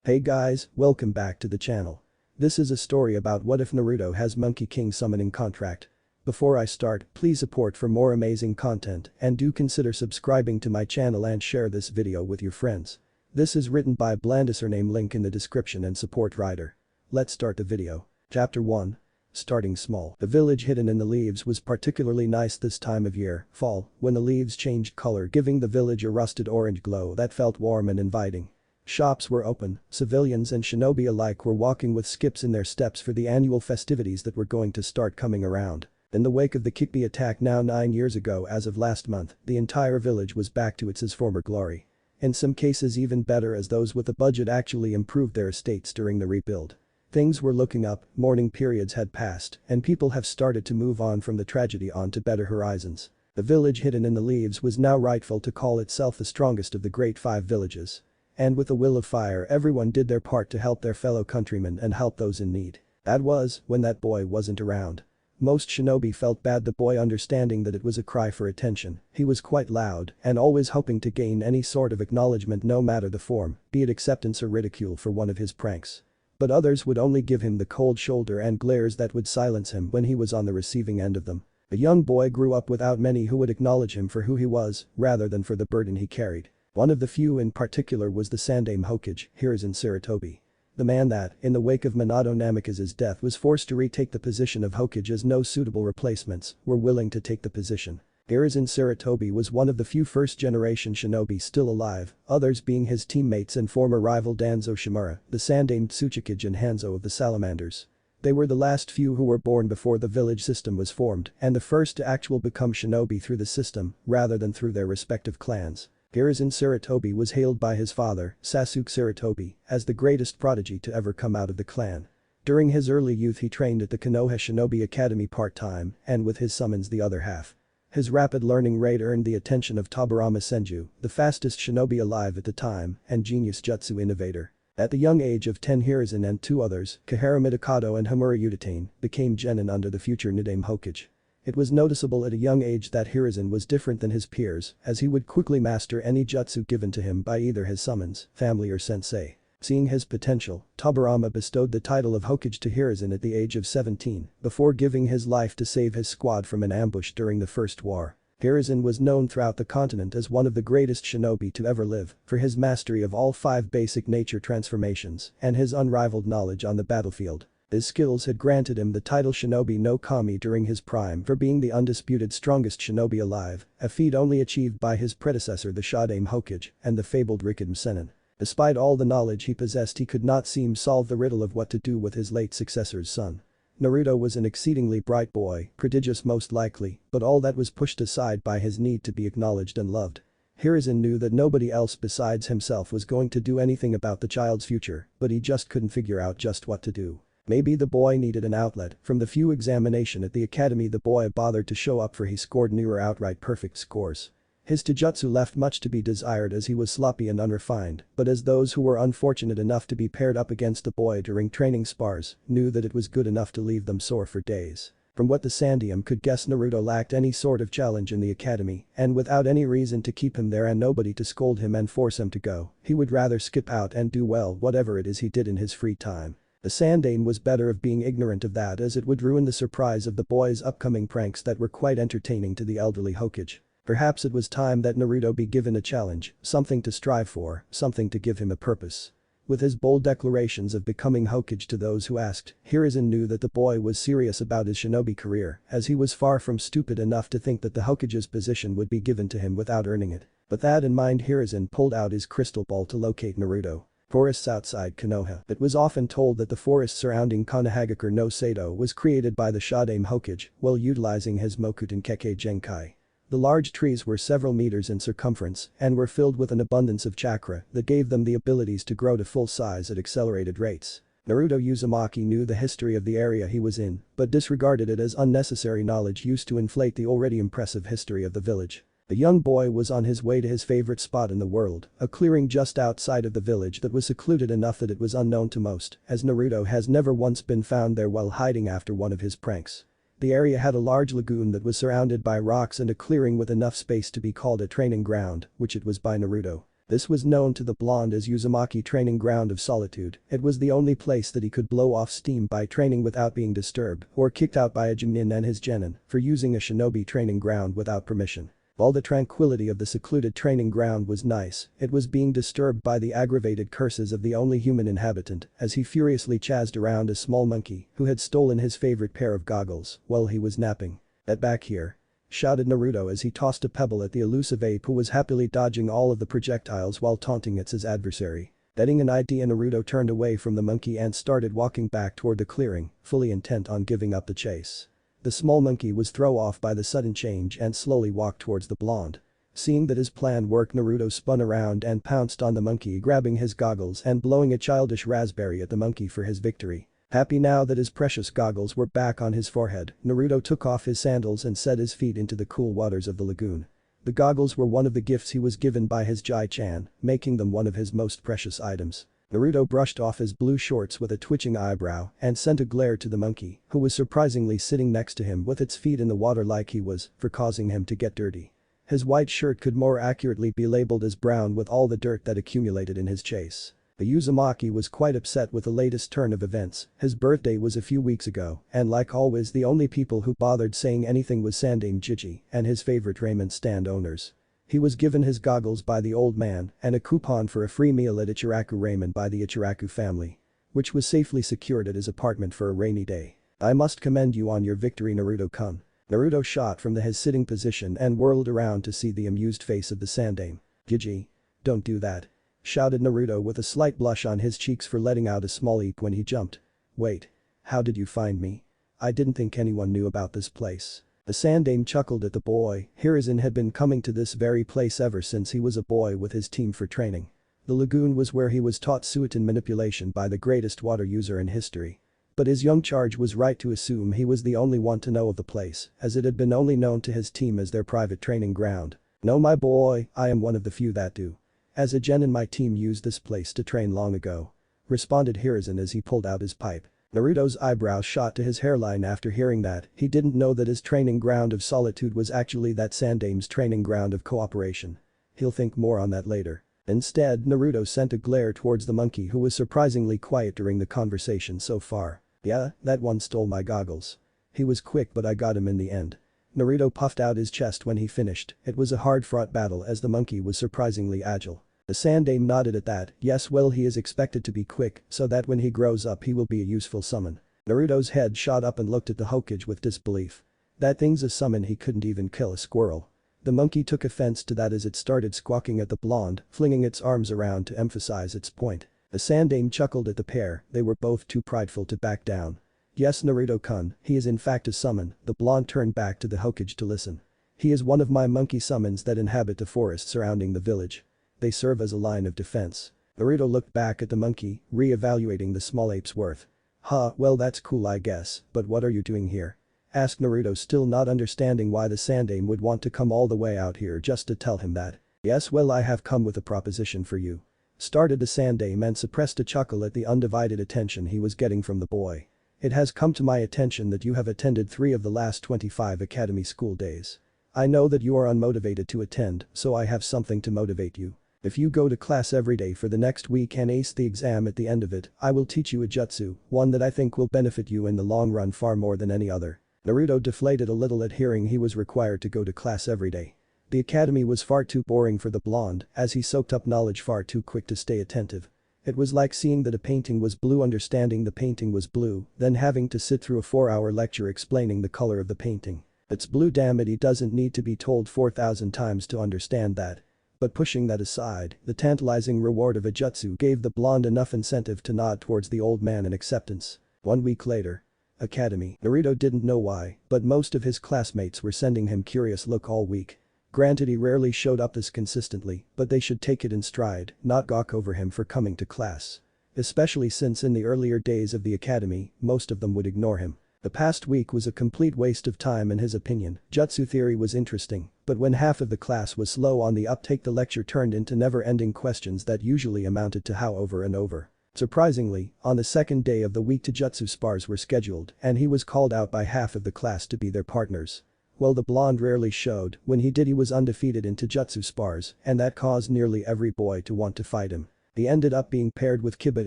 Hey guys, welcome back to the channel. This is a story about what if Naruto has Monkey King summoning contract. Before I start, please support for more amazing content and do consider subscribing to my channel and share this video with your friends. This is written by Blandusername, link in the description and support writer. Let's start the video. Chapter 1. Starting small. The village hidden in the leaves was particularly nice this time of year, fall, when the leaves changed color, giving the village a rusted orange glow that felt warm and inviting. Shops were open, civilians and shinobi alike were walking with skips in their steps for the annual festivities that were going to start coming around. In the wake of the Kikbi attack now 9 years ago as of last month, the entire village was back to its former glory. In some cases even better, as those with a budget actually improved their estates during the rebuild. Things were looking up, mourning periods had passed, and people have started to move on from the tragedy on to better horizons. The village hidden in the leaves was now rightful to call itself the strongest of the great 5 villages. And with a will of fire, everyone did their part to help their fellow countrymen and help those in need. That was, when that boy wasn't around. Most shinobi felt bad, the boy understanding that it was a cry for attention. He was quite loud and always hoping to gain any sort of acknowledgement, no matter the form, be it acceptance or ridicule for one of his pranks. But others would only give him the cold shoulder and glares that would silence him when he was on the receiving end of them. The young boy grew up without many who would acknowledge him for who he was, rather than for the burden he carried. One of the few in particular was the Sandaime Hokage, Hiruzen Sarutobi. The man that, in the wake of Minato Namikaze's death, was forced to retake the position of Hokage as no suitable replacements were willing to take the position. Hiruzen Sarutobi was one of the few first-generation shinobi still alive, others being his teammates and former rival Danzo Shimura, the Sandaime Tsuchikage and Hanzo of the Salamanders. They were the last few who were born before the village system was formed and the first to actually become shinobi through the system rather than through their respective clans. Hiruzen Sarutobi was hailed by his father, Sasuke Sarutobi, as the greatest prodigy to ever come out of the clan. During his early youth he trained at the Konoha Shinobi Academy part-time and with his summons the other half. His rapid learning rate earned the attention of Tobirama Senju, the fastest shinobi alive at the time and genius jutsu innovator. At the young age of 10, Hiruzen and 2 others, Kihara Mitokado and Homura Udatane, became genin under the future Nidaime Hokage. It was noticeable at a young age that Hiruzen was different than his peers, as he would quickly master any jutsu given to him by either his summons, family or sensei. Seeing his potential, Tobirama bestowed the title of Hokage to Hiruzen at the age of 17, before giving his life to save his squad from an ambush during the First War. Hiruzen was known throughout the continent as one of the greatest shinobi to ever live for his mastery of all 5 basic nature transformations and his unrivaled knowledge on the battlefield. His skills had granted him the title Shinobi no Kami during his prime for being the undisputed strongest shinobi alive, a feat only achieved by his predecessor the Sandaime Hokage and the fabled Rikiden Sennin. Despite all the knowledge he possessed, he could not seem solve the riddle of what to do with his late successor's son. Naruto was an exceedingly bright boy, prodigious most likely, but all that was pushed aside by his need to be acknowledged and loved. Hiruzen knew that nobody else besides himself was going to do anything about the child's future, but he just couldn't figure out just what to do. Maybe the boy needed an outlet. From the few examination at the academy the boy bothered to show up for, he scored near outright perfect scores. His taijutsu left much to be desired as he was sloppy and unrefined, but as those who were unfortunate enough to be paired up against the boy during training spars knew that it was good enough to leave them sore for days. From what the Sandaime could guess, Naruto lacked any sort of challenge in the academy, and without any reason to keep him there and nobody to scold him and force him to go, he would rather skip out and do well whatever it is he did in his free time. The Sandaime was better of being ignorant of that, as it would ruin the surprise of the boy's upcoming pranks that were quite entertaining to the elderly Hokage. Perhaps it was time that Naruto be given a challenge, something to strive for, something to give him a purpose. With his bold declarations of becoming Hokage to those who asked, Hiruzen knew that the boy was serious about his shinobi career, as he was far from stupid enough to think that the Hokage's position would be given to him without earning it. With that in mind, Hiruzen pulled out his crystal ball to locate Naruto. Forests outside Konoha. It was often told that the forest surrounding Konohagakure no Sato was created by the Sandaime Hokage while utilizing his Mokuten Kekkei Genkai. The large trees were several meters in circumference and were filled with an abundance of chakra that gave them the abilities to grow to full size at accelerated rates. Naruto Uzumaki knew the history of the area he was in, but disregarded it as unnecessary knowledge used to inflate the already impressive history of the village. The young boy was on his way to his favorite spot in the world, a clearing just outside of the village that was secluded enough that it was unknown to most, as Naruto has never once been found there while hiding after one of his pranks. The area had a large lagoon that was surrounded by rocks and a clearing with enough space to be called a training ground, which it was by Naruto. This was known to the blonde as Uzumaki Training Ground of Solitude. It was the only place that he could blow off steam by training without being disturbed or kicked out by a Junin and his genin for using a shinobi training ground without permission. While the tranquility of the secluded training ground was nice, it was being disturbed by the aggravated curses of the only human inhabitant as he furiously chased around a small monkey who had stolen his favorite pair of goggles while he was napping. "Get back here," shouted Naruto as he tossed a pebble at the elusive ape who was happily dodging all of the projectiles while taunting its adversary. Getting an idea, Naruto turned away from the monkey and started walking back toward the clearing, fully intent on giving up the chase. The small monkey was thrown off by the sudden change and slowly walked towards the blonde. Seeing that his plan worked, Naruto spun around and pounced on the monkey, grabbing his goggles and blowing a childish raspberry at the monkey for his victory. Happy now that his precious goggles were back on his forehead, Naruto took off his sandals and set his feet into the cool waters of the lagoon. The goggles were one of the gifts he was given by his Jai-chan, making them one of his most precious items. Naruto brushed off his blue shorts with a twitching eyebrow and sent a glare to the monkey, who was surprisingly sitting next to him with its feet in the water like he was, for causing him to get dirty. His white shirt could more accurately be labeled as brown with all the dirt that accumulated in his chase. The Uzumaki was quite upset with the latest turn of events. His birthday was a few weeks ago, and like always the only people who bothered saying anything was Sandame Jiji and his favorite ramen stand owners. He was given his goggles by the old man and a coupon for a free meal at Ichiraku Ramen by the Ichiraku family, which was safely secured at his apartment for a rainy day. "I must commend you on your victory, Naruto-kun." Naruto shot from his sitting position and whirled around to see the amused face of the Sandame. "Jiji. Don't do that," shouted Naruto with a slight blush on his cheeks for letting out a small eep when he jumped. "Wait. How did you find me? I didn't think anyone knew about this place." The Sandame chuckled at the boy. Hiruzen had been coming to this very place ever since he was a boy with his team for training. The lagoon was where he was taught Suiton manipulation by the greatest water user in history. But his young charge was right to assume he was the only one to know of the place, as it had been only known to his team as their private training ground. "No, my boy, I am one of the few that do. As a gen in my team used this place to train long ago," responded Hiruzen as he pulled out his pipe. Naruto's eyebrows shot to his hairline after hearing that. He didn't know that his training ground of solitude was actually that Sandame's training ground of cooperation. He'll think more on that later. Instead, Naruto sent a glare towards the monkey who was surprisingly quiet during the conversation so far. "Yeah, that one stole my goggles. He was quick but I got him in the end." Naruto puffed out his chest when he finished. It was a hard-fought battle as the monkey was surprisingly agile. The Sandame nodded at that. "Yes, well, he is expected to be quick so that when he grows up he will be a useful summon." Naruto's head shot up and looked at the Hokage with disbelief. "That thing's a summon, he couldn't even kill a squirrel." The monkey took offense to that as it started squawking at the blonde, flinging its arms around to emphasize its point. The Sandame chuckled at the pair. They were both too prideful to back down. "Yes, Naruto-kun, he is in fact a summon." The blonde turned back to the Hokage to listen. "He is one of my monkey summons that inhabit the forest surrounding the village. They serve as a line of defense." Naruto looked back at the monkey, re-evaluating the small ape's worth. "Huh, well that's cool I guess, but what are you doing here?" asked Naruto, still not understanding why the Sandame would want to come all the way out here just to tell him that. "Yes, well, I have come with a proposition for you," started the Sandame and suppressed a chuckle at the undivided attention he was getting from the boy. "It has come to my attention that you have attended 3 of the last 25 academy school days. I know that you are unmotivated to attend, so I have something to motivate you. If you go to class every day for the next week and ace the exam at the end of it, I will teach you a jutsu, one that I think will benefit you in the long run far more than any other." Naruto deflated a little at hearing he was required to go to class every day. The academy was far too boring for the blonde, as he soaked up knowledge far too quick to stay attentive. It was like seeing that a painting was blue, understanding the painting was blue, then having to sit through a 4-hour lecture explaining the color of the painting. It's blue, damn it, he doesn't need to be told 4,000 times to understand that. But pushing that aside, the tantalizing reward of a jutsu gave the blonde enough incentive to nod towards the old man in acceptance. 1 week later. Academy. Naruto didn't know why, but most of his classmates were sending him curious look all week. Granted, he rarely showed up this consistently, but they should take it in stride, not gawk over him for coming to class. Especially since in the earlier days of the academy, most of them would ignore him. The past week was a complete waste of time in his opinion. Jutsu theory was interesting, but when half of the class was slow on the uptake, the lecture turned into never-ending questions that usually amounted to how over and over. Surprisingly, on the second day of the week, Jutsu spars were scheduled and he was called out by half of the class to be their partners. Well, the blonde rarely showed, when he did he was undefeated in Taijutsu spars, and that caused nearly every boy to want to fight him. He ended up being paired with Kiba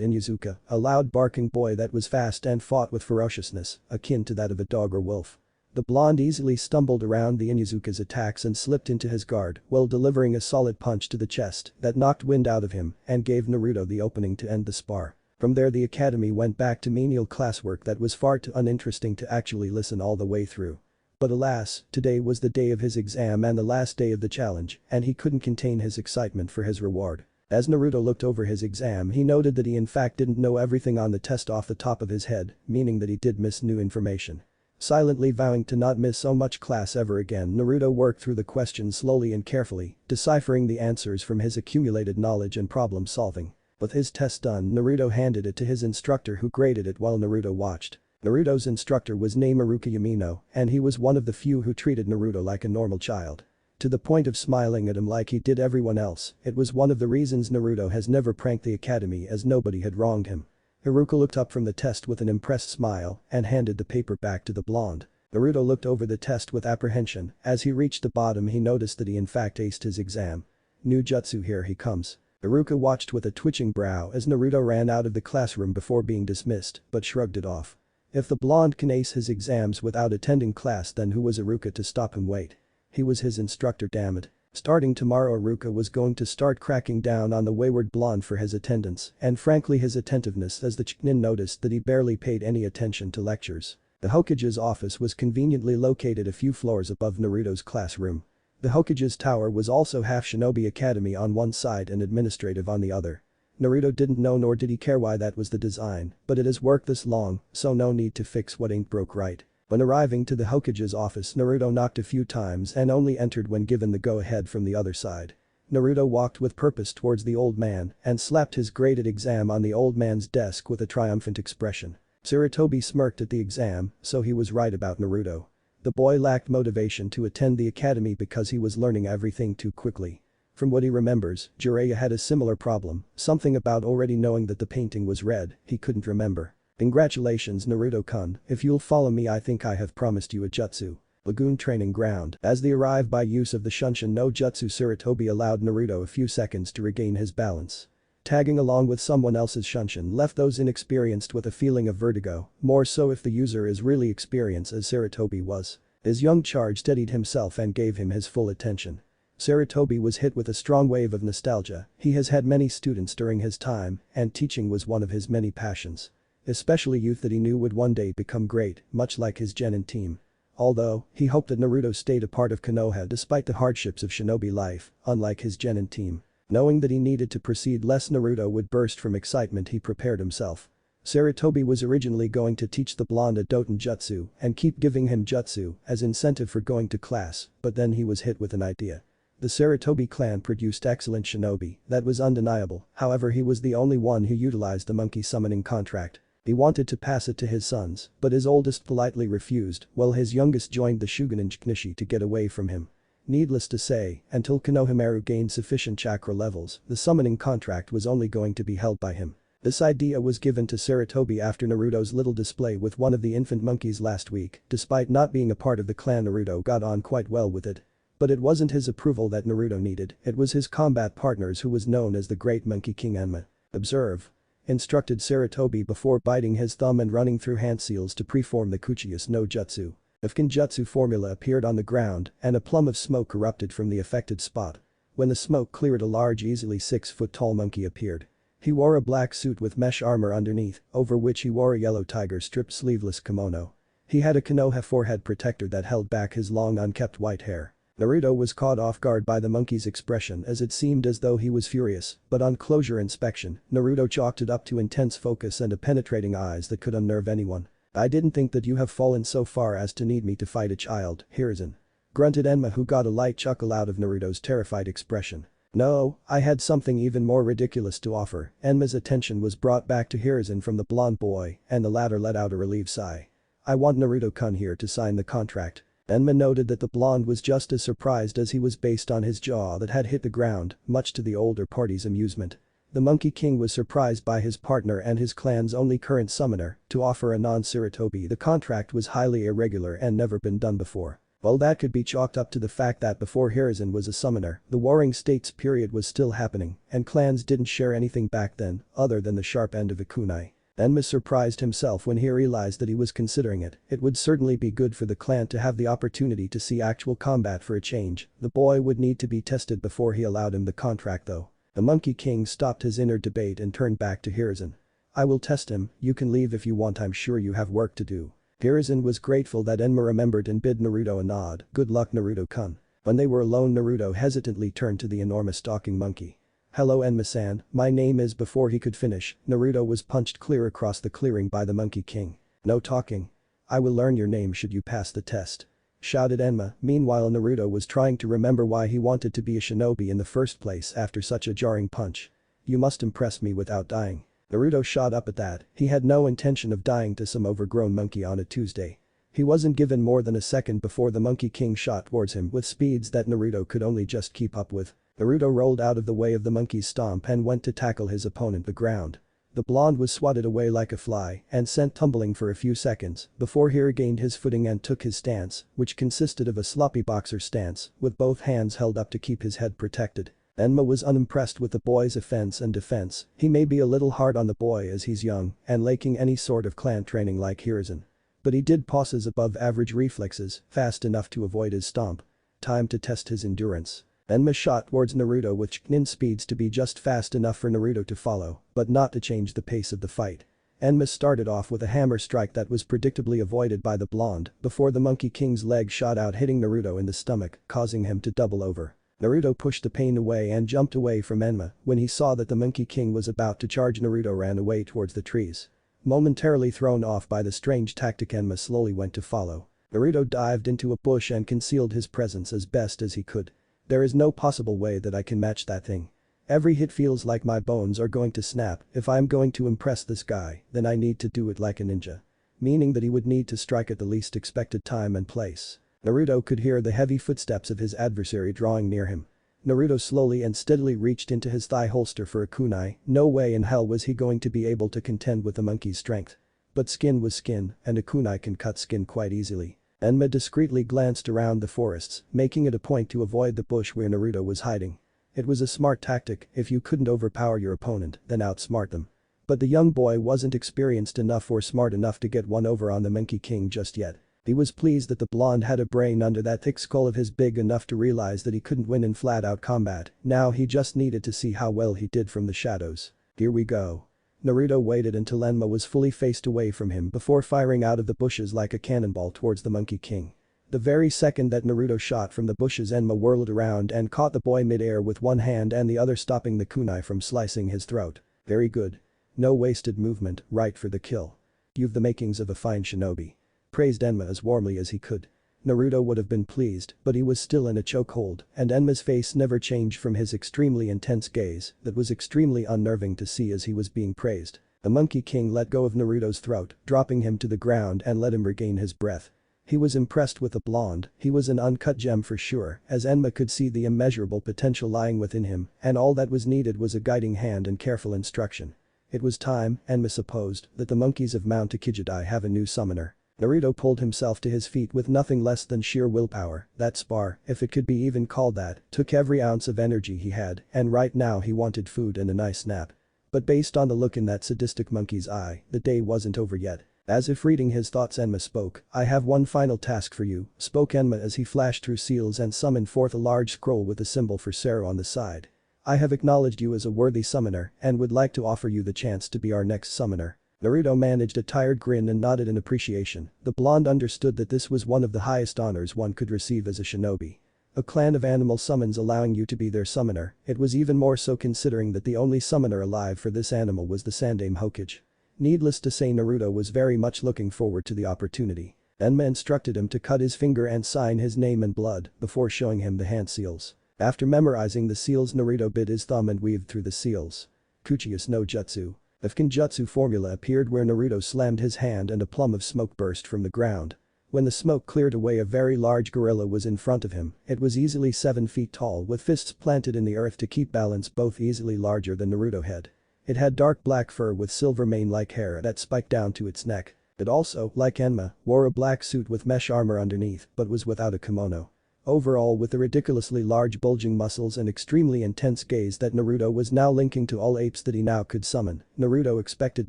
Inuzuka, a loud barking boy that was fast and fought with ferociousness, akin to that of a dog or wolf. The blonde easily stumbled around the Inuzuka's attacks and slipped into his guard while delivering a solid punch to the chest that knocked wind out of him and gave Naruto the opening to end the spar. From there the academy went back to menial classwork that was far too uninteresting to actually listen all the way through. But alas, today was the day of his exam and the last day of the challenge, and he couldn't contain his excitement for his reward. As Naruto looked over his exam, he noted that he in fact didn't know everything on the test off the top of his head, meaning that he did miss new information. Silently vowing to not miss so much class ever again, Naruto worked through the questions slowly and carefully, deciphering the answers from his accumulated knowledge and problem solving. With his test done, Naruto handed it to his instructor who graded it while Naruto watched. Naruto's instructor was named Iruka Yamino, and he was one of the few who treated Naruto like a normal child. To the point of smiling at him like he did everyone else, it was one of the reasons Naruto has never pranked the academy as nobody had wronged him. Iruka looked up from the test with an impressed smile and handed the paper back to the blonde. Naruto looked over the test with apprehension. As he reached the bottom he noticed that he in fact aced his exam. New jutsu, here he comes. Iruka watched with a twitching brow as Naruto ran out of the classroom before being dismissed, but shrugged it off. If the blonde can ace his exams without attending class, then who was Iruka to stop him? Wait. He was his instructor, damn it. Starting tomorrow Iruka was going to start cracking down on the wayward blonde for his attendance and frankly his attentiveness, as the Chunin noticed that he barely paid any attention to lectures. The Hokage's office was conveniently located a few floors above Naruto's classroom. The Hokage's tower was also half Shinobi Academy on one side and administrative on the other. Naruto didn't know nor did he care why that was the design, but it has worked this long, so no need to fix what ain't broke right. When arriving to the Hokage's office, Naruto knocked a few times and only entered when given the go-ahead from the other side. Naruto walked with purpose towards the old man and slapped his graded exam on the old man's desk with a triumphant expression. Sarutobi smirked at the exam, so he was right about Naruto. The boy lacked motivation to attend the academy because he was learning everything too quickly. From what he remembers, Jiraiya had a similar problem, something about already knowing that the painting was red, he couldn't remember. Congratulations Naruto-kun, if you'll follow me I think I have promised you a jutsu. Lagoon Training Ground. As they arrived by use of the Shunshin no Jutsu, Sarutobi allowed Naruto a few seconds to regain his balance. Tagging along with someone else's Shunshin left those inexperienced with a feeling of vertigo, more so if the user is really experienced as Sarutobi was. His young charge steadied himself and gave him his full attention. Sarutobi was hit with a strong wave of nostalgia. He has had many students during his time, and teaching was one of his many passions. Especially youth that he knew would one day become great, much like his genin team. Although, he hoped that Naruto stayed a part of Konoha despite the hardships of shinobi life, unlike his genin team. Knowing that he needed to proceed lest Naruto would burst from excitement, he prepared himself. Sarutobi was originally going to teach the blonde a Doton Jutsu and keep giving him jutsu as incentive for going to class, but then he was hit with an idea. The Sarutobi clan produced excellent shinobi, that was undeniable, however he was the only one who utilized the monkey summoning contract. He wanted to pass it to his sons, but his oldest politely refused, while his youngest joined the Shugenin Knishi to get away from him. Needless to say, until Konohamaru gained sufficient chakra levels, the summoning contract was only going to be held by him. This idea was given to Sarutobi after Naruto's little display with one of the infant monkeys last week. Despite not being a part of the clan, Naruto got on quite well with it. But it wasn't his approval that Naruto needed, it was his combat partner's, who was known as the Great Monkey King Enma. Observe. Instructed Sarutobi before biting his thumb and running through hand seals to preform the Kuchiyas no Jutsu. A Kenjutsu formula appeared on the ground and a plume of smoke erupted from the affected spot. When the smoke cleared, a large, easily 6-foot-tall monkey appeared. He wore a black suit with mesh armor underneath, over which he wore a yellow tiger-striped sleeveless kimono. He had a Konoha forehead protector that held back his long unkempt white hair. Naruto was caught off guard by the monkey's expression, as it seemed as though he was furious, but on closer inspection, Naruto chalked it up to intense focus and a penetrating eyes that could unnerve anyone. I didn't think that you have fallen so far as to need me to fight a child, Hiruzen. Grunted Enma, who got a light chuckle out of Naruto's terrified expression. No, I had something even more ridiculous to offer. Enma's attention was brought back to Hiruzen from the blonde boy, and the latter let out a relieved sigh. I want Naruto-kun here to sign the contract. Enma noted that the blonde was just as surprised as he was based on his jaw that had hit the ground, much to the older party's amusement. The Monkey King was surprised by his partner and his clan's only current summoner to offer a non-Sarutobi. The contract was highly irregular and never been done before. Well, that could be chalked up to the fact that before Hiruzen was a summoner, the Warring States period was still happening, and clans didn't share anything back then other than the sharp end of a kunai. Enma surprised himself when he realized that he was considering it. It would certainly be good for the clan to have the opportunity to see actual combat for a change. The boy would need to be tested before he allowed him the contract though. The Monkey King stopped his inner debate and turned back to Hiruzen. I will test him, you can leave if you want, I'm sure you have work to do. Hiruzen was grateful that Enma remembered and bid Naruto a nod. Good luck, Naruto-kun. When they were alone, Naruto hesitantly turned to the enormous talking monkey. Hello Enma-san, my name is. Before he could finish, Naruto was punched clear across the clearing by the Monkey King. No talking. I will learn your name should you pass the test. Shouted Enma. Meanwhile, Naruto was trying to remember why he wanted to be a shinobi in the first place after such a jarring punch. You must impress me without dying. Naruto shot up at that. He had no intention of dying to some overgrown monkey on a Tuesday. He wasn't given more than a second before the Monkey King shot towards him with speeds that Naruto could only just keep up with. Naruto rolled out of the way of the monkey's stomp and went to tackle his opponent the ground. The blonde was swatted away like a fly and sent tumbling for a few seconds before he regained his footing and took his stance, which consisted of a sloppy boxer stance with both hands held up to keep his head protected. Enma was unimpressed with the boy's offense and defense. He may be a little hard on the boy as he's young and lacking any sort of clan training like Hiruzen. But he did possess above average reflexes, fast enough to avoid his stomp. Time to test his endurance. Enma shot towards Naruto with Chunin speeds to be just fast enough for Naruto to follow, but not to change the pace of the fight. Enma started off with a hammer strike that was predictably avoided by the blonde before the Monkey King's leg shot out, hitting Naruto in the stomach, causing him to double over. Naruto pushed the pain away and jumped away from Enma. When he saw that the Monkey King was about to charge, Naruto ran away towards the trees. Momentarily thrown off by the strange tactic, Enma slowly went to follow. Naruto dived into a bush and concealed his presence as best as he could. There is no possible way that I can match that thing. Every hit feels like my bones are going to snap. If I'm going to impress this guy, then I need to do it like a ninja. Meaning that he would need to strike at the least expected time and place. Naruto could hear the heavy footsteps of his adversary drawing near him. Naruto slowly and steadily reached into his thigh holster for a kunai. No way in hell was he going to be able to contend with the monkey's strength. But skin was skin, and a kunai can cut skin quite easily. Enma discreetly glanced around the forests, making it a point to avoid the bush where Naruto was hiding. It was a smart tactic. If you couldn't overpower your opponent, then outsmart them. But the young boy wasn't experienced enough or smart enough to get one over on the Monkey King just yet. He was pleased that the blonde had a brain under that thick skull of his big enough to realize that he couldn't win in flat-out combat. Now he just needed to see how well he did from the shadows. Here we go. Naruto waited until Enma was fully faced away from him before firing out of the bushes like a cannonball towards the Monkey King. The very second that Naruto shot from the bushes, Enma whirled around and caught the boy mid-air with one hand and the other, stopping the kunai from slicing his throat. Very good. No wasted movement, right for the kill. You've the makings of a fine shinobi. Praised Enma as warmly as he could. Naruto would have been pleased, but he was still in a chokehold, and Enma's face never changed from his extremely intense gaze that was extremely unnerving to see as he was being praised. The Monkey King let go of Naruto's throat, dropping him to the ground and let him regain his breath. He was impressed with the blonde. He was an uncut gem for sure, as Enma could see the immeasurable potential lying within him, and all that was needed was a guiding hand and careful instruction. It was time, Enma supposed, that the monkeys of Mount Ikijidai have a new summoner. Naruto pulled himself to his feet with nothing less than sheer willpower. That spar, if it could be even called that, took every ounce of energy he had, and right now he wanted food and a nice nap. But based on the look in that sadistic monkey's eye, the day wasn't over yet. As if reading his thoughts, Enma spoke. I have one final task for you, spoke Enma as he flashed through seals and summoned forth a large scroll with a symbol for Sero on the side. I have acknowledged you as a worthy summoner and would like to offer you the chance to be our next summoner. Naruto managed a tired grin and nodded in appreciation. The blonde understood that this was one of the highest honors one could receive as a shinobi. A clan of animal summons allowing you to be their summoner. It was even more so considering that the only summoner alive for this animal was the Sandaime Hokage. Needless to say, Naruto was very much looking forward to the opportunity. Enma instructed him to cut his finger and sign his name in blood before showing him the hand seals. After memorizing the seals, Naruto bit his thumb and weaved through the seals. Kuchius no Jutsu. The Kinjutsu formula appeared where Naruto slammed his hand and a plume of smoke burst from the ground. When the smoke cleared away, a very large gorilla was in front of him. It was easily 7 feet tall with fists planted in the earth to keep balance, both easily larger than Naruto had. It had dark black fur with silver mane-like hair that spiked down to its neck. It also, like Enma, wore a black suit with mesh armor underneath but was without a kimono. Overall, with the ridiculously large bulging muscles and extremely intense gaze that Naruto was now linking to all apes that he now could summon, Naruto expected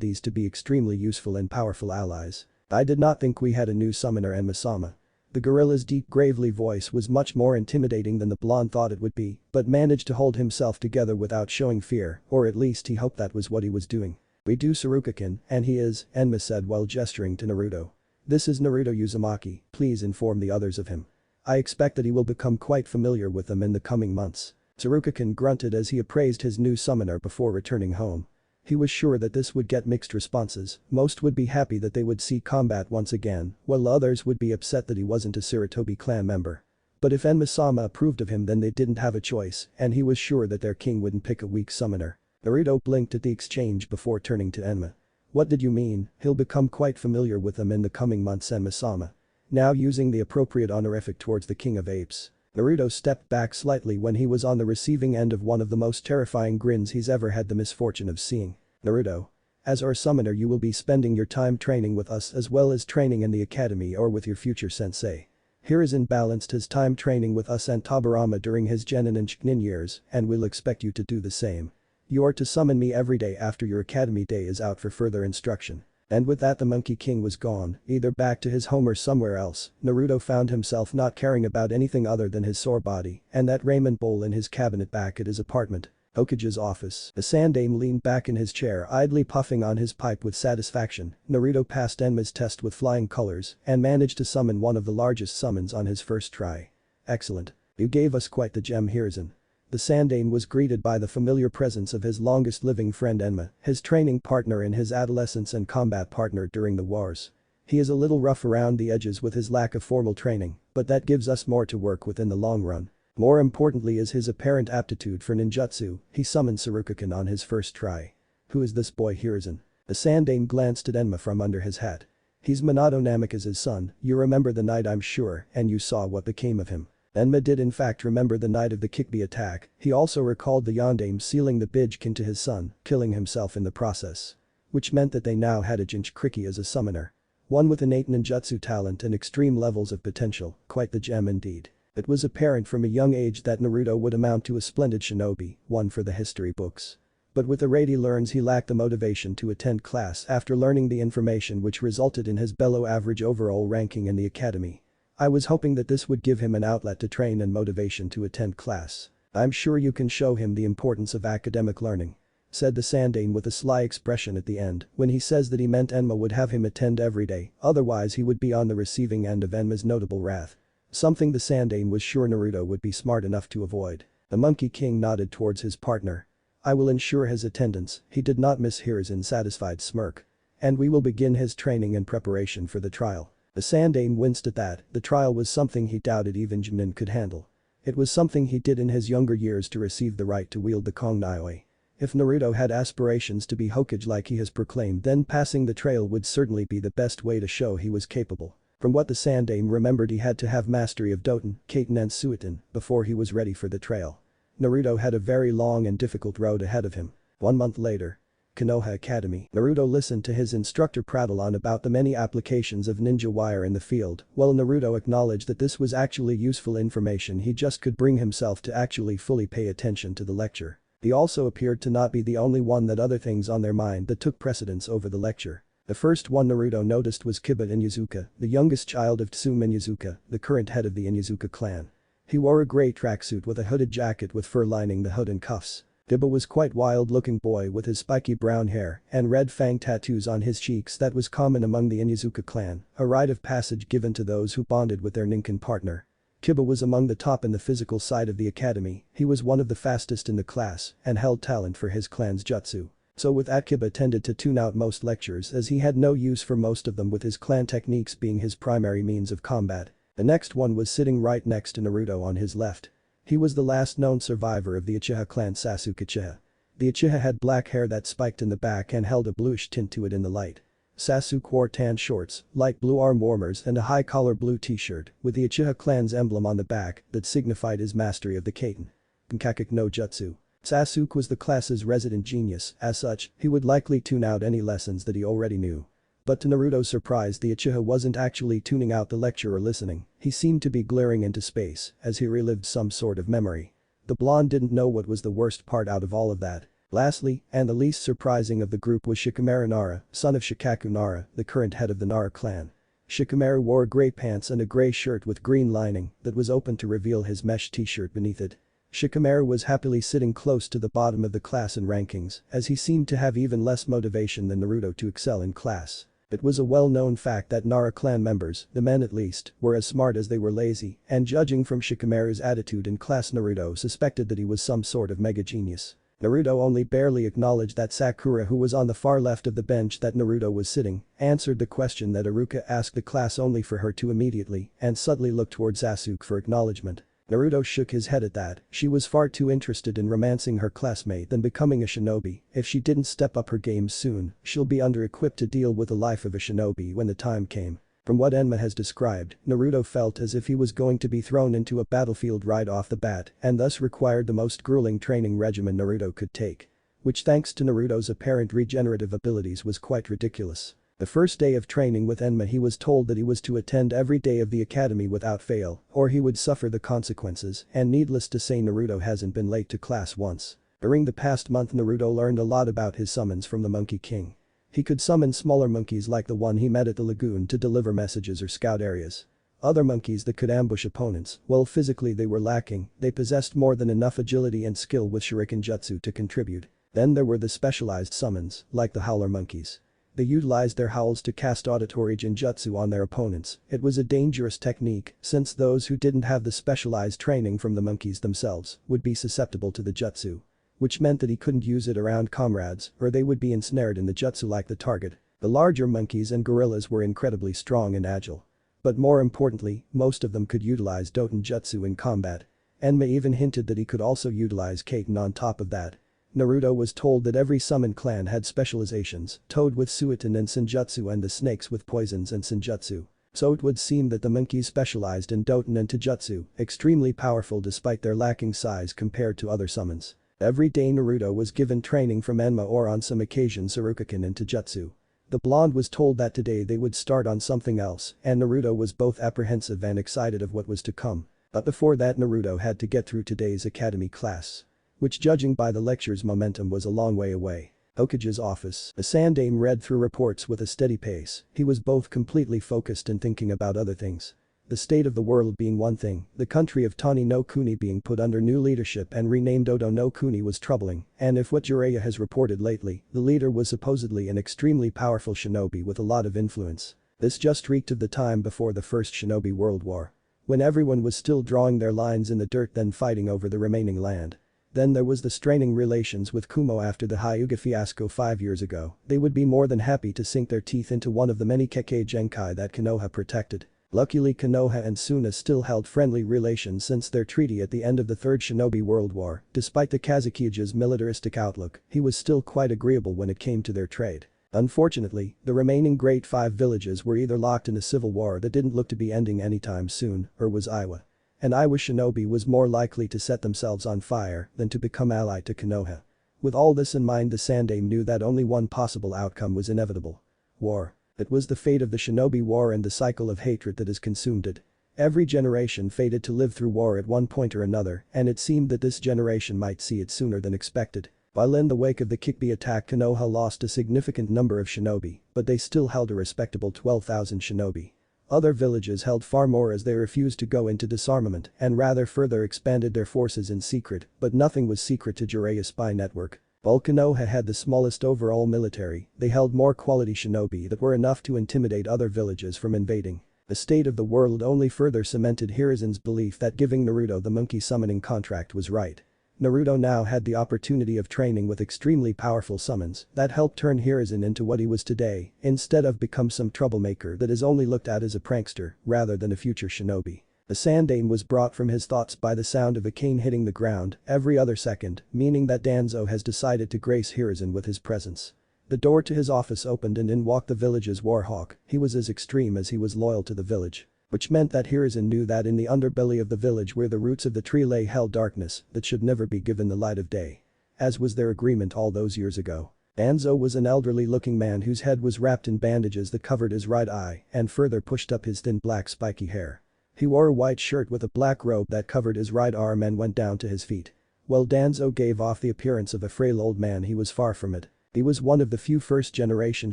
these to be extremely useful and powerful allies. I did not think we had a new summoner, Enma-sama. The gorilla's deep gravely voice was much more intimidating than the blonde thought it would be, but managed to hold himself together without showing fear, or at least he hoped that was what he was doing. We do, Saruka-kun, and he is, Enma said while gesturing to Naruto. This is Naruto Uzumaki, please inform the others of him. I expect that he will become quite familiar with them in the coming months. Saruka-kun grunted as he appraised his new summoner before returning home. He was sure that this would get mixed responses, most would be happy that they would see combat once again, while others would be upset that he wasn't a Sarutobi clan member. But if Enma-sama approved of him, then they didn't have a choice, and he was sure that their king wouldn't pick a weak summoner. Naruto blinked at the exchange before turning to Enma. What did you mean, he'll become quite familiar with them in the coming months, Enma-sama? Now using the appropriate honorific towards the king of apes. Naruto stepped back slightly when he was on the receiving end of one of the most terrifying grins he's ever had the misfortune of seeing. Naruto. As our summoner, you will be spending your time training with us as well as training in the academy or with your future sensei. Hiruzen balanced his time training with us and Tobirama during his Genin and Chunin years, and we'll expect you to do the same. You are to summon me every day after your academy day is out for further instruction. And with that, the Monkey King was gone, either back to his home or somewhere else. Naruto found himself not caring about anything other than his sore body and that ramen bowl in his cabinet back at his apartment. Hokage's office. The Sandame leaned back in his chair, idly puffing on his pipe with satisfaction. Naruto passed Enma's test with flying colors and managed to summon one of the largest summons on his first try. Excellent. You gave us quite the gem, Hiruzen. The Sandame was greeted by the familiar presence of his longest living friend Enma, his training partner in his adolescence and combat partner during the wars. He is a little rough around the edges with his lack of formal training, but that gives us more to work with in the long run. More importantly is his apparent aptitude for ninjutsu. He summoned Saruka-kun on his first try. Who is this boy, Hiruzen? The Sandame glanced at Enma from under his hat. He's Minato Namikaze's son, you remember the night, I'm sure, and you saw what became of him. Enma did in fact remember the night of the Kikbi attack. He also recalled the Yondaime sealing the Bijkin to his son, killing himself in the process. Which meant that they now had a Jinchuriki as a summoner. One with innate ninjutsu talent and extreme levels of potential, quite the gem indeed. It was apparent from a young age that Naruto would amount to a splendid shinobi, one for the history books. But with the rate he learns, he lacked the motivation to attend class after learning the information, which resulted in his below average overall ranking in the academy. I was hoping that this would give him an outlet to train and motivation to attend class. I'm sure you can show him the importance of academic learning, said the Sandane with a sly expression at the end. When he says that, he meant Enma would have him attend every day, otherwise he would be on the receiving end of Enma's notable wrath. Something the Sandane was sure Naruto would be smart enough to avoid. The Monkey King nodded towards his partner. I will ensure his attendance. He did not miss Hiruzen's satisfied smirk. And we will begin his training in preparation for the trial. The Sandane winced at that. The trial was something he doubted even Chunin could handle. It was something he did in his younger years to receive the right to wield the Kongnaioi. If Naruto had aspirations to be Hokage like he has proclaimed, then passing the trial would certainly be the best way to show he was capable. From what the Sandane remembered, he had to have mastery of Doton, Kaiten and Suiton before he was ready for the trial. Naruto had a very long and difficult road ahead of him. 1 month later. Konoha Academy. Naruto listened to his instructor prattle on about the many applications of ninja wire in the field. While Naruto acknowledged that this was actually useful information, he just could bring himself to actually fully pay attention to the lecture. He also appeared to not be the only one that other things on their mind that took precedence over the lecture. The first one Naruto noticed was Kiba Inyazuka, the youngest child of Tsume Inyazuka, the current head of the Inyazuka clan. He wore a grey tracksuit with a hooded jacket with fur lining the hood and cuffs. Kiba was quite wild-looking boy with his spiky brown hair and red fang tattoos on his cheeks that was common among the Inyazuka clan, a rite of passage given to those who bonded with their ninkin partner. Kiba was among the top in the physical side of the academy. He was one of the fastest in the class and held talent for his clan's jutsu. So with that, Kiba tended to tune out most lectures as he had no use for most of them, with his clan techniques being his primary means of combat. The next one was sitting right next to Naruto on his left. He was the last known survivor of the Uchiha clan, Sasuke Uchiha. The Uchiha had black hair that spiked in the back and held a bluish tint to it in the light. Sasuke wore tan shorts, light blue arm warmers and a high-collar blue t-shirt with the Uchiha clan's emblem on the back that signified his mastery of the Kaiten. Kankakek no Jutsu. Sasuke was the class's resident genius. As such, he would likely tune out any lessons that he already knew. But to Naruto's surprise, the Uchiha wasn't actually tuning out the lecture or listening, he seemed to be glaring into space as he relived some sort of memory. The blonde didn't know what was the worst part out of all of that. Lastly, and the least surprising of the group, was Shikamaru Nara, son of Shikaku Nara, the current head of the Nara clan. Shikamaru wore grey pants and a grey shirt with green lining that was open to reveal his mesh t-shirt beneath it. Shikamaru was happily sitting close to the bottom of the class in rankings, as he seemed to have even less motivation than Naruto to excel in class. It was a well-known fact that Nara clan members, the men at least, were as smart as they were lazy, and judging from Shikamaru's attitude in class, Naruto suspected that he was some sort of mega genius. Naruto only barely acknowledged that Sakura, who was on the far left of the bench that Naruto was sitting, answered the question that Iruka asked the class only for her to immediately, and subtly looked towards Sasuke for acknowledgement. Naruto shook his head at that. She was far too interested in romancing her classmate than becoming a shinobi. If she didn't step up her game soon, she'll be under-equipped to deal with the life of a shinobi when the time came. From what Enma has described, Naruto felt as if he was going to be thrown into a battlefield right off the bat and thus required the most grueling training regimen Naruto could take. Which, thanks to Naruto's apparent regenerative abilities, was quite ridiculous. The first day of training with Enma, he was told that he was to attend every day of the academy without fail, or he would suffer the consequences, and needless to say, Naruto hasn't been late to class once. During the past month, Naruto learned a lot about his summons from the Monkey King. He could summon smaller monkeys like the one he met at the lagoon to deliver messages or scout areas. Other monkeys that could ambush opponents, while physically they were lacking, they possessed more than enough agility and skill with shuriken jutsu to contribute. Then there were the specialized summons, like the howler monkeys. They utilized their howls to cast auditory genjutsu on their opponents. It was a dangerous technique, since those who didn't have the specialized training from the monkeys themselves would be susceptible to the jutsu. Which meant that he couldn't use it around comrades, or they would be ensnared in the jutsu like the target. The larger monkeys and gorillas were incredibly strong and agile. But more importantly, most of them could utilize Doton jutsu in combat. Enma even hinted that he could also utilize Kaiten on top of that. Naruto was told that every summon clan had specializations, Toad with Suiton and Senjutsu and the snakes with poisons and Senjutsu. So it would seem that the monkeys specialized in Doton and Taijutsu, extremely powerful despite their lacking size compared to other summons. Every day Naruto was given training from Enma, or on some occasions Sarukakin and Taijutsu. The blonde was told that today they would start on something else, and Naruto was both apprehensive and excited of what was to come. But before that, Naruto had to get through today's academy class. Which, judging by the lecture's momentum, was a long way away. Hokage's office. The Sandaime read through reports with a steady pace. He was both completely focused and thinking about other things. The state of the world being one thing, the country of Tani no Kuni being put under new leadership and renamed Odo no Kuni was troubling, and if what Jiraiya has reported lately, the leader was supposedly an extremely powerful shinobi with a lot of influence. This just reeked of the time before the First Shinobi World War. When everyone was still drawing their lines in the dirt, then fighting over the remaining land. Then there was the straining relations with Kumo after the Hyuga fiasco 5 years ago. They would be more than happy to sink their teeth into one of the many Kekkei Genkai that Konoha protected. Luckily, Konoha and Suna still held friendly relations since their treaty at the end of the Third Shinobi World War. Despite the Kazukige's militaristic outlook, he was still quite agreeable when it came to their trade. Unfortunately, the remaining Great Five villages were either locked in a civil war that didn't look to be ending anytime soon, or was Iwa. And Iwa shinobi was more likely to set themselves on fire than to become allied to Konoha. With all this in mind, the Sandaime knew that only one possible outcome was inevitable. War. It was the fate of the Shinobi War and the cycle of hatred that has consumed it. Every generation fated to live through war at one point or another, and it seemed that this generation might see it sooner than expected. While in the wake of the Kikbi attack, Konoha lost a significant number of shinobi, but they still held a respectable 12,000 shinobi. Other villages held far more as they refused to go into disarmament and rather further expanded their forces in secret, but nothing was secret to Jiraiya's spy network. While Konoha had the smallest overall military, they held more quality shinobi that were enough to intimidate other villages from invading. The state of the world only further cemented Hirizen's belief that giving Naruto the monkey summoning contract was right. Naruto now had the opportunity of training with extremely powerful summons that helped turn Hiruzen into what he was today, instead of become some troublemaker that is only looked at as a prankster rather than a future shinobi. The Sandaime was brought from his thoughts by the sound of a cane hitting the ground every other second, meaning that Danzo has decided to grace Hiruzen with his presence. The door to his office opened and in walked the village's warhawk. He was as extreme as he was loyal to the village. Which meant that Hiruzen knew that in the underbelly of the village where the roots of the tree lay held darkness that should never be given the light of day. As was their agreement all those years ago. Danzo was an elderly-looking man whose head was wrapped in bandages that covered his right eye and further pushed up his thin black spiky hair. He wore a white shirt with a black robe that covered his right arm and went down to his feet. While Danzo gave off the appearance of a frail old man, he was far from it. He was one of the few first-generation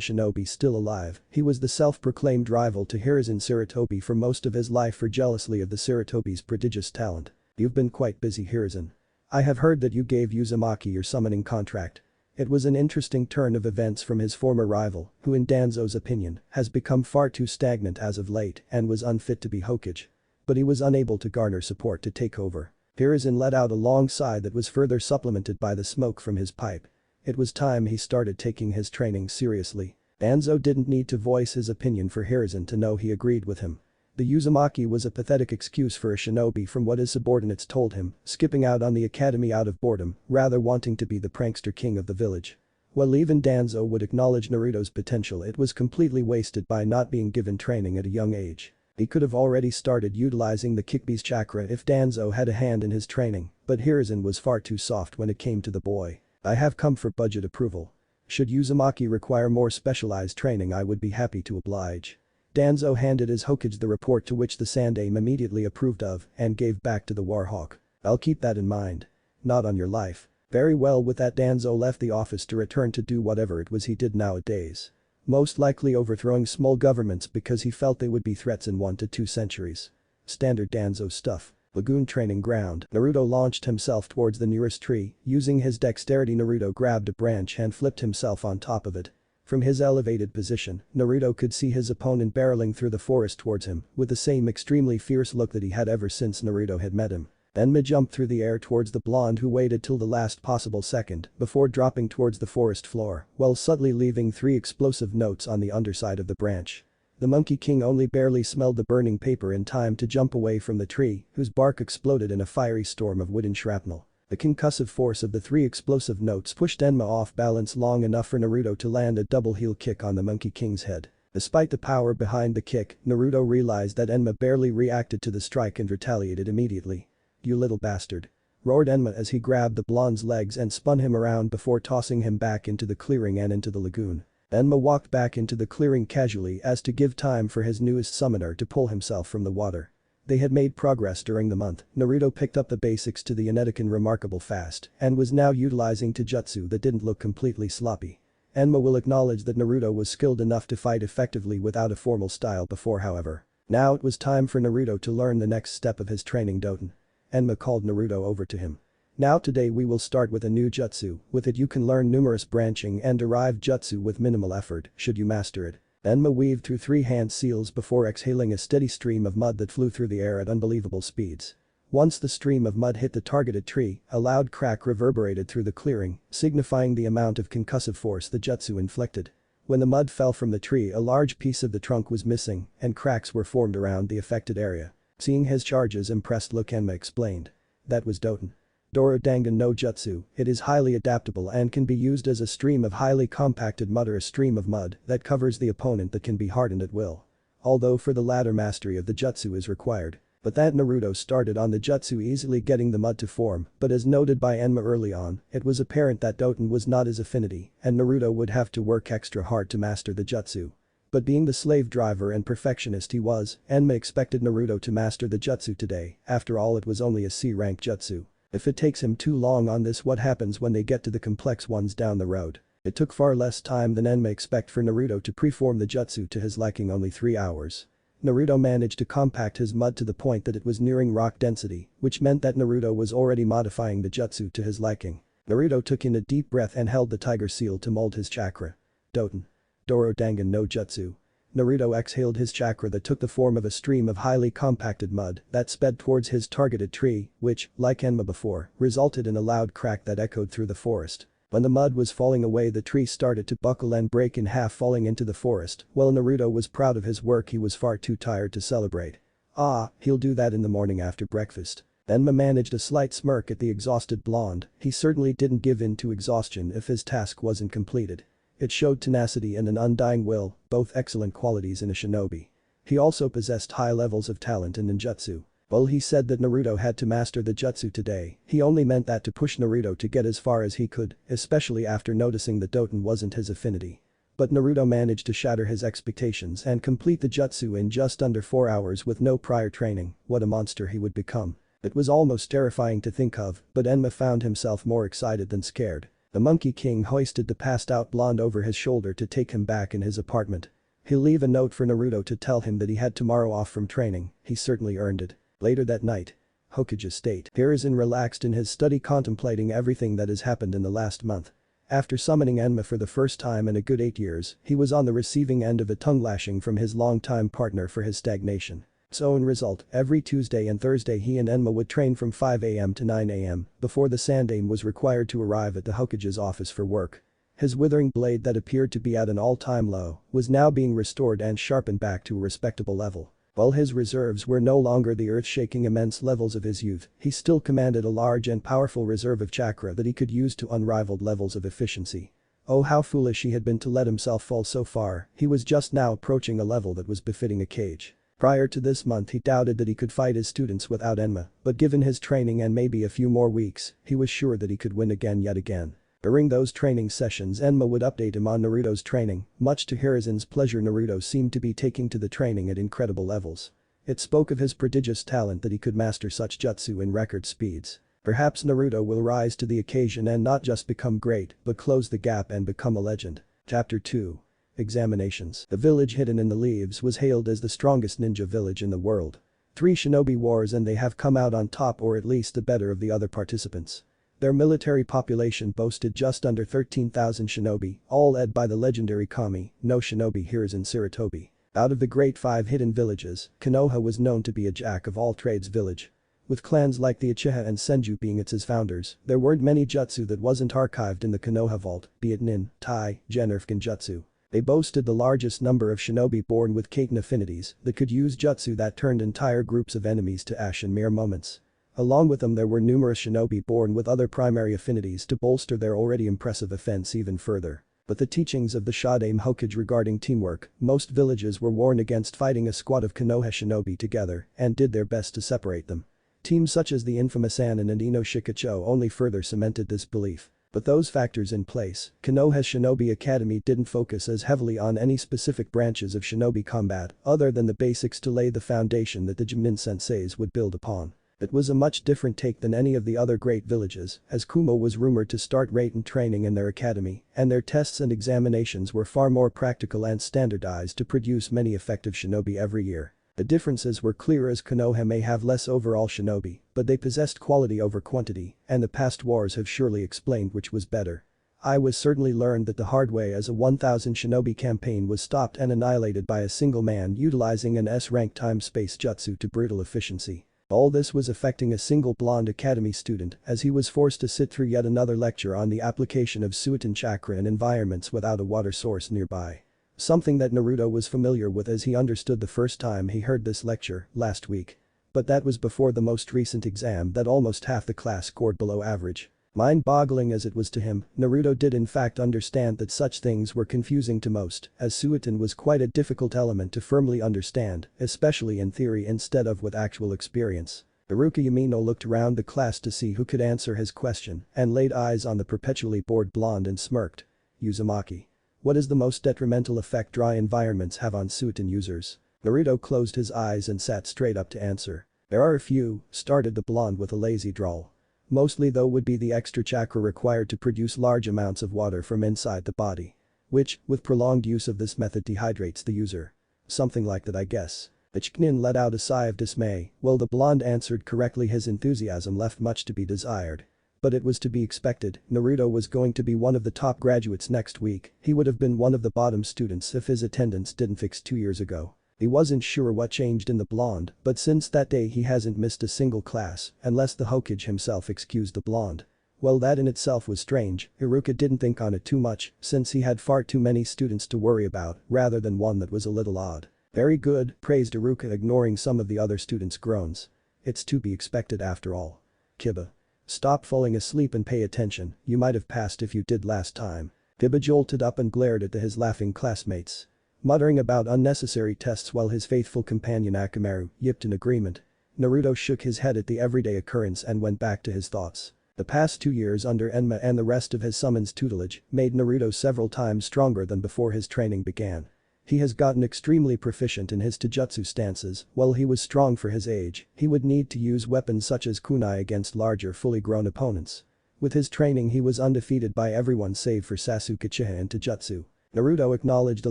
shinobi still alive. He was the self-proclaimed rival to Hiruzen Sarutobi for most of his life, for jealously of the Sarutobi's prodigious talent. "You've been quite busy, Hiruzen. I have heard that you gave Uzumaki your summoning contract." It was an interesting turn of events from his former rival, who in Danzo's opinion, has become far too stagnant as of late and was unfit to be Hokage. But he was unable to garner support to take over. Hiruzen let out a long sigh that was further supplemented by the smoke from his pipe. It was time he started taking his training seriously. Danzo didn't need to voice his opinion for Hiruzen to know he agreed with him. The Uzumaki was a pathetic excuse for a shinobi, from what his subordinates told him, skipping out on the academy out of boredom, rather wanting to be the prankster king of the village. While even Danzo would acknowledge Naruto's potential, it was completely wasted by not being given training at a young age. He could have already started utilizing the Kiki's chakra if Danzo had a hand in his training, but Hiruzen was far too soft when it came to the boy. "I have come for budget approval. Should Uzumaki require more specialized training, I would be happy to oblige." Danzo handed his Hokage the report, to which the Sandaime immediately approved of and gave back to the Warhawk. "I'll keep that in mind. Not on your life." Very well, with that Danzo left the office to return to do whatever it was he did nowadays. Most likely overthrowing small governments because he felt they would be threats in 1 to 2 centuries. Standard Danzo stuff. Lagoon training ground. Naruto launched himself towards the nearest tree. Using his dexterity, Naruto grabbed a branch and flipped himself on top of it. From his elevated position, Naruto could see his opponent barreling through the forest towards him with the same extremely fierce look that he had ever since Naruto had met him. Enma jumped through the air towards the blonde, who waited till the last possible second before dropping towards the forest floor, while subtly leaving 3 explosive notes on the underside of the branch. The Monkey King only barely smelled the burning paper in time to jump away from the tree, whose bark exploded in a fiery storm of wooden shrapnel. The concussive force of the 3 explosive notes pushed Enma off balance long enough for Naruto to land a double heel kick on the Monkey King's head. Despite the power behind the kick, Naruto realized that Enma barely reacted to the strike and retaliated immediately. "You little bastard," roared Enma as he grabbed the blonde's legs and spun him around before tossing him back into the clearing and into the lagoon. Enma walked back into the clearing casually as to give time for his newest summoner to pull himself from the water. They had made progress during the month. Naruto picked up the basics to the Onettikan remarkable fast and was now utilizing Taijutsu that didn't look completely sloppy. Enma will acknowledge that Naruto was skilled enough to fight effectively without a formal style before, however. Now it was time for Naruto to learn the next step of his training, Doton. Enma called Naruto over to him. "Now today we will start with a new jutsu. With it you can learn numerous branching and derived jutsu with minimal effort, should you master it." Enma weaved through 3 hand seals before exhaling a steady stream of mud that flew through the air at unbelievable speeds. Once the stream of mud hit the targeted tree, a loud crack reverberated through the clearing, signifying the amount of concussive force the jutsu inflicted. When the mud fell from the tree, a large piece of the trunk was missing and cracks were formed around the affected area. Seeing his charge's impressed look, Enma explained. "That was Doton. Doro Dangan no Jutsu. It is highly adaptable and can be used as a stream of highly compacted mud, or a stream of mud that covers the opponent that can be hardened at will. Although for the latter mastery of the jutsu is required." But that Naruto started on the jutsu, easily getting the mud to form, but as noted by Enma early on, it was apparent that Doton was not his affinity and Naruto would have to work extra hard to master the jutsu. But being the slave driver and perfectionist he was, Enma expected Naruto to master the jutsu today. After all, it was only a C-rank jutsu. If it takes him too long on this, what happens when they get to the complex ones down the road? It took far less time than Enma expected for Naruto to preform the jutsu to his liking, only 3 hours. Naruto managed to compact his mud to the point that it was nearing rock density, which meant that Naruto was already modifying the jutsu to his liking. Naruto took in a deep breath and held the tiger seal to mold his chakra. Doton. Doro Dangan no Jutsu. Naruto exhaled his chakra that took the form of a stream of highly compacted mud that sped towards his targeted tree, which, like Enma before, resulted in a loud crack that echoed through the forest. When the mud was falling away, the tree started to buckle and break in half, falling into the forest. While Naruto was proud of his work, he was far too tired to celebrate. "Ah, he'll do that in the morning after breakfast." Enma managed a slight smirk at the exhausted blonde. He certainly didn't give in to exhaustion if his task wasn't completed. It showed tenacity and an undying will, both excellent qualities in a shinobi. He also possessed high levels of talent in ninjutsu. Well, he said that Naruto had to master the jutsu today, he only meant that to push Naruto to get as far as he could, especially after noticing that Doton wasn't his affinity. But Naruto managed to shatter his expectations and complete the jutsu in just under 4 hours with no prior training. What a monster he would become. It was almost terrifying to think of, but Enma found himself more excited than scared. The Monkey King hoisted the passed-out blonde over his shoulder to take him back in his apartment. He'll leave a note for Naruto to tell him that he had tomorrow off from training, he certainly earned it. Later that night. Hokage's state. Hiruzen relaxed in his study contemplating everything that has happened in the last month. After summoning Enma for the first time in a good 8 years, he was on the receiving end of a tongue lashing from his longtime partner for his stagnation. So in result, every Tuesday and Thursday he and Enma would train from 5 am to 9 am before the Sandaime was required to arrive at the Hokage's office for work. His withering blade that appeared to be at an all-time low was now being restored and sharpened back to a respectable level. While his reserves were no longer the earth-shaking immense levels of his youth, he still commanded a large and powerful reserve of chakra that he could use to unrivaled levels of efficiency. Oh, how foolish he had been to let himself fall so far, he was just now approaching a level that was befitting a cage. Prior to this month he doubted that he could fight his students without Enma, but given his training and maybe a few more weeks, he was sure that he could win again yet again. During those training sessions Enma would update him on Naruto's training, much to Hiruzen's pleasure. Naruto seemed to be taking to the training at incredible levels. It spoke of his prodigious talent that he could master such jutsu in record speeds. Perhaps Naruto will rise to the occasion and not just become great, but close the gap and become a legend. Chapter 2. Examinations. The village hidden in the leaves was hailed as the strongest ninja village in the world. 3 shinobi wars and they have come out on top, or at least the better of the other participants. Their military population boasted just under 13,000 shinobi, all led by the legendary Kami, no shinobi Hiruzen Sarutobi. Out of the great 5 hidden villages, Konoha was known to be a jack-of-all-trades village. With clans like the Uchiha and Senju being its founders, there weren't many jutsu that wasn't archived in the Konoha vault, be it nin, tai, genrifken jutsu. They boasted the largest number of shinobi born with Kaiten affinities that could use jutsu that turned entire groups of enemies to ash in mere moments. Along with them there were numerous shinobi born with other primary affinities to bolster their already impressive offense even further. But the teachings of the Sandaime Hokage regarding teamwork, most villages were warned against fighting a squad of Konoha shinobi together and did their best to separate them. Teams such as the infamous Anin and Ino Shikacho only further cemented this belief. But those factors in place, Konoha's Shinobi Academy didn't focus as heavily on any specific branches of shinobi combat other than the basics to lay the foundation that the Jinin senseis would build upon. It was a much different take than any of the other great villages, as Kumo was rumored to start Raiten training in their academy, and their tests and examinations were far more practical and standardized to produce many effective shinobi every year. The differences were clear as Konoha may have less overall shinobi, but they possessed quality over quantity, and the past wars have surely explained which was better. I was certainly learned that the hard way as a 1000 shinobi campaign was stopped and annihilated by a single man utilizing an S-rank time-space jutsu to brutal efficiency. All this was affecting a single blonde academy student as he was forced to sit through yet another lecture on the application of Suiton chakra in environments without a water source nearby. Something that Naruto was familiar with as he understood the first time he heard this lecture, last week. But that was before the most recent exam that almost half the class scored below average. Mind-boggling as it was to him, Naruto did in fact understand that such things were confusing to most, as Suiton was quite a difficult element to firmly understand, especially in theory instead of with actual experience. Iruka Yamino looked around the class to see who could answer his question and laid eyes on the perpetually bored blonde and smirked. Uzumaki. What is the most detrimental effect dry environments have on Suiton users? Naruto closed his eyes and sat straight up to answer. There are a few, started the blonde with a lazy drawl. Mostly though would be the extra chakra required to produce large amounts of water from inside the body. Which, with prolonged use of this method dehydrates the user. Something like that I guess. Ichnin let out a sigh of dismay, while the blonde answered correctly. His enthusiasm left much to be desired. But it was to be expected, Naruto was going to be one of the top graduates next week, he would have been one of the bottom students if his attendance didn't fix 2 years ago. He wasn't sure what changed in the blonde, but since that day he hasn't missed a single class, unless the Hokage himself excused the blonde. Well, that in itself was strange. Iruka didn't think on it too much, since he had far too many students to worry about, rather than one that was a little odd. Very good, praised Iruka, ignoring some of the other students' groans. It's to be expected after all. Kiba. Stop falling asleep and pay attention, you might have passed if you did last time. Kiba jolted up and glared at his laughing classmates. Muttering about unnecessary tests while his faithful companion Akamaru yipped in agreement. Naruto shook his head at the everyday occurrence and went back to his thoughts. The past 2 years under Enma and the rest of his summon's tutelage made Naruto several times stronger than before his training began. He has gotten extremely proficient in his taijutsu stances. While he was strong for his age, he would need to use weapons such as kunai against larger fully grown opponents. With his training he was undefeated by everyone save for Sasuke Uchiha in taijutsu. Naruto acknowledged the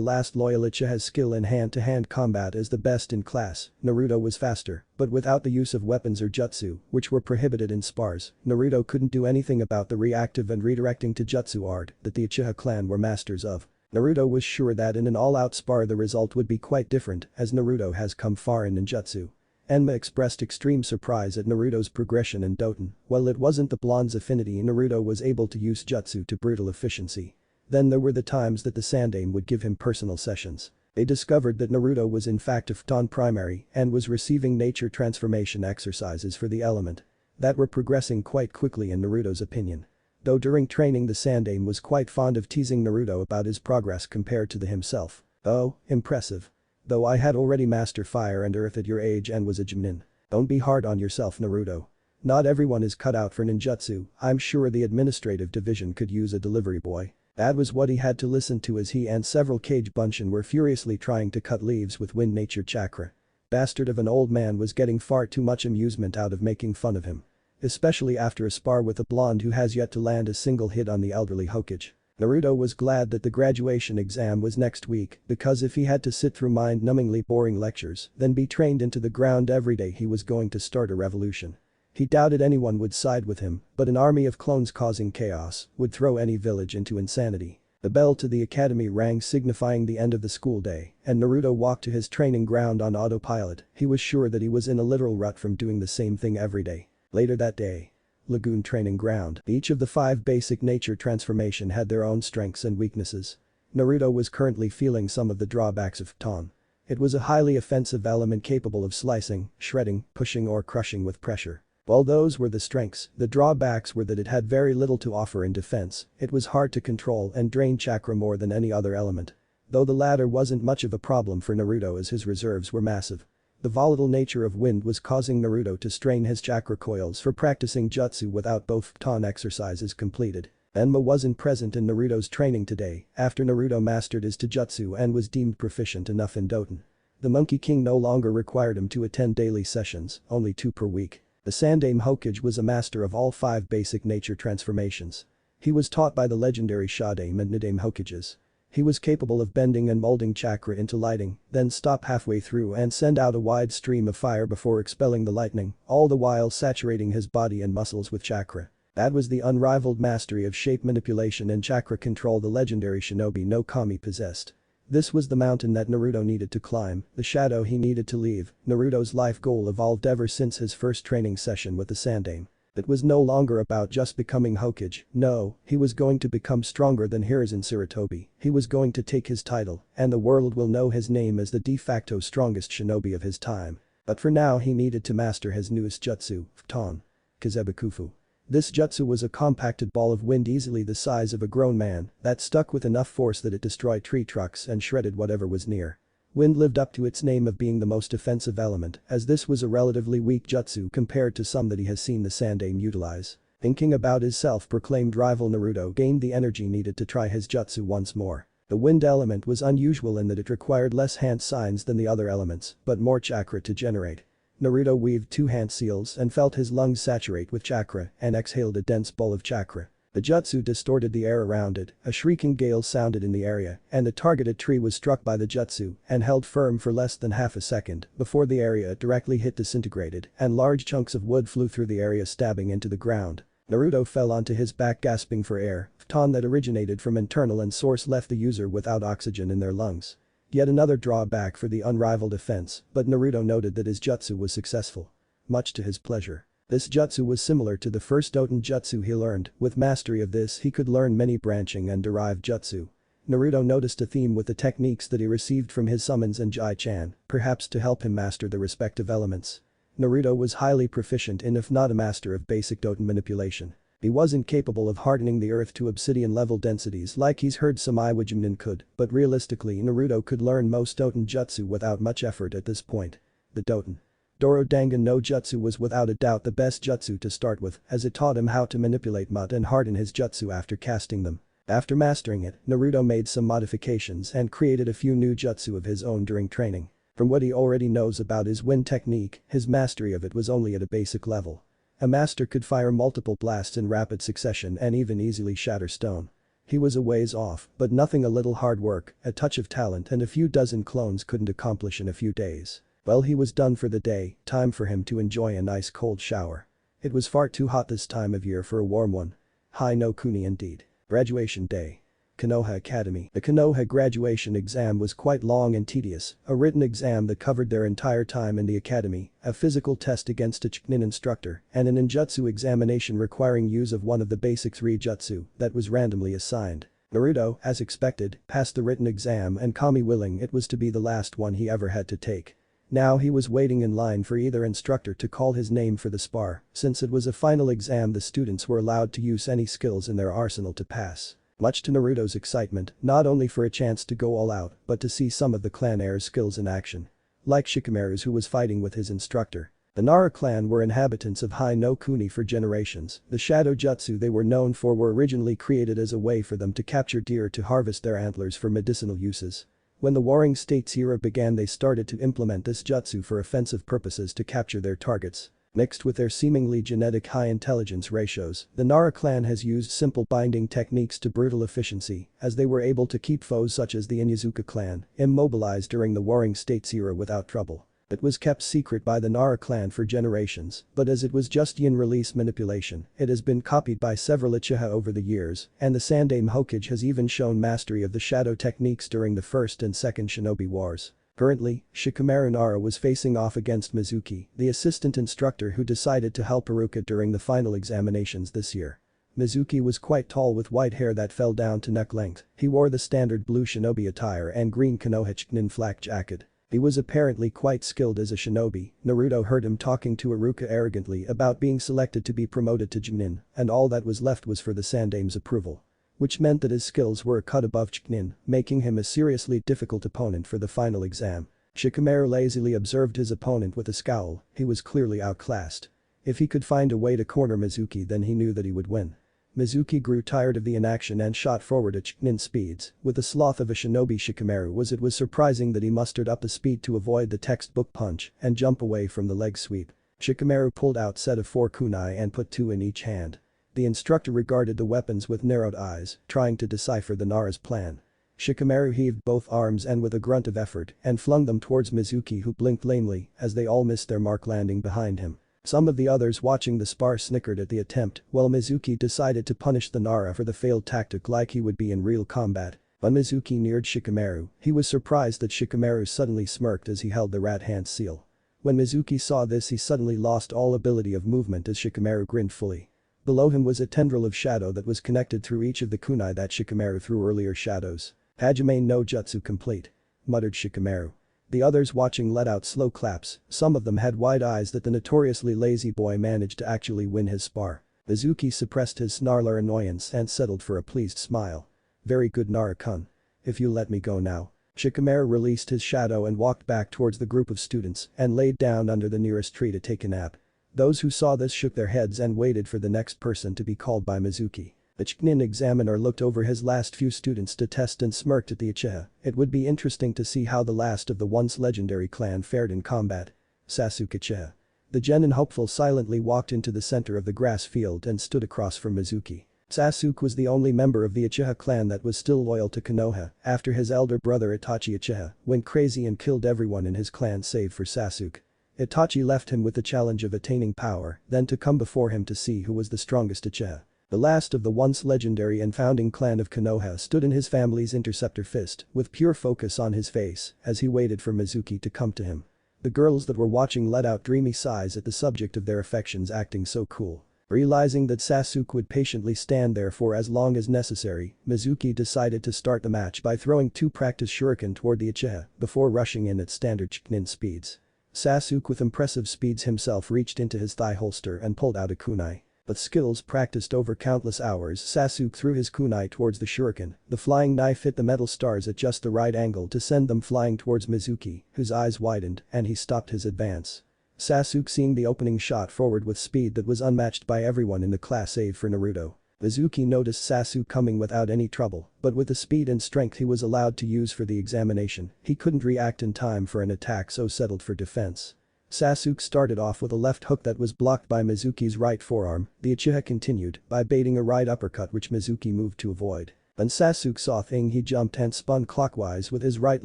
last loyal Uchiha's skill in hand-to-hand combat as the best in class. Naruto was faster, but without the use of weapons or jutsu, which were prohibited in spars, Naruto couldn't do anything about the reactive and redirecting taijutsu art that the Uchiha clan were masters of. Naruto was sure that in an all-out spar the result would be quite different, as Naruto has come far in ninjutsu. Enma expressed extreme surprise at Naruto's progression in Doton. While it wasn't the blonde's affinity, Naruto was able to use jutsu to brutal efficiency. Then there were the times that the Sandaime would give him personal sessions. They discovered that Naruto was in fact a Futon primary and was receiving nature transformation exercises for the element that were progressing quite quickly in Naruto's opinion. Though during training the Sandaime was quite fond of teasing Naruto about his progress compared to himself. "Oh, impressive. Though I had already mastered fire and earth at your age and was a Jonin. Don't be hard on yourself, Naruto. Not everyone is cut out for ninjutsu. I'm sure the administrative division could use a delivery boy." That was what he had to listen to as he and several Kage Bunshin were furiously trying to cut leaves with wind nature chakra. Bastard of an old man was getting far too much amusement out of making fun of him. Especially after a spar with a blonde who has yet to land a single hit on the elderly Hokage. Naruto was glad that the graduation exam was next week because if he had to sit through mind-numbingly boring lectures, then be trained into the ground every day, he was going to start a revolution. He doubted anyone would side with him, but an army of clones causing chaos would throw any village into insanity. The bell to the academy rang, signifying the end of the school day, and Naruto walked to his training ground on autopilot. He was sure that he was in a literal rut from doing the same thing every day. Later that day. Lagoon Training Ground. Each of the 5 basic nature transformation had their own strengths and weaknesses. Naruto was currently feeling some of the drawbacks of Futon. It was a highly offensive element capable of slicing, shredding, pushing or crushing with pressure. While those were the strengths, the drawbacks were that it had very little to offer in defense. It was hard to control and drain chakra more than any other element. Though the latter wasn't much of a problem for Naruto as his reserves were massive. The volatile nature of wind was causing Naruto to strain his chakra coils for practicing jutsu without both Futon exercises completed. Enma wasn't present in Naruto's training today after Naruto mastered his taijutsu and was deemed proficient enough in Doton. The Monkey King no longer required him to attend daily sessions, only 2 per week. The Sandaime Hokage was a master of all 5 basic nature transformations. He was taught by the legendary Shadaime and Nidaime Hokages. He was capable of bending and molding chakra into lighting, then stop halfway through and send out a wide stream of fire before expelling the lightning, all the while saturating his body and muscles with chakra. That was the unrivaled mastery of shape manipulation and chakra control the legendary shinobi no Kami possessed. This was the mountain that Naruto needed to climb, the shadow he needed to leave. Naruto's life goal evolved ever since his first training session with the Sandaime. It was no longer about just becoming Hokage, no, he was going to become stronger than Hiruzen Sarutobi. He was going to take his title, and the world will know his name as the de facto strongest shinobi of his time. But for now he needed to master his newest jutsu, Futon. Kazebukufu. This jutsu was a compacted ball of wind easily the size of a grown man that stuck with enough force that it destroyed tree trunks and shredded whatever was near. Wind lived up to its name of being the most offensive element, as this was a relatively weak jutsu compared to some that he has seen the Sandaime utilize. Thinking about his self-proclaimed rival, Naruto gained the energy needed to try his jutsu once more. The wind element was unusual in that it required less hand signs than the other elements, but more chakra to generate. Naruto weaved 2 hand seals and felt his lungs saturate with chakra and exhaled a dense bowl of chakra. The jutsu distorted the air around it, a shrieking gale sounded in the area, and the targeted tree was struck by the jutsu and held firm for less than half a second before the area it directly hit disintegrated and large chunks of wood flew through the area, stabbing into the ground. Naruto fell onto his back gasping for air. Futon that originated from internal and source left the user without oxygen in their lungs. Yet another drawback for the unrivaled offense, but Naruto noted that his jutsu was successful. Much to his pleasure. This jutsu was similar to the first Doton jutsu he learned. With mastery of this he could learn many branching and derived jutsu. Naruto noticed a theme with the techniques that he received from his summons and Jai-chan, perhaps to help him master the respective elements. Naruto was highly proficient in, if not a master of, basic Doton manipulation. He wasn't capable of hardening the earth to obsidian level densities like he's heard some Iwajimnin could, but realistically Naruto could learn most Doton jutsu without much effort at this point. The Doton Dorodangan no Jutsu was without a doubt the best jutsu to start with, as it taught him how to manipulate mud and harden his jutsu after casting them. After mastering it, Naruto made some modifications and created a few new jutsu of his own during training. From what he already knows about his wind technique, his mastery of it was only at a basic level. A master could fire multiple blasts in rapid succession and even easily shatter stone. He was a ways off, but nothing a little hard work, a touch of talent and a few dozen clones couldn't accomplish in a few days. Well, he was done for the day, time for him to enjoy a nice cold shower. It was far too hot this time of year for a warm one. Hai no Kuni indeed. Graduation day. Konoha Academy. The Konoha graduation exam was quite long and tedious, a written exam that covered their entire time in the academy, a physical test against a Chunin instructor, and an ninjutsu examination requiring use of one of the basic 3 jutsu that was randomly assigned. Naruto, as expected, passed the written exam and Kami willing it was to be the last one he ever had to take. Now he was waiting in line for either instructor to call his name for the spar, since it was a final exam the students were allowed to use any skills in their arsenal to pass. Much to Naruto's excitement, not only for a chance to go all out, but to see some of the clan heir's skills in action. Like Shikamaru's who was fighting with his instructor. The Nara clan were inhabitants of Hai no Kuni for generations. The shadow jutsu they were known for were originally created as a way for them to capture deer to harvest their antlers for medicinal uses. When the Warring States era began they started to implement this jutsu for offensive purposes to capture their targets. Mixed with their seemingly genetic high intelligence ratios, the Nara clan has used simple binding techniques to brutal efficiency, as they were able to keep foes such as the Inyazuka clan immobilized during the Warring States era without trouble. It was kept secret by the Nara clan for generations, but as it was just yin release manipulation, it has been copied by several Uchiha over the years, and the Sandaime Hokage has even shown mastery of the shadow techniques during the First and Second Shinobi Wars. Currently, Shikamaru Nara was facing off against Mizuki, the assistant instructor who decided to help Iruka during the final examinations this year. Mizuki was quite tall with white hair that fell down to neck length. He wore the standard blue shinobi attire and green Konoha Chunin flak jacket. He was apparently quite skilled as a shinobi. Naruto heard him talking to Iruka arrogantly about being selected to be promoted to Chunin, and all that was left was for the Sandaime's approval. Which meant that his skills were a cut above Chunin, making him a seriously difficult opponent for the final exam. Shikamaru lazily observed his opponent with a scowl. He was clearly outclassed. If he could find a way to corner Mizuki then he knew that he would win. Mizuki grew tired of the inaction and shot forward at Chunin speeds. With the sloth of a shinobi Shikamaru was surprising that he mustered up the speed to avoid the textbook punch and jump away from the leg sweep. Shikamaru pulled out set of 4 kunai and put 2 in each hand. The instructor regarded the weapons with narrowed eyes, trying to decipher the Nara's plan. Shikamaru heaved both arms and with a grunt of effort and flung them towards Mizuki who blinked lamely as they all missed their mark landing behind him. Some of the others watching the spar snickered at the attempt while Mizuki decided to punish the Nara for the failed tactic like he would be in real combat. When Mizuki neared Shikamaru, he was surprised that Shikamaru suddenly smirked as he held the rat hand seal. When Mizuki saw this he suddenly lost all ability of movement as Shikamaru grinned fully. Below him was a tendril of shadow that was connected through each of the kunai that Shikamaru threw earlier shadows. Hajime no jutsu complete. Muttered Shikamaru. The others watching let out slow claps, some of them had wide eyes that the notoriously lazy boy managed to actually win his spar. Mizuki suppressed his snarler annoyance and settled for a pleased smile. Very good Nara-kun. If you let me go now. Shikamaru released his shadow and walked back towards the group of students and laid down under the nearest tree to take a nap. Those who saw this shook their heads and waited for the next person to be called by Mizuki. The Chunin examiner looked over his last few students to test and smirked at the Uchiha. It would be interesting to see how the last of the once legendary clan fared in combat. Sasuke Uchiha. The genin hopeful silently walked into the center of the grass field and stood across from Mizuki. Sasuke was the only member of the Uchiha clan that was still loyal to Konoha after his elder brother Itachi Uchiha went crazy and killed everyone in his clan save for Sasuke. Itachi left him with the challenge of attaining power, then to come before him to see who was the strongest Uchiha. The last of the once legendary and founding clan of Konoha stood in his family's interceptor fist, with pure focus on his face, as he waited for Mizuki to come to him. The girls that were watching let out dreamy sighs at the subject of their affections acting so cool. Realizing that Sasuke would patiently stand there for as long as necessary, Mizuki decided to start the match by throwing 2 practice shuriken toward the Uchiha before rushing in at standard Chunin speeds. Sasuke with impressive speeds himself reached into his thigh holster and pulled out a kunai. With skills practiced over countless hours Sasuke threw his kunai towards the shuriken. The flying knife hit the metal stars at just the right angle to send them flying towards Mizuki, whose eyes widened and he stopped his advance. Sasuke seeing the opening shot forward with speed that was unmatched by everyone in the class save for Naruto. Mizuki noticed Sasuke coming without any trouble, but with the speed and strength he was allowed to use for the examination, he couldn't react in time for an attack, so settled for defense. Sasuke started off with a left hook that was blocked by Mizuki's right forearm. The Uchiha continued by baiting a right uppercut which Mizuki moved to avoid. When Sasuke saw thing, he jumped and spun clockwise with his right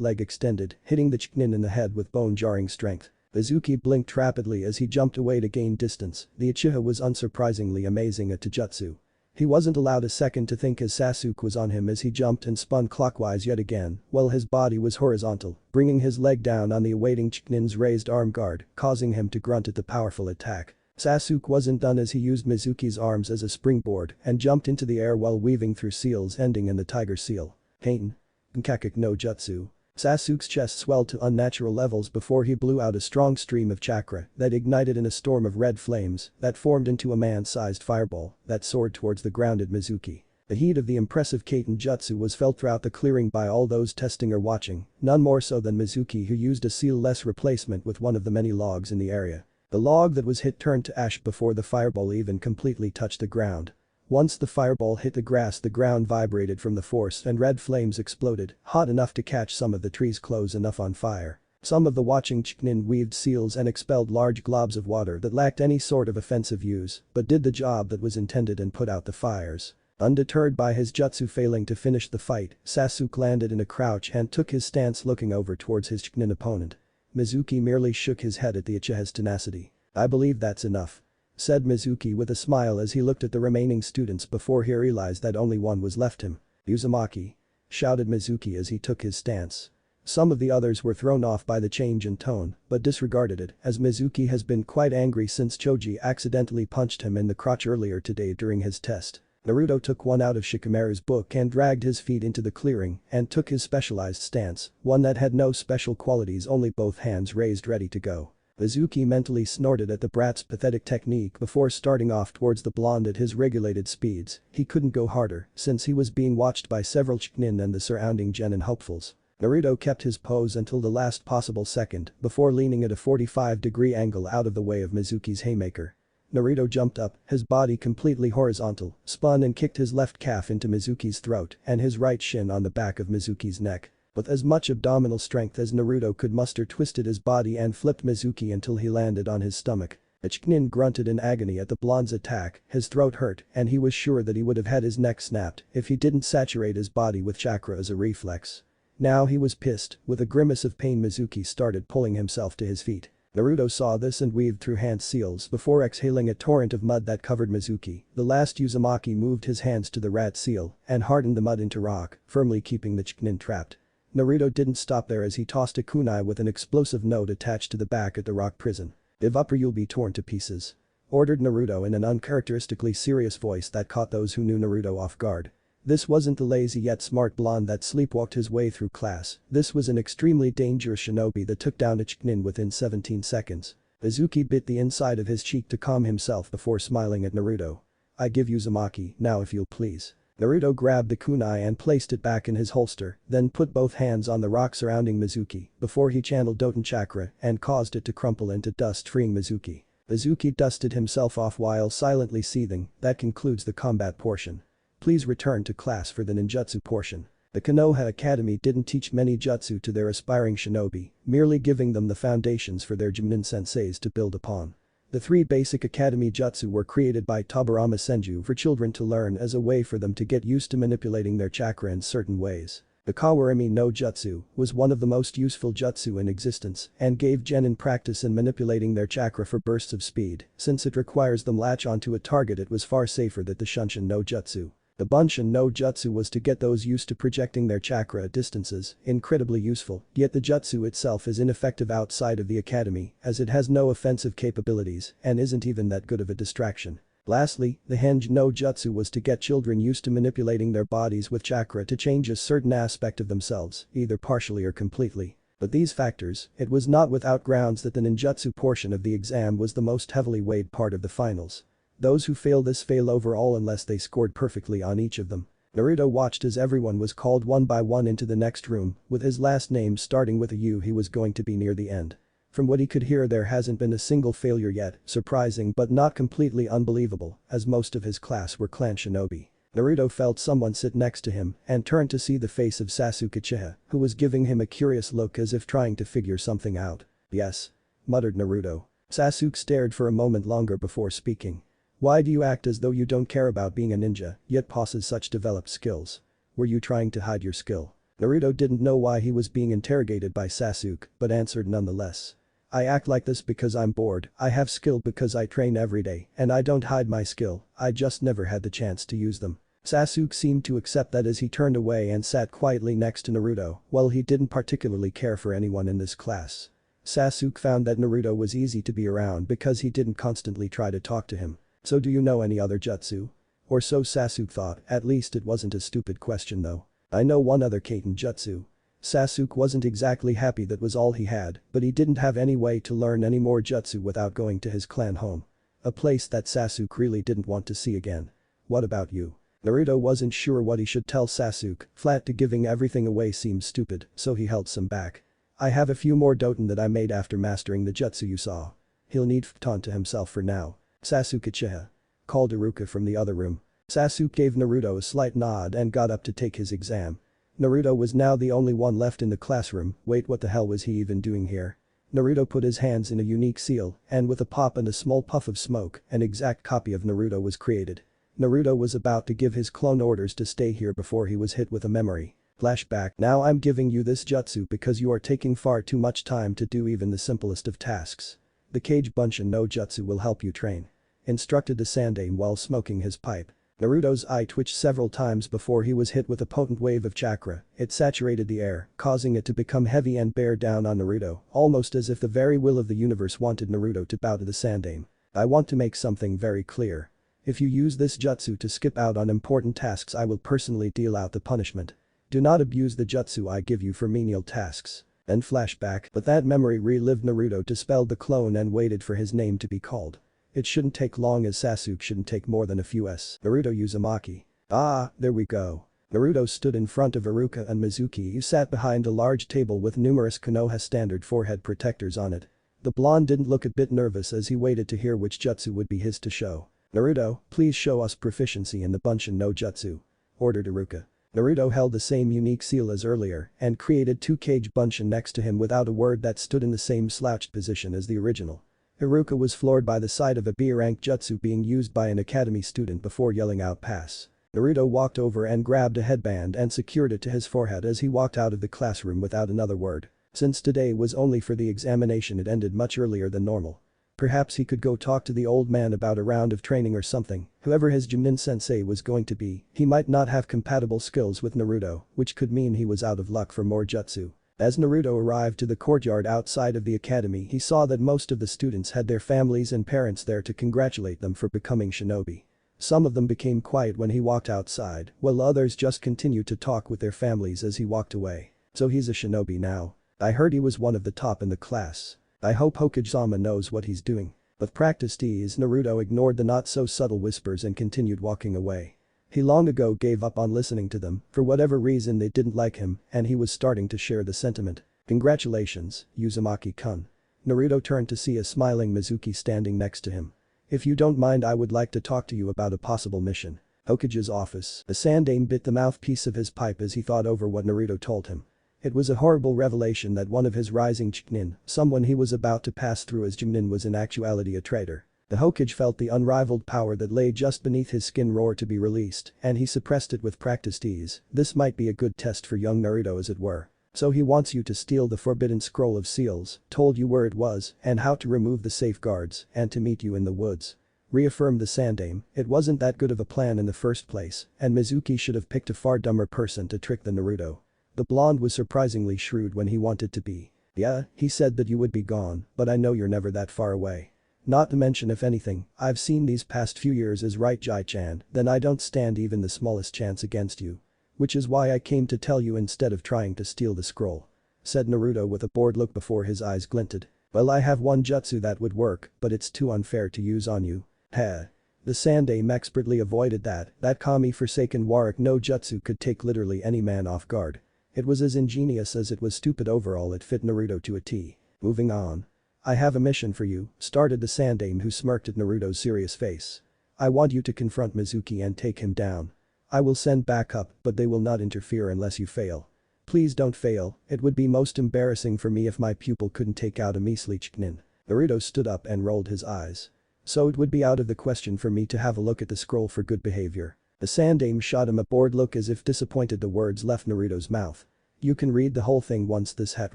leg extended, hitting the Chunin in the head with bone-jarring strength. Mizuki blinked rapidly as he jumped away to gain distance. The Uchiha was unsurprisingly amazing at Taijutsu. He wasn't allowed a second to think as Sasuke was on him as he jumped and spun clockwise yet again, while his body was horizontal, bringing his leg down on the awaiting Chunin's raised arm guard, causing him to grunt at the powerful attack. Sasuke wasn't done as he used Mizuki's arms as a springboard and jumped into the air while weaving through seals ending in the tiger seal. Heian. Nkakuk no Jutsu. Sasuke's chest swelled to unnatural levels before he blew out a strong stream of chakra that ignited in a storm of red flames that formed into a man-sized fireball that soared towards the grounded Mizuki. The heat of the impressive Kaiten Jutsu was felt throughout the clearing by all those testing or watching, none more so than Mizuki, who used a seal-less replacement with one of the many logs in the area. The log that was hit turned to ash before the fireball even completely touched the ground. Once the fireball hit the grass, the ground vibrated from the force and red flames exploded, hot enough to catch some of the trees close enough on fire. Some of the watching Chunin weaved seals and expelled large globs of water that lacked any sort of offensive use but did the job that was intended and put out the fires. Undeterred by his jutsu failing to finish the fight, Sasuke landed in a crouch and took his stance looking over towards his Chunin opponent. Mizuki merely shook his head at the Uchiha's tenacity. "I believe that's enough," said Mizuki with a smile as he looked at the remaining students before he realized that only one was left him. "Uzumaki," shouted Mizuki as he took his stance. Some of the others were thrown off by the change in tone but disregarded it as Mizuki has been quite angry since Choji accidentally punched him in the crotch earlier today during his test. Naruto took one out of Shikamaru's book and dragged his feet into the clearing and took his specialized stance, one that had no special qualities, only both hands raised ready to go. Mizuki mentally snorted at the brat's pathetic technique before starting off towards the blonde at his regulated speeds. He couldn't go harder since he was being watched by several Chunin and the surrounding genin hopefuls. Naruto kept his pose until the last possible second before leaning at a 45-degree angle out of the way of Mizuki's haymaker. Naruto jumped up, his body completely horizontal, spun and kicked his left calf into Mizuki's throat and his right shin on the back of Mizuki's neck. With as much abdominal strength as Naruto could muster, twisted his body and flipped Mizuki until he landed on his stomach. The Chunin grunted in agony at the blonde's attack, his throat hurt and he was sure that he would have had his neck snapped if he didn't saturate his body with chakra as a reflex. Now he was pissed. With a grimace of pain, Mizuki started pulling himself to his feet. Naruto saw this and weaved through hand seals before exhaling a torrent of mud that covered Mizuki. The last Uzumaki moved his hands to the rat seal and hardened the mud into rock, firmly keeping the Chunin trapped. Naruto didn't stop there as he tossed a kunai with an explosive note attached to the back at the rock prison. "Give up or you'll be torn to pieces," ordered Naruto in an uncharacteristically serious voice that caught those who knew Naruto off guard. This wasn't the lazy yet smart blonde that sleepwalked his way through class. This was an extremely dangerous shinobi that took down a Chunin within 17 seconds. Mizuki bit the inside of his cheek to calm himself before smiling at Naruto. "I give Uzumaki, now if you'll please." Naruto grabbed the kunai and placed it back in his holster, then put both hands on the rock surrounding Mizuki before he channeled Doton chakra and caused it to crumple into dust, freeing Mizuki. Mizuki dusted himself off while silently seething. That concludes the combat portion. Please return to class for the ninjutsu portion. The Konoha Academy didn't teach many jutsu to their aspiring shinobi, merely giving them the foundations for their Jumnin senseis to build upon. The 3 basic academy jutsu were created by Tobirama Senju for children to learn as a way for them to get used to manipulating their chakra in certain ways. The Kawarimi no Jutsu was one of the most useful jutsu in existence and gave genin practice in manipulating their chakra for bursts of speed. Since it requires them latch onto a target, it was far safer than the Shunshin no Jutsu. The Bunshin no Jutsu was to get those used to projecting their chakra at distances, incredibly useful, yet the jutsu itself is ineffective outside of the academy as it has no offensive capabilities and isn't even that good of a distraction. Lastly, the Henge no Jutsu was to get children used to manipulating their bodies with chakra to change a certain aspect of themselves, either partially or completely. But these factors, it was not without grounds that the ninjutsu portion of the exam was the most heavily weighed part of the finals. Those who fail this fail overall unless they scored perfectly on each of them. Naruto watched as everyone was called one by one into the next room, with his last name starting with a U. He was going to be near the end. From what he could hear, there hasn't been a single failure yet, surprising but not completely unbelievable, as most of his class were clan shinobi. Naruto felt someone sit next to him and turned to see the face of Sasuke Uchiha, who was giving him a curious look as if trying to figure something out. "Yes," muttered Naruto. Sasuke stared for a moment longer before speaking. "Why do you act as though you don't care about being a ninja, yet possess such developed skills? Were you trying to hide your skill?" Naruto didn't know why he was being interrogated by Sasuke, but answered nonetheless. "I act like this because I'm bored, I have skill because I train every day, and I don't hide my skill, I just never had the chance to use them." Sasuke seemed to accept that as he turned away and sat quietly next to Naruto, while he didn't particularly care for anyone in this class. Sasuke found that Naruto was easy to be around because he didn't constantly try to talk to him. "So do you know any other jutsu?" Or so Sasuke thought, at least it wasn't a stupid question though. "I know one other Kaiten jutsu." Sasuke wasn't exactly happy that was all he had, but he didn't have any way to learn any more jutsu without going to his clan home. A place that Sasuke really didn't want to see again. "What about you?" Naruto wasn't sure what he should tell Sasuke, flat to giving everything away seemed stupid, so he held some back. "I have a few more doten that I made after mastering the jutsu you saw." He'll need Futon to himself for now. "Sasuke Uchiha," called Iruka from the other room. Sasuke gave Naruto a slight nod and got up to take his exam. Naruto was now the only one left in the classroom. Wait, what the hell was he even doing here? Naruto put his hands in a unique seal, and with a pop and a small puff of smoke, an exact copy of Naruto was created. Naruto was about to give his clone orders to stay here before he was hit with a memory. Flashback. "Now I'm giving you this jutsu because you are taking far too much time to do even the simplest of tasks. The Kage Bunshin no Jutsu will help you train," instructed the Sandaime while smoking his pipe. Naruto's eye twitched several times before he was hit with a potent wave of chakra. It saturated the air, causing it to become heavy and bear down on Naruto, almost as if the very will of the universe wanted Naruto to bow to the Sandaime. "I want to make something very clear. If you use this jutsu to skip out on important tasks, I will personally deal out the punishment. Do not abuse the jutsu I give you for menial tasks." Then flashback, but that memory relived Naruto dispelled the clone and waited for his name to be called. It shouldn't take long, as Sasuke shouldn't take more than a few s. Naruto Uzumaki. "Ah, there we go." Naruto stood in front of Iruka and Mizuki, who sat behind a large table with numerous Konoha standard forehead protectors on it. The blonde didn't look a bit nervous as he waited to hear which jutsu would be his to show. "Naruto, please show us proficiency in the Bunshin no Jutsu," ordered Iruka. Naruto held the same unique seal as earlier and created two Kage Bunshin next to him without a word that stood in the same slouched position as the original. Iruka was floored by the sight of a B-rank jutsu being used by an academy student before yelling out pass. Naruto walked over and grabbed a headband and secured it to his forehead as he walked out of the classroom without another word. Since today was only for the examination, it ended much earlier than normal. Perhaps he could go talk to the old man about a round of training or something. Whoever his Junin sensei was going to be, he might not have compatible skills with Naruto, which could mean he was out of luck for more jutsu. As Naruto arrived to the courtyard outside of the academy, he saw that most of the students had their families and parents there to congratulate them for becoming shinobi. Some of them became quiet when he walked outside, while others just continued to talk with their families as he walked away. "So he's a shinobi now. I heard he was one of the top in the class. I hope Hokage-sama knows what he's doing." With practiced ease, Naruto ignored the not-so-subtle whispers and continued walking away. He long ago gave up on listening to them, for whatever reason they didn't like him, and he was starting to share the sentiment. "Congratulations, Uzumaki-kun." Naruto turned to see a smiling Mizuki standing next to him. "If you don't mind, I would like to talk to you about a possible mission." Hokage's office. The Sandaime bit the mouthpiece of his pipe as he thought over what Naruto told him. It was a horrible revelation that one of his rising Chunin, someone he was about to pass through as Junin, was in actuality a traitor. The Hokage felt the unrivaled power that lay just beneath his skin roar to be released, and he suppressed it with practiced ease. This might be a good test for young Naruto, as it were. "So he wants you to steal the forbidden scroll of seals, told you where it was and how to remove the safeguards, and to meet you in the woods," reaffirmed the Sandaime. It wasn't that good of a plan in the first place, and Mizuki should have picked a far dumber person to trick than Naruto. The blonde was surprisingly shrewd when he wanted to be. "Yeah, he said that you would be gone, but I know you're never that far away. Not to mention, if anything, I've seen these past few years as right, Jai-chan, then I don't stand even the smallest chance against you. Which is why I came to tell you instead of trying to steal the scroll," said Naruto with a bored look before his eyes glinted. "Well, I have one jutsu that would work, but it's too unfair to use on you." Heh. The Sandaime expertly avoided that Kami Forsaken Warwick no jutsu could take literally any man off guard. It was as ingenious as it was stupid overall. It fit Naruto to a T. Moving on. "I have a mission for you," started the Sandaime, who smirked at Naruto's serious face. "I want you to confront Mizuki and take him down. I will send backup, but they will not interfere unless you fail. Please don't fail, it would be most embarrassing for me if my pupil couldn't take out a measly Chunin." Naruto stood up and rolled his eyes. "So it would be out of the question for me to have a look at the scroll for good behavior." The Sandaime shot him a bored look as if disappointed the words left Naruto's mouth. "You can read the whole thing once this hat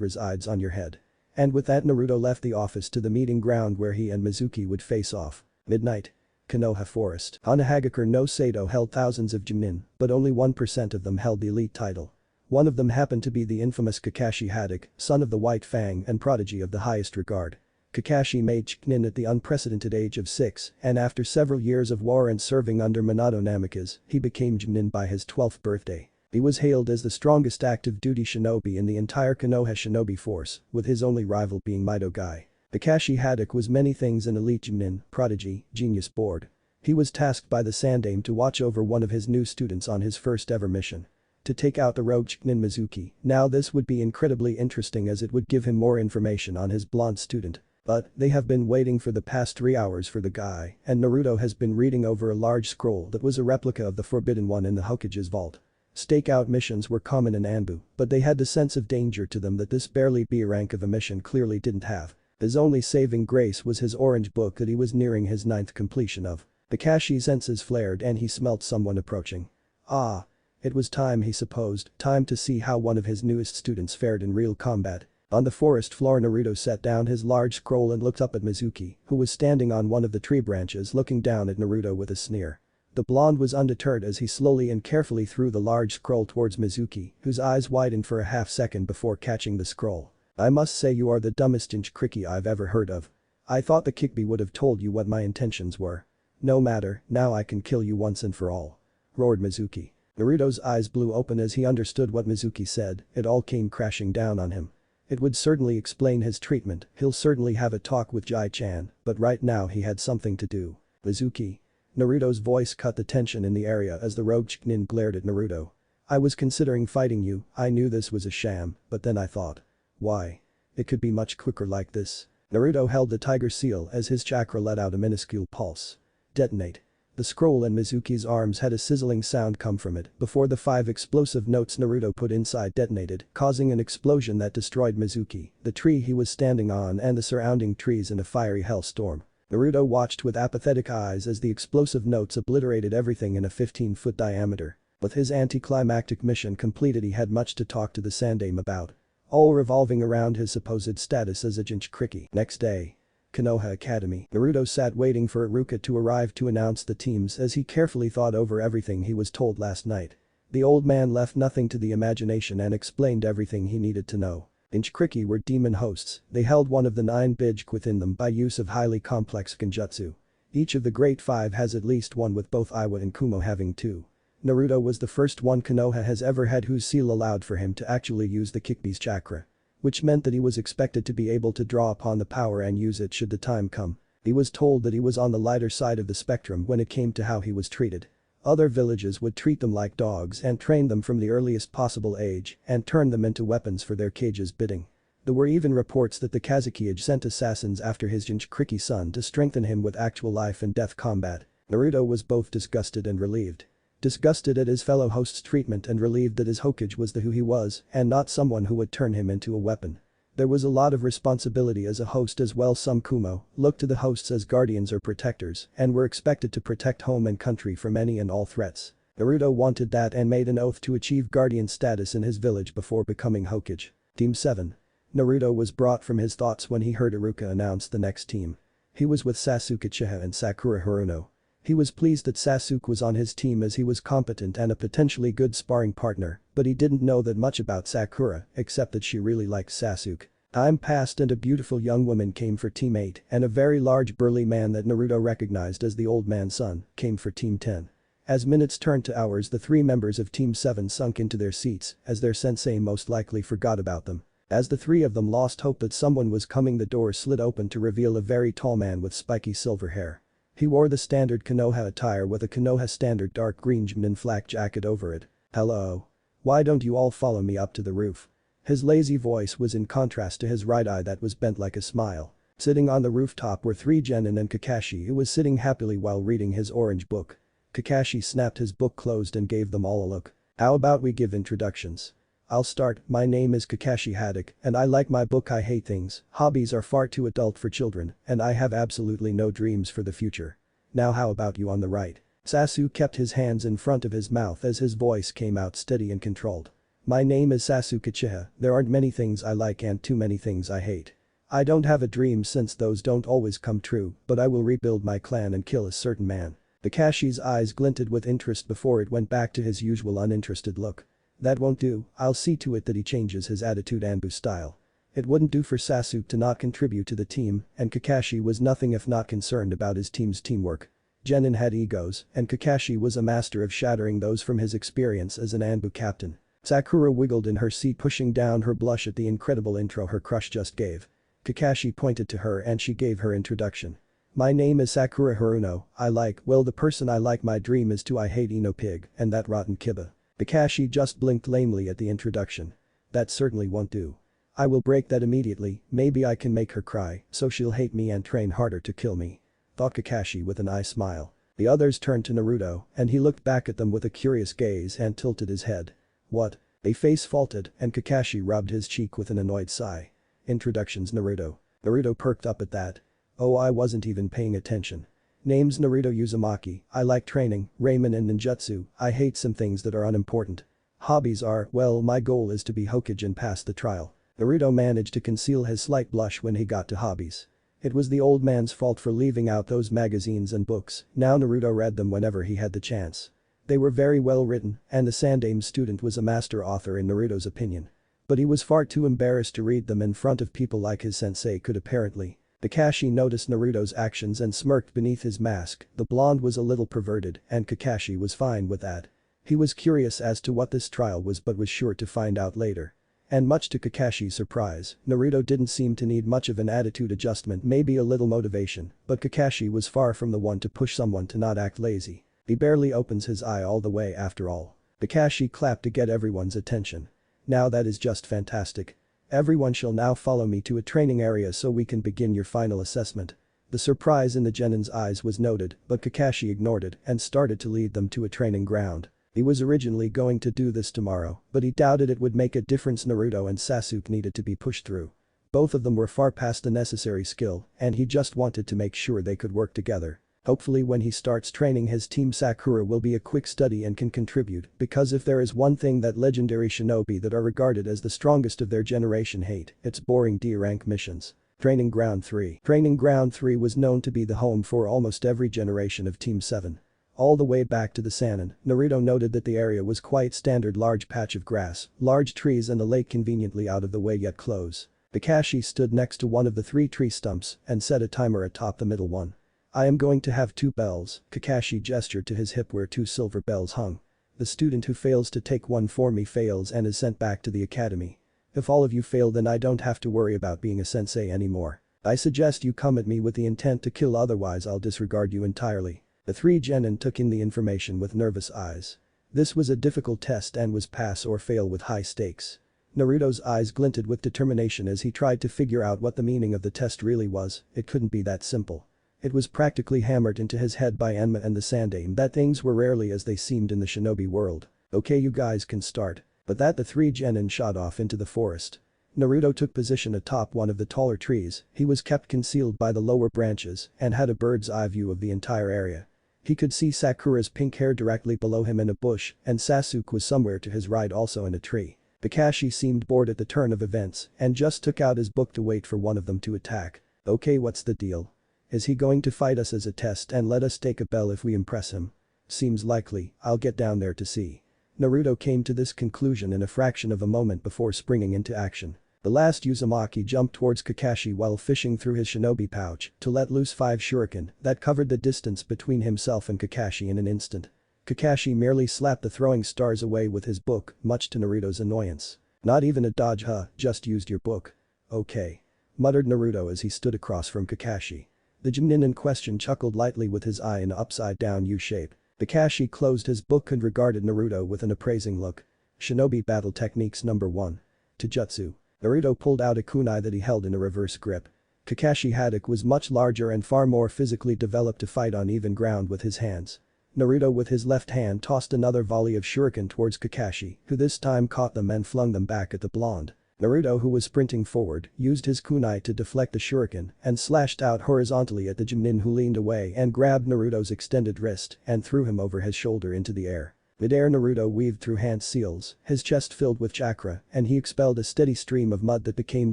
resides on your head." And with that, Naruto left the office to the meeting ground where he and Mizuki would face off. Midnight. Konoha Forest. Hanahagakure no Sato held thousands of Chunin, but only 1% of them held the elite title. One of them happened to be the infamous Kakashi Haddock, son of the White Fang and prodigy of the highest regard. Kakashi made Chunin at the unprecedented age of 6, and after several years of war and serving under Minato Namikaze, he became Chunin by his 12th birthday. He was hailed as the strongest active duty shinobi in the entire Konoha shinobi force, with his only rival being Midogai. Kakashi Haddock was many things: an elite Chunin, prodigy, genius board. He was tasked by the Sandaime to watch over one of his new students on his first ever mission. To take out the rogue Chunin Mizuki. Now this would be incredibly interesting as it would give him more information on his blonde student. But they have been waiting for the past 3 hours for the guy, and Naruto has been reading over a large scroll that was a replica of the Forbidden One in the Hokage's vault. Stakeout missions were common in Anbu, but they had the sense of danger to them that this barely B rank of a mission clearly didn't have. His only saving grace was his orange book that he was nearing his 9th completion of. Kakashi's senses flared and he smelt someone approaching. Ah. It was time, he supposed, time to see how one of his newest students fared in real combat. On the forest floor, Naruto set down his large scroll and looked up at Mizuki, who was standing on one of the tree branches looking down at Naruto with a sneer. The blonde was undeterred as he slowly and carefully threw the large scroll towards Mizuki, whose eyes widened for a half second before catching the scroll. "I must say you are the dumbest Jinchuriki I've ever heard of. I thought the Kikbi would have told you what my intentions were. No matter, now I can kill you once and for all," roared Mizuki. Naruto's eyes blew open as he understood what Mizuki said. It all came crashing down on him. It would certainly explain his treatment, he'll certainly have a talk with Jai-chan, but right now he had something to do. "Mizuki." Naruto's voice cut the tension in the area as the rogue Chunin glared at Naruto. "I was considering fighting you, I knew this was a sham, but then I thought. Why? It could be much quicker like this." Naruto held the tiger seal as his chakra let out a minuscule pulse. "Detonate." The scroll in Mizuki's arms had a sizzling sound come from it before the 5 explosive notes Naruto put inside detonated, causing an explosion that destroyed Mizuki, the tree he was standing on and the surrounding trees in a fiery hellstorm. Naruto watched with apathetic eyes as the explosive notes obliterated everything in a 15-foot diameter. With his anticlimactic mission completed, he had much to talk to the Sandaime about. All revolving around his supposed status as a Jinchuriki. Next day. Konoha Academy. Naruto sat waiting for Iruka to arrive to announce the teams as he carefully thought over everything he was told last night. The old man left nothing to the imagination and explained everything he needed to know. Jinchuriki were demon hosts, they held one of the 9 Bijk within them by use of highly complex genjutsu. Each of the Great 5 has at least one, with both Iwa and Kumo having 2. Naruto was the first one Konoha has ever had whose seal allowed for him to actually use the Kikbi's chakra. Which meant that he was expected to be able to draw upon the power and use it should the time come. He was told that he was on the lighter side of the spectrum when it came to how he was treated. Other villages would treat them like dogs and train them from the earliest possible age and turn them into weapons for their cage's bidding. There were even reports that the Kazekage sent assassins after his Jinchuriki son to strengthen him with actual life and death combat. Naruto was both disgusted and relieved. Disgusted at his fellow host's treatment and relieved that his Hokage was who he was and not someone who would turn him into a weapon. There was a lot of responsibility as a host as well. Some Kumo looked to the hosts as guardians or protectors and were expected to protect home and country from any and all threats. Naruto wanted that and made an oath to achieve guardian status in his village before becoming Hokage. Team 7. Naruto was brought from his thoughts when he heard Iruka announce the next team. He was with Sasuke Uchiha and Sakura Haruno. He was pleased that Sasuke was on his team as he was competent and a potentially good sparring partner, but he didn't know that much about Sakura except that she really liked Sasuke. Time passed and a beautiful young woman came for Team 8 and a very large burly man that Naruto recognized as the old man's son came for Team 10. As minutes turned to hours, the 3 members of Team 7 sunk into their seats as their sensei most likely forgot about them. As the 3 of them lost hope that someone was coming, the door slid open to reveal a very tall man with spiky silver hair. He wore the standard Konoha attire with a Konoha standard dark green Chunin flak jacket over it. "Hello. Why don't you all follow me up to the roof?" His lazy voice was in contrast to his right eye that was bent like a smile. Sitting on the rooftop were 3 genin and Kakashi, who was sitting happily while reading his orange book. Kakashi snapped his book closed and gave them all a look. How about we give introductions? I'll start. My name is Kakashi Haddock and I like my book. I hate things. Hobbies are far too adult for children and I have absolutely no dreams for the future. Now how about you on the right? Sasuke kept his hands in front of his mouth as his voice came out steady and controlled. My name is Sasuke Uchiha. There aren't many things I like and too many things I hate. I don't have a dream since those don't always come true, but I will rebuild my clan and kill a certain man. Kakashi's eyes glinted with interest before it went back to his usual uninterested look. That won't do, I'll see to it that he changes his attitude and style. It wouldn't do for Sasuke to not contribute to the team, and Kakashi was nothing if not concerned about his team's teamwork. Genin had egos, and Kakashi was a master of shattering those from his experience as an Anbu captain. Sakura wiggled in her seat, pushing down her blush at the incredible intro her crush just gave. Kakashi pointed to her and she gave her introduction. My name is Sakura Haruno, the person I like. My dream is to I hate Ino Pig and that rotten Kiba. Kakashi just blinked lamely at the introduction. That certainly won't do. I will break that immediately, maybe I can make her cry, so she'll hate me and train harder to kill me. Thought Kakashi with an eye smile. The others turned to Naruto and he looked back at them with a curious gaze and tilted his head. What? They face faulted and Kakashi rubbed his cheek with an annoyed sigh. Introductions Naruto. Naruto perked up at that. Oh, I wasn't even paying attention. Name's Naruto Uzumaki, I like training, ramen and ninjutsu, I hate some things that are unimportant. Hobbies are, well, my goal is to be Hokage and pass the trial. Naruto managed to conceal his slight blush when he got to hobbies. It was the old man's fault for leaving out those magazines and books, now Naruto read them whenever he had the chance. They were very well written, and the Sandame student was a master author in Naruto's opinion. But he was far too embarrassed to read them in front of people like his sensei could apparently. Kakashi noticed Naruto's actions and smirked beneath his mask. The blonde was a little perverted and Kakashi was fine with that. He was curious as to what this trial was but was sure to find out later. And much to Kakashi's surprise, Naruto didn't seem to need much of an attitude adjustment, maybe a little motivation, but Kakashi was far from the one to push someone to not act lazy. He barely opens his eye all the way after all. Kakashi clapped to get everyone's attention. Now that is just fantastic. Everyone shall now follow me to a training area so we can begin your final assessment. The surprise in the genin's eyes was noted, but Kakashi ignored it and started to lead them to a training ground. He was originally going to do this tomorrow, but he doubted it would make a difference. Naruto and Sasuke needed to be pushed through. Both of them were far past the necessary skill, and he just wanted to make sure they could work together. Hopefully when he starts training his team, Sakura will be a quick study and can contribute, because if there is one thing that legendary shinobi that are regarded as the strongest of their generation hate, it's boring D-rank missions. Training Ground 3. Training Ground 3 was known to be the home for almost every generation of Team 7. All the way back to the Sannin, Naruto noted that the area was quite standard: large patch of grass, large trees and a lake conveniently out of the way yet close. Kakashi stood next to one of the 3 tree stumps and set a timer atop the middle one. I am going to have 2 bells, Kakashi gestured to his hip where 2 silver bells hung. The student who fails to take one for me fails and is sent back to the academy. If all of you fail, then I don't have to worry about being a sensei anymore. I suggest you come at me with the intent to kill, otherwise I'll disregard you entirely. The 3 genin took in the information with nervous eyes. This was a difficult test and was pass or fail with high stakes. Naruto's eyes glinted with determination as he tried to figure out what the meaning of the test really was. It couldn't be that simple. It was practically hammered into his head by Enma and the Sandame that things were rarely as they seemed in the shinobi world. Okay, you guys can start. But that the 3 genin shot off into the forest. Naruto took position atop one of the taller trees. He was kept concealed by the lower branches and had a bird's eye view of the entire area. He could see Sakura's pink hair directly below him in a bush, and Sasuke was somewhere to his right also in a tree. Kakashi seemed bored at the turn of events and just took out his book to wait for one of them to attack. Okay, what's the deal? Is he going to fight us as a test and let us take a bell if we impress him? Seems likely, I'll get down there to see. Naruto came to this conclusion in a fraction of a moment before springing into action. The last Uzumaki jumped towards Kakashi while fishing through his shinobi pouch to let loose 5 shuriken that covered the distance between himself and Kakashi in an instant. Kakashi merely slapped the throwing stars away with his book, much to Naruto's annoyance. Not even a dodge, huh? Just used your book. Okay. Muttered Naruto as he stood across from Kakashi. The genin in question chuckled lightly with his eye in an upside-down U-shape. Kakashi closed his book and regarded Naruto with an appraising look. Shinobi Battle Techniques Number 1. Taijutsu. Naruto pulled out a kunai that he held in a reverse grip. Kakashi Haddock was much larger and far more physically developed to fight on even ground with his hands. Naruto with his left hand tossed another volley of shuriken towards Kakashi, who this time caught them and flung them back at the blonde. Naruto, who was sprinting forward, used his kunai to deflect the shuriken and slashed out horizontally at the Jonin, who leaned away and grabbed Naruto's extended wrist and threw him over his shoulder into the air. Mid-air, Naruto weaved through hand seals, his chest filled with chakra, and he expelled a steady stream of mud that became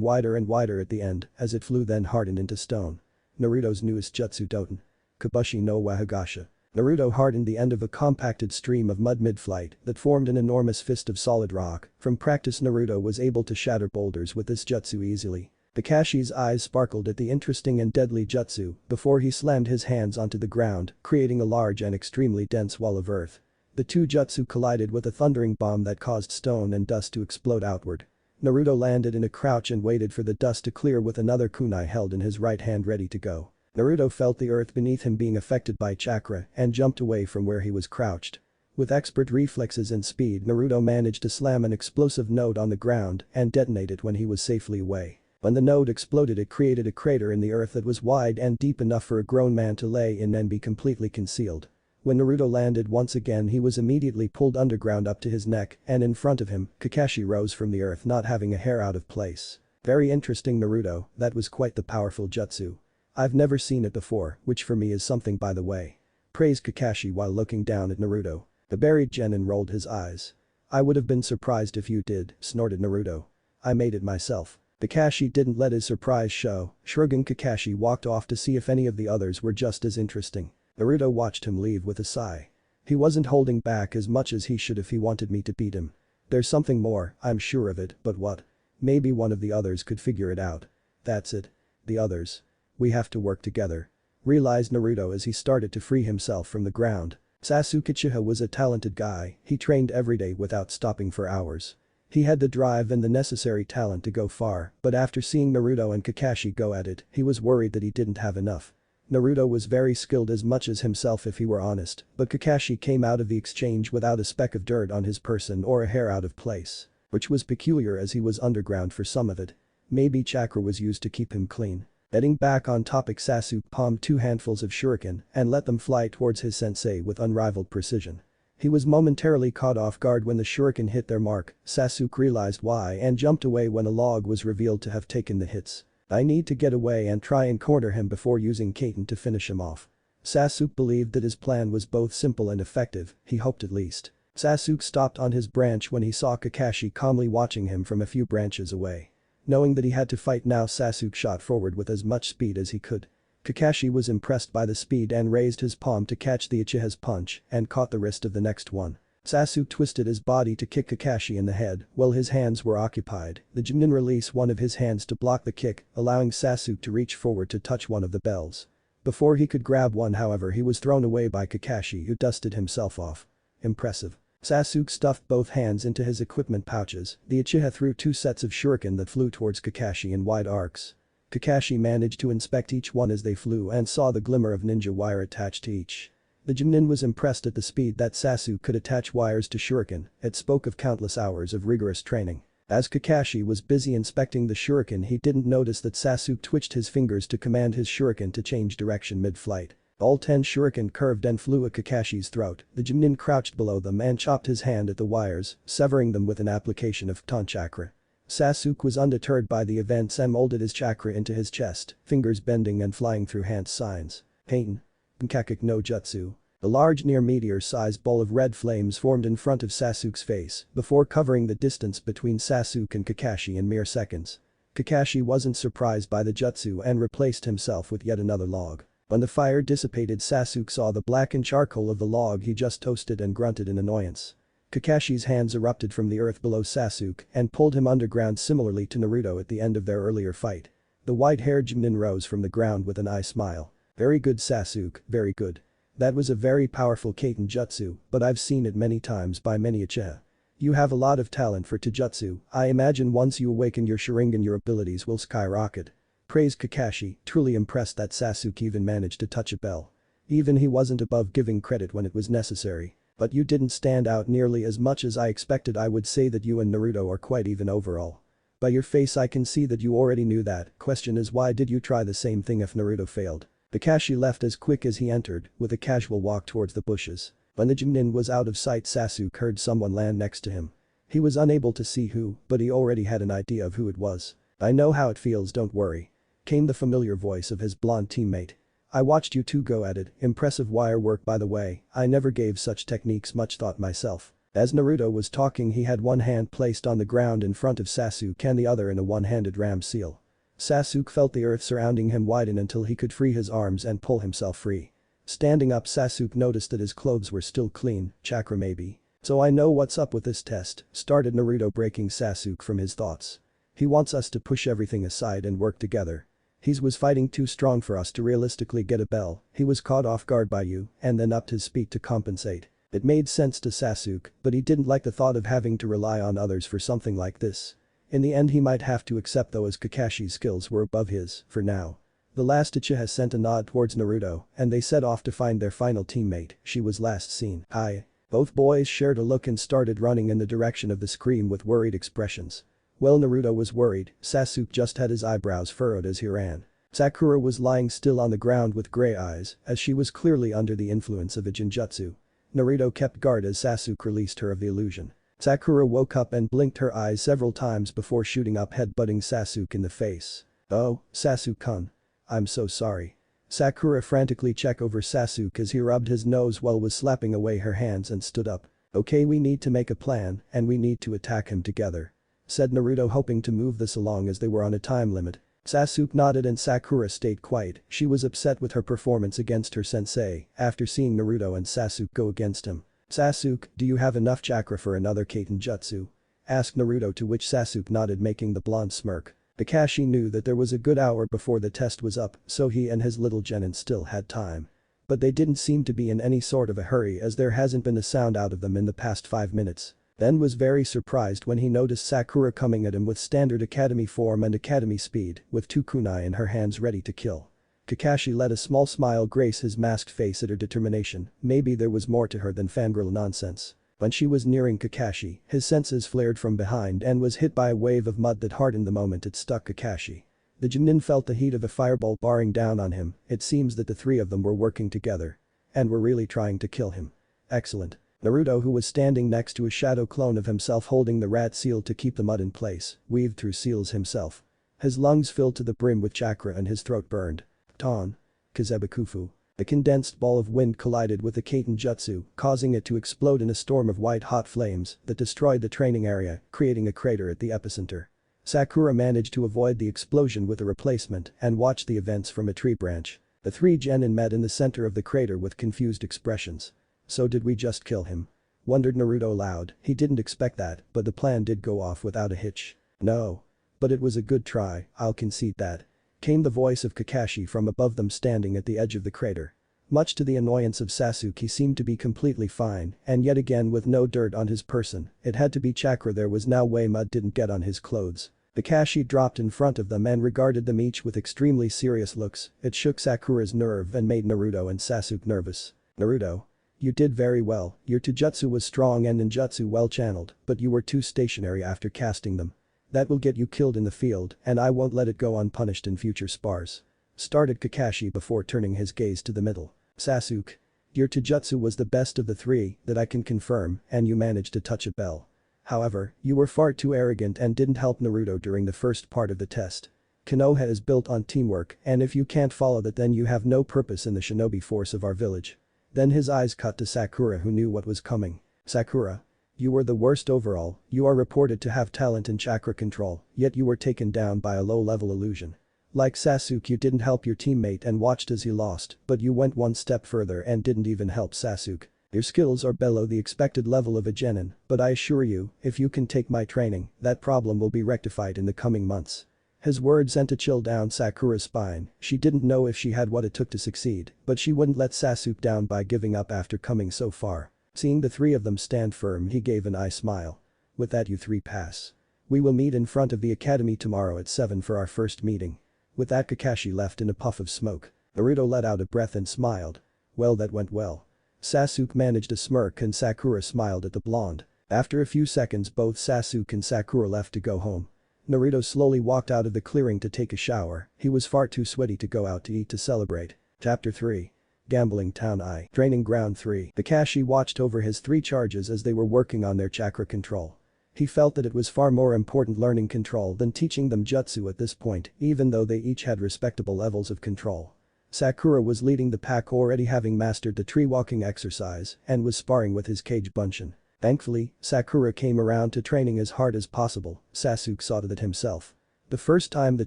wider and wider at the end as it flew, then hardened into stone. Naruto's newest jutsu, Doten. Kabushi no Wahagasha. Naruto hardened the end of a compacted stream of mud mid-flight that formed an enormous fist of solid rock. From practice, Naruto was able to shatter boulders with this jutsu easily. Kakashi's eyes sparkled at the interesting and deadly jutsu before he slammed his hands onto the ground, creating a large and extremely dense wall of earth. The two jutsu collided with a thundering bomb that caused stone and dust to explode outward. Naruto landed in a crouch and waited for the dust to clear with another kunai held in his right hand ready to go. Naruto felt the earth beneath him being affected by chakra and jumped away from where he was crouched. With expert reflexes and speed, Naruto managed to slam an explosive node on the ground and detonate it when he was safely away. When the node exploded, it created a crater in the earth that was wide and deep enough for a grown man to lay in and be completely concealed. When Naruto landed once again, he was immediately pulled underground up to his neck, and in front of him, Kakashi rose from the earth, not having a hair out of place. Very interesting, Naruto, that was quite the powerful jutsu. I've never seen it before, which for me is something, by the way. Praised Kakashi while looking down at Naruto. The buried genin rolled his eyes. I would have been surprised if you did, snorted Naruto. I made it myself. Kakashi didn't let his surprise show, shrugging. Kakashi walked off to see if any of the others were just as interesting. Naruto watched him leave with a sigh. He wasn't holding back as much as he should if he wanted me to beat him. There's something more, I'm sure of it, but what? Maybe one of the others could figure it out. That's it. The others. We have to work together. Realized Naruto as he started to free himself from the ground. Sasuke Uchiha was a talented guy, he trained every day without stopping for hours. He had the drive and the necessary talent to go far, but after seeing Naruto and Kakashi go at it, he was worried that he didn't have enough. Naruto was very skilled as much as himself if he were honest, but Kakashi came out of the exchange without a speck of dirt on his person or a hair out of place. Which was peculiar as he was underground for some of it. Maybe chakra was used to keep him clean. Getting back on topic, Sasuke palmed 2 handfuls of shuriken and let them fly towards his sensei with unrivaled precision. He was momentarily caught off guard when the shuriken hit their mark. Sasuke realized why and jumped away when a log was revealed to have taken the hits. I need to get away and try and corner him before using Kaiten to finish him off. Sasuke believed that his plan was both simple and effective, he hoped at least. Sasuke stopped on his branch when he saw Kakashi calmly watching him from a few branches away. Knowing that he had to fight now, Sasuke shot forward with as much speed as he could. Kakashi was impressed by the speed and raised his palm to catch the Uchiha's punch and caught the wrist of the next one. Sasuke twisted his body to kick Kakashi in the head while his hands were occupied. The Jonin released one of his hands to block the kick, allowing Sasuke to reach forward to touch one of the bells. Before he could grab one, however, he was thrown away by Kakashi, who dusted himself off. Impressive. Sasuke stuffed both hands into his equipment pouches. The Uchiha threw 2 sets of shuriken that flew towards Kakashi in wide arcs. Kakashi managed to inspect each one as they flew and saw the glimmer of ninja wire attached to each. The Jonin was impressed at the speed that Sasuke could attach wires to shuriken. It spoke of countless hours of rigorous training. As Kakashi was busy inspecting the shuriken, he didn't notice that Sasuke twitched his fingers to command his shuriken to change direction mid-flight. All 10 shuriken curved and flew at Kakashi's throat. The Jonin crouched below them and chopped his hand at the wires, severing them with an application of ton chakra. Sasuke was undeterred by the events and molded his chakra into his chest, fingers bending and flying through hand signs. Pain. Nkakik no Jutsu. A large near-meteor-sized ball of red flames formed in front of Sasuke's face before covering the distance between Sasuke and Kakashi in mere seconds. Kakashi wasn't surprised by the jutsu and replaced himself with yet another log. When the fire dissipated, Sasuke saw the blackened charcoal of the log he just toasted and grunted in annoyance. Kakashi's hands erupted from the earth below Sasuke and pulled him underground, similarly to Naruto at the end of their earlier fight. The white-haired Jonin rose from the ground with an eye smile. Very good, Sasuke, very good. That was a very powerful Kaiten jutsu, but I've seen it many times by many Uchiha. You have a lot of talent for taijutsu. I imagine once you awaken your Sharingan your abilities will skyrocket. Praised Kakashi, truly impressed that Sasuke even managed to touch a bell. Even he wasn't above giving credit when it was necessary. But you didn't stand out nearly as much as I expected. I would say that you and Naruto are quite even overall. By your face I can see that you already knew that. Question is, why did you try the same thing if Naruto failed? Kakashi left as quick as he entered, with a casual walk towards the bushes. When the Chunin was out of sight, Sasuke heard someone land next to him. He was unable to see who, but he already had an idea of who it was. "I know how it feels, don't worry," came the familiar voice of his blonde teammate. "I watched you two go at it, impressive wire work by the way, I never gave such techniques much thought myself." As Naruto was talking, he had one hand placed on the ground in front of Sasuke and the other in a one-handed ram seal. Sasuke felt the earth surrounding him widen until he could free his arms and pull himself free. Standing up, Sasuke noticed that his clothes were still clean. "Chakra maybe. So I know what's up with this test," started Naruto, breaking Sasuke from his thoughts. "He wants us to push everything aside and work together. He was fighting too strong for us to realistically get a bell, he was caught off guard by you and then upped his speed to compensate." It made sense to Sasuke, but he didn't like the thought of having to rely on others for something like this. In the end he might have to accept though, as Kakashi's skills were above his, for now. The last Uchiha sent a nod towards Naruto and they set off to find their final teammate. She was last seen. "Hi." Both boys shared a look and started running in the direction of the scream with worried expressions. Well, Naruto was worried, Sasuke just had his eyebrows furrowed as he ran. Sakura was lying still on the ground with grey eyes, as she was clearly under the influence of a genjutsu. Naruto kept guard as Sasuke released her of the illusion. Sakura woke up and blinked her eyes several times before shooting up, headbutting Sasuke in the face. "Oh, Sasuke-kun. I'm so sorry." Sakura frantically checked over Sasuke as he rubbed his nose while was slapping away her hands and stood up. "Okay, we need to make a plan and we need to attack him together," said Naruto, hoping to move this along as they were on a time limit. Sasuke nodded and Sakura stayed quiet. She was upset with her performance against her sensei after seeing Naruto and Sasuke go against him. "Sasuke, do you have enough chakra for another Kaiten jutsu?" asked Naruto, to which Sasuke nodded, making the blonde smirk. Kakashi knew that there was a good hour before the test was up, so he and his little genin still had time. But they didn't seem to be in any sort of a hurry as there hasn't been a sound out of them in the past 5 minutes. Ben was very surprised when he noticed Sakura coming at him with standard academy form and academy speed, with 2 kunai in her hands ready to kill. Kakashi let a small smile grace his masked face at her determination. Maybe there was more to her than fangirl nonsense. When she was nearing Kakashi, his senses flared from behind and was hit by a wave of mud that hardened the moment it struck Kakashi. The Chunin felt the heat of a fireball bearing down on him. It seems that the three of them were working together. And were really trying to kill him. Excellent. Naruto, who was standing next to a shadow clone of himself holding the rat seal to keep the mud in place, weaved through seals himself. His lungs filled to the brim with chakra and his throat burned. Ton. Kazebakufu. A condensed ball of wind collided with the Kaiten jutsu, causing it to explode in a storm of white-hot flames that destroyed the training area, creating a crater at the epicenter. Sakura managed to avoid the explosion with a replacement and watched the events from a tree branch. The three genin met in the center of the crater with confused expressions. "So did we just kill him?" wondered Naruto aloud. He didn't expect that, but the plan did go off without a hitch. "No. But it was a good try, I'll concede that," came the voice of Kakashi from above them, standing at the edge of the crater. Much to the annoyance of Sasuke, he seemed to be completely fine, and yet again with no dirt on his person. It had to be chakra, there was no way mud didn't get on his clothes. Kakashi dropped in front of them and regarded them each with extremely serious looks. It shook Sakura's nerve and made Naruto and Sasuke nervous. "Naruto. You did very well, your taijutsu was strong and ninjutsu well channeled, but you were too stationary after casting them. That will get you killed in the field and I won't let it go unpunished in future spars," started Kakashi before turning his gaze to the middle. "Sasuke. Your taijutsu was the best of the three, that I can confirm, and you managed to touch a bell. However, you were far too arrogant and didn't help Naruto during the first part of the test. Konoha is built on teamwork and if you can't follow that then you have no purpose in the shinobi force of our village." Then his eyes cut to Sakura, who knew what was coming. "Sakura. You were the worst overall, you are reported to have talent in chakra control, yet you were taken down by a low-level illusion. Like Sasuke, you didn't help your teammate and watched as he lost, but you went one step further and didn't even help Sasuke. Your skills are below the expected level of a genin, but I assure you, if you can take my training, that problem will be rectified in the coming months." His words sent a chill down Sakura's spine. She didn't know if she had what it took to succeed, but she wouldn't let Sasuke down by giving up after coming so far. Seeing the three of them stand firm, he gave an eye smile. "With that, you three pass. We will meet in front of the academy tomorrow at 7 for our first meeting." With that, Kakashi left in a puff of smoke. Naruto let out a breath and smiled. "Well, that went well." Sasuke managed a smirk and Sakura smiled at the blonde. After a few seconds, both Sasuke and Sakura left to go home. Naruto slowly walked out of the clearing to take a shower, he was far too sweaty to go out to eat to celebrate. Chapter 3. Gambling Town I. Training Ground 3. Kakashi watched over his 3 charges as they were working on their chakra control. He felt that it was far more important learning control than teaching them jutsu at this point, even though they each had respectable levels of control. Sakura was leading the pack, already having mastered the tree walking exercise and was sparring with his Kage Bunshin. Thankfully, Sakura came around to training as hard as possible, Sasuke saw to that himself. The first time the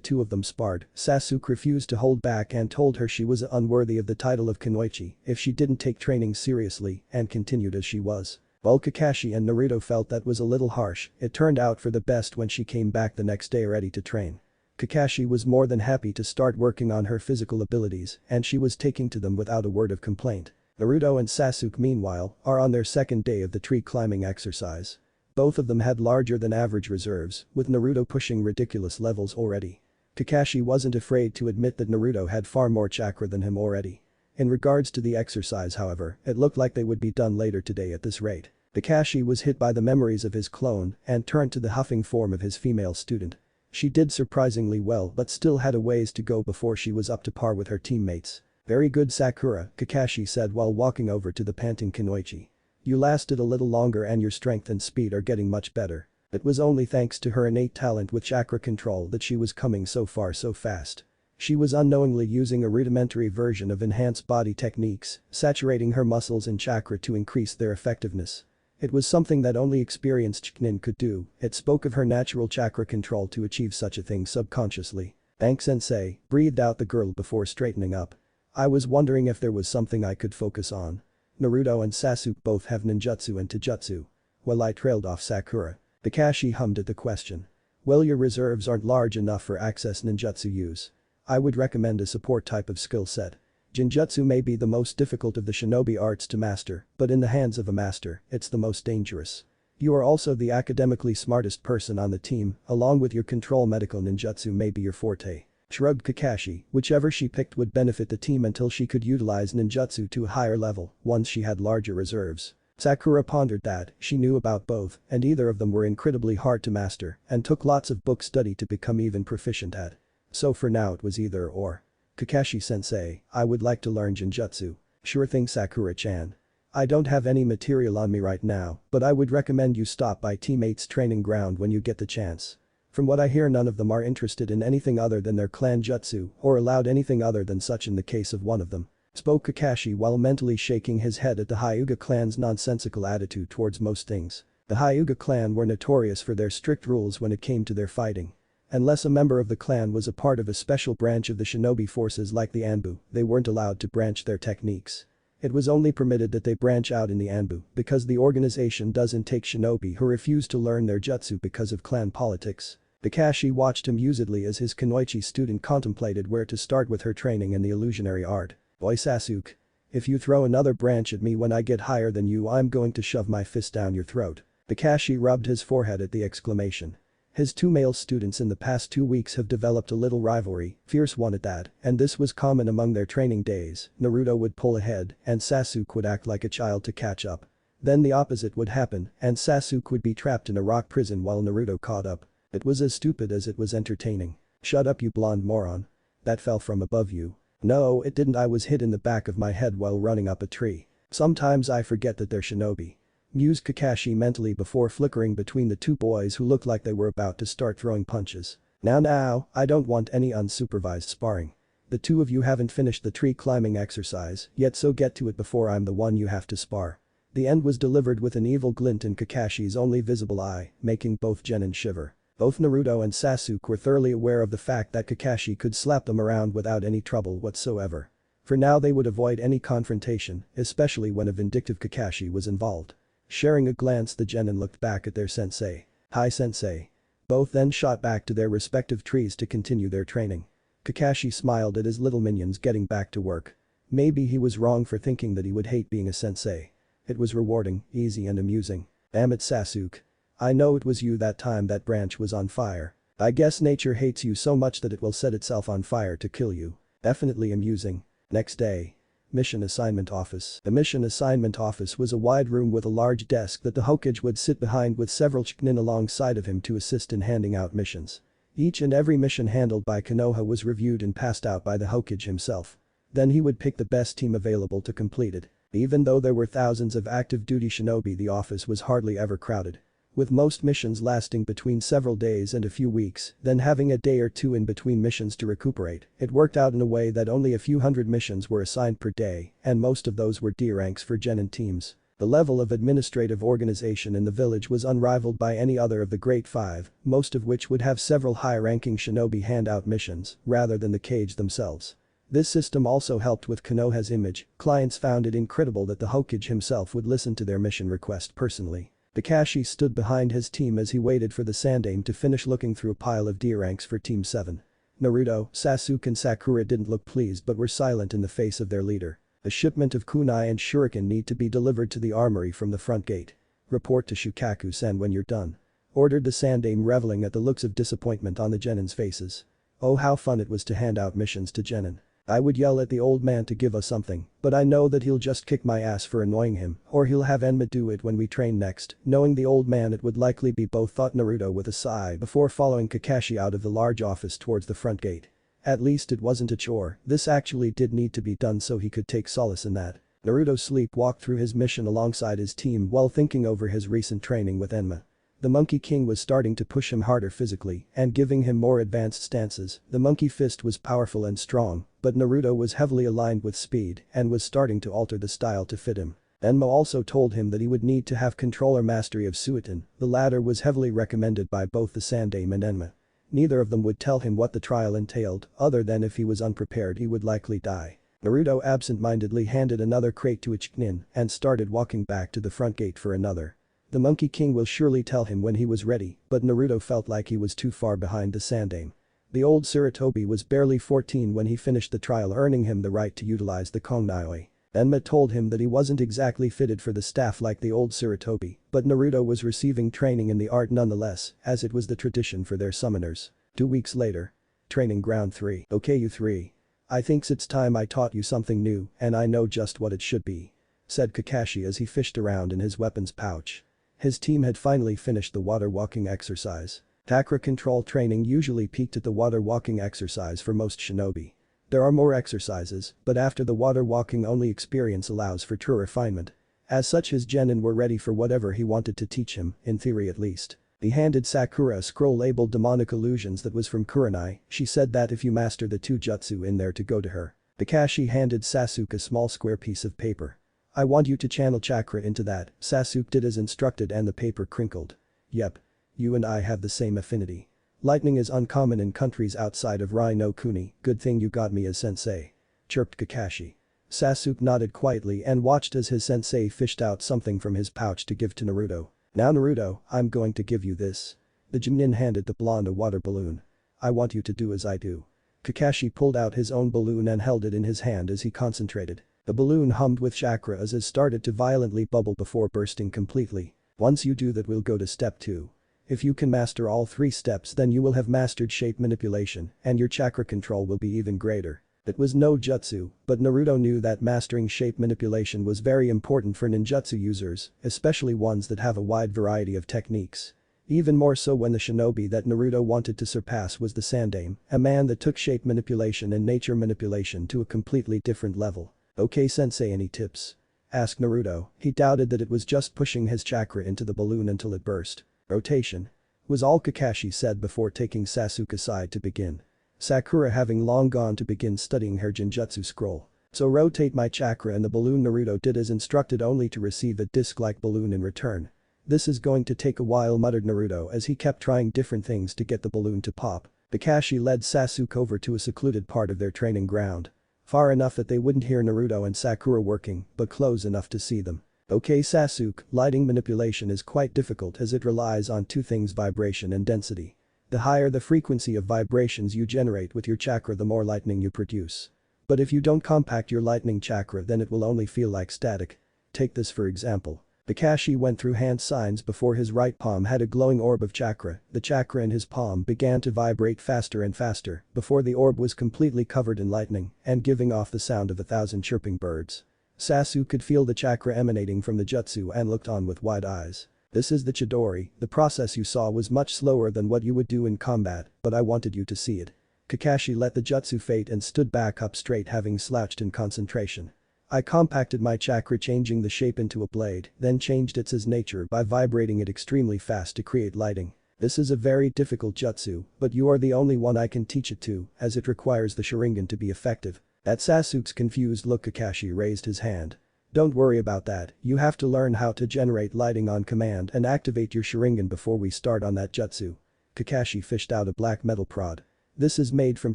two of them sparred, Sasuke refused to hold back and told her she was unworthy of the title of Kunoichi if she didn't take training seriously and continued as she was. While Kakashi and Naruto felt that was a little harsh, it turned out for the best when she came back the next day ready to train. Kakashi was more than happy to start working on her physical abilities and she was taking to them without a word of complaint. Naruto and Sasuke meanwhile are on their second day of the tree climbing exercise. Both of them had larger than average reserves, with Naruto pushing ridiculous levels already. Kakashi wasn't afraid to admit that Naruto had far more chakra than him already. In regards to the exercise however, it looked like they would be done later today at this rate. Kakashi was hit by the memories of his clone and turned to the huffing form of his female student. She did surprisingly well but still had a ways to go before she was up to par with her teammates. "Very good Sakura," Kakashi said while walking over to the panting Kunoichi. "You lasted a little longer and your strength and speed are getting much better." It was only thanks to her innate talent with chakra control that she was coming so far so fast. She was unknowingly using a rudimentary version of enhanced body techniques, saturating her muscles in chakra to increase their effectiveness. It was something that only experienced Chunin could do, it spoke of her natural chakra control to achieve such a thing subconsciously. "Thanks sensei," breathed out the girl before straightening up. "I was wondering if there was something I could focus on. Naruto and Sasuke both have ninjutsu and taijutsu." Well, I trailed off Sakura. Kakashi hummed at the question. "Well, your reserves aren't large enough for access ninjutsu use. I would recommend a support type of skill set. Genjutsu may be the most difficult of the shinobi arts to master, but in the hands of a master, it's the most dangerous. You are also the academically smartest person on the team, along with your control medical ninjutsu may be your forte." Shrugged Kakashi, whichever she picked would benefit the team until she could utilize ninjutsu to a higher level once she had larger reserves. Sakura pondered that she knew about both and either of them were incredibly hard to master and took lots of book study to become even proficient at. So for now it was either or. "Kakashi-sensei, I would like to learn Genjutsu." "Sure thing Sakura-chan. I don't have any material on me right now, but I would recommend you stop by teammates' training ground when you get the chance. From what I hear none of them are interested in anything other than their clan jutsu or allowed anything other than such in the case of one of them," spoke Kakashi while mentally shaking his head at the Hyuga clan's nonsensical attitude towards most things. The Hyuga clan were notorious for their strict rules when it came to their fighting. Unless a member of the clan was a part of a special branch of the shinobi forces like the Anbu, they weren't allowed to branch their techniques. It was only permitted that they branch out in the Anbu because the organization doesn't take shinobi who refuse to learn their jutsu because of clan politics. Kakashi watched amusedly as his Kunoichi student contemplated where to start with her training in the illusionary art. "Boy Sasuke. If you throw another branch at me when I get higher than you, I'm going to shove my fist down your throat." Kakashi rubbed his forehead at the exclamation. His 2 male students in the past 2 weeks have developed a little rivalry, fierce one at that, and this was common among their training days. Naruto would pull ahead and Sasuke would act like a child to catch up. Then the opposite would happen and Sasuke would be trapped in a rock prison while Naruto caught up. It was as stupid as it was entertaining. "Shut up you blonde moron. That fell from above you." "No, it didn't, I was hit in the back of my head while running up a tree. Sometimes I forget that they're shinobi," mused Kakashi mentally before flickering between the 2 boys who looked like they were about to start throwing punches. Now, I don't want any unsupervised sparring. The 2 of you haven't finished the tree climbing exercise yet, so get to it before I'm the one you have to spar." The end was delivered with an evil glint in Kakashi's only visible eye, making both genin shiver. Both Naruto and Sasuke were thoroughly aware of the fact that Kakashi could slap them around without any trouble whatsoever. For now they would avoid any confrontation, especially when a vindictive Kakashi was involved. Sharing a glance, the genin looked back at their sensei. "Hi sensei." Both then shot back to their respective trees to continue their training. Kakashi smiled at his little minions getting back to work. Maybe he was wrong for thinking that he would hate being a sensei. It was rewarding, easy and amusing. "Damn it Sasuke. I know it was you that time that branch was on fire. I guess nature hates you so much that it will set itself on fire to kill you." Definitely amusing. Next day. Mission Assignment Office. The Mission Assignment Office was a wide room with a large desk that the Hokage would sit behind with several Chunin alongside of him to assist in handing out missions. Each and every mission handled by Konoha was reviewed and passed out by the Hokage himself. Then he would pick the best team available to complete it. Even though there were thousands of active duty shinobi, the office was hardly ever crowded. With most missions lasting between several days and a few weeks, then having a day or two in between missions to recuperate, it worked out in a way that only a few hundred missions were assigned per day, and most of those were D ranks for genin teams. The level of administrative organization in the village was unrivaled by any other of the Great Five, most of which would have several high-ranking shinobi hand out missions, rather than the cage themselves. This system also helped with Konoha's image. Clients found it incredible that the Hokage himself would listen to their mission request personally. Kakashi stood behind his team as he waited for the Sandaime to finish looking through a pile of D ranks for Team 7. Naruto, Sasuke and Sakura didn't look pleased but were silent in the face of their leader. A shipment of kunai and shuriken need to be delivered to the armory from the front gate. Report to Shukaku-san when you're done. Ordered the Sandaime, reveling at the looks of disappointment on the genins' faces. Oh, how fun it was to hand out missions to genin. I would yell at the old man to give us something, but I know that he'll just kick my ass for annoying him, or he'll have Enma do it when we train next. Knowing the old man, it would likely be both, thought Naruto with a sigh before following Kakashi out of the large office towards the front gate. At least it wasn't a chore. This actually did need to be done, so he could take solace in that. Naruto sleepwalked through his mission alongside his team while thinking over his recent training with Enma. The Monkey King was starting to push him harder physically and giving him more advanced stances. The Monkey Fist was powerful and strong, but Naruto was heavily aligned with speed and was starting to alter the style to fit him. Enma also told him that he would need to have controller mastery of Suiton. The latter was heavily recommended by both the Sandaime and Enma. Neither of them would tell him what the trial entailed, other than if he was unprepared he would likely die. Naruto absent-mindedly handed another crate to Ichnin and started walking back to the front gate for another. The Monkey King will surely tell him when he was ready, but Naruto felt like he was too far behind the Sandaime. The old Sarutobi was barely 14 when he finished the trial, earning him the right to utilize the Kongnai. Enma told him that he wasn't exactly fitted for the staff like the old Sarutobi, but Naruto was receiving training in the art nonetheless, as it was the tradition for their summoners. 2 weeks later. Training Ground 3. Okay you three. I thinks it's time I taught you something new, and I know just what it should be. Said Kakashi as he fished around in his weapons pouch. His team had finally finished the water walking exercise. Chakra control training usually peaked at the water walking exercise for most shinobi. There are more exercises, but after the water walking only experience allows for true refinement. As such, his genin were ready for whatever he wanted to teach him, in theory at least. He handed Sakura a scroll labeled Demonic Illusions that was from Kurenai. She said that if you master the 2 jutsu in there to go to her. Kakashi handed Sasuke a small square piece of paper. I want you to channel chakra into that. Sasuke did as instructed and the paper crinkled. Yep. You and I have the same affinity. Lightning is uncommon in countries outside of Rai no Kuni, good thing you got me as sensei. Chirped Kakashi. Sasuke nodded quietly and watched as his sensei fished out something from his pouch to give to Naruto. Now Naruto, I'm going to give you this. The Junin handed the blonde a water balloon. I want you to do as I do. Kakashi pulled out his own balloon and held it in his hand as he concentrated. The balloon hummed with chakra as it started to violently bubble before bursting completely. Once you do that, we'll go to step 2. If you can master all 3 steps, then you will have mastered shape manipulation and your chakra control will be even greater. It was no jutsu, but Naruto knew that mastering shape manipulation was very important for ninjutsu users, especially ones that have a wide variety of techniques. Even more so when the shinobi that Naruto wanted to surpass was the Sandaime, a man that took shape manipulation and nature manipulation to a completely different level. Okay sensei, any tips? Asked Naruto. He doubted that it was just pushing his chakra into the balloon until it burst. Rotation. Was all Kakashi said before taking Sasuke aside to begin. Sakura having long gone to begin studying her Genjutsu scroll. So rotate my chakra and the balloon. Naruto did as instructed, only to receive a disc-like balloon in return. This is going to take a while, muttered Naruto as he kept trying different things to get the balloon to pop. Kakashi led Sasuke over to a secluded part of their training ground. Far enough that they wouldn't hear Naruto and Sakura working, but close enough to see them. Okay Sasuke, lighting manipulation is quite difficult as it relies on 2 things: vibration and density. The higher the frequency of vibrations you generate with your chakra, the more lightning you produce. But if you don't compact your lightning chakra, then it will only feel like static. Take this for example. Kakashi went through hand signs before his right palm had a glowing orb of chakra. The chakra in his palm began to vibrate faster and faster before the orb was completely covered in lightning and giving off the sound of 1,000 chirping birds. Sasuke could feel the chakra emanating from the jutsu and looked on with wide eyes. This is the Chidori, the process you saw was much slower than what you would do in combat, but I wanted you to see it. Kakashi let the jutsu fade and stood back up straight, having slouched in concentration. I compacted my chakra, changing the shape into a blade, then changed its nature by vibrating it extremely fast to create lighting. This is a very difficult jutsu, but you are the only one I can teach it to, as it requires the Sharingan to be effective. At Sasuke's confused look, Kakashi raised his hand. Don't worry about that, you have to learn how to generate lighting on command and activate your Sharingan before we start on that jutsu. Kakashi fished out a black metal prod. This is made from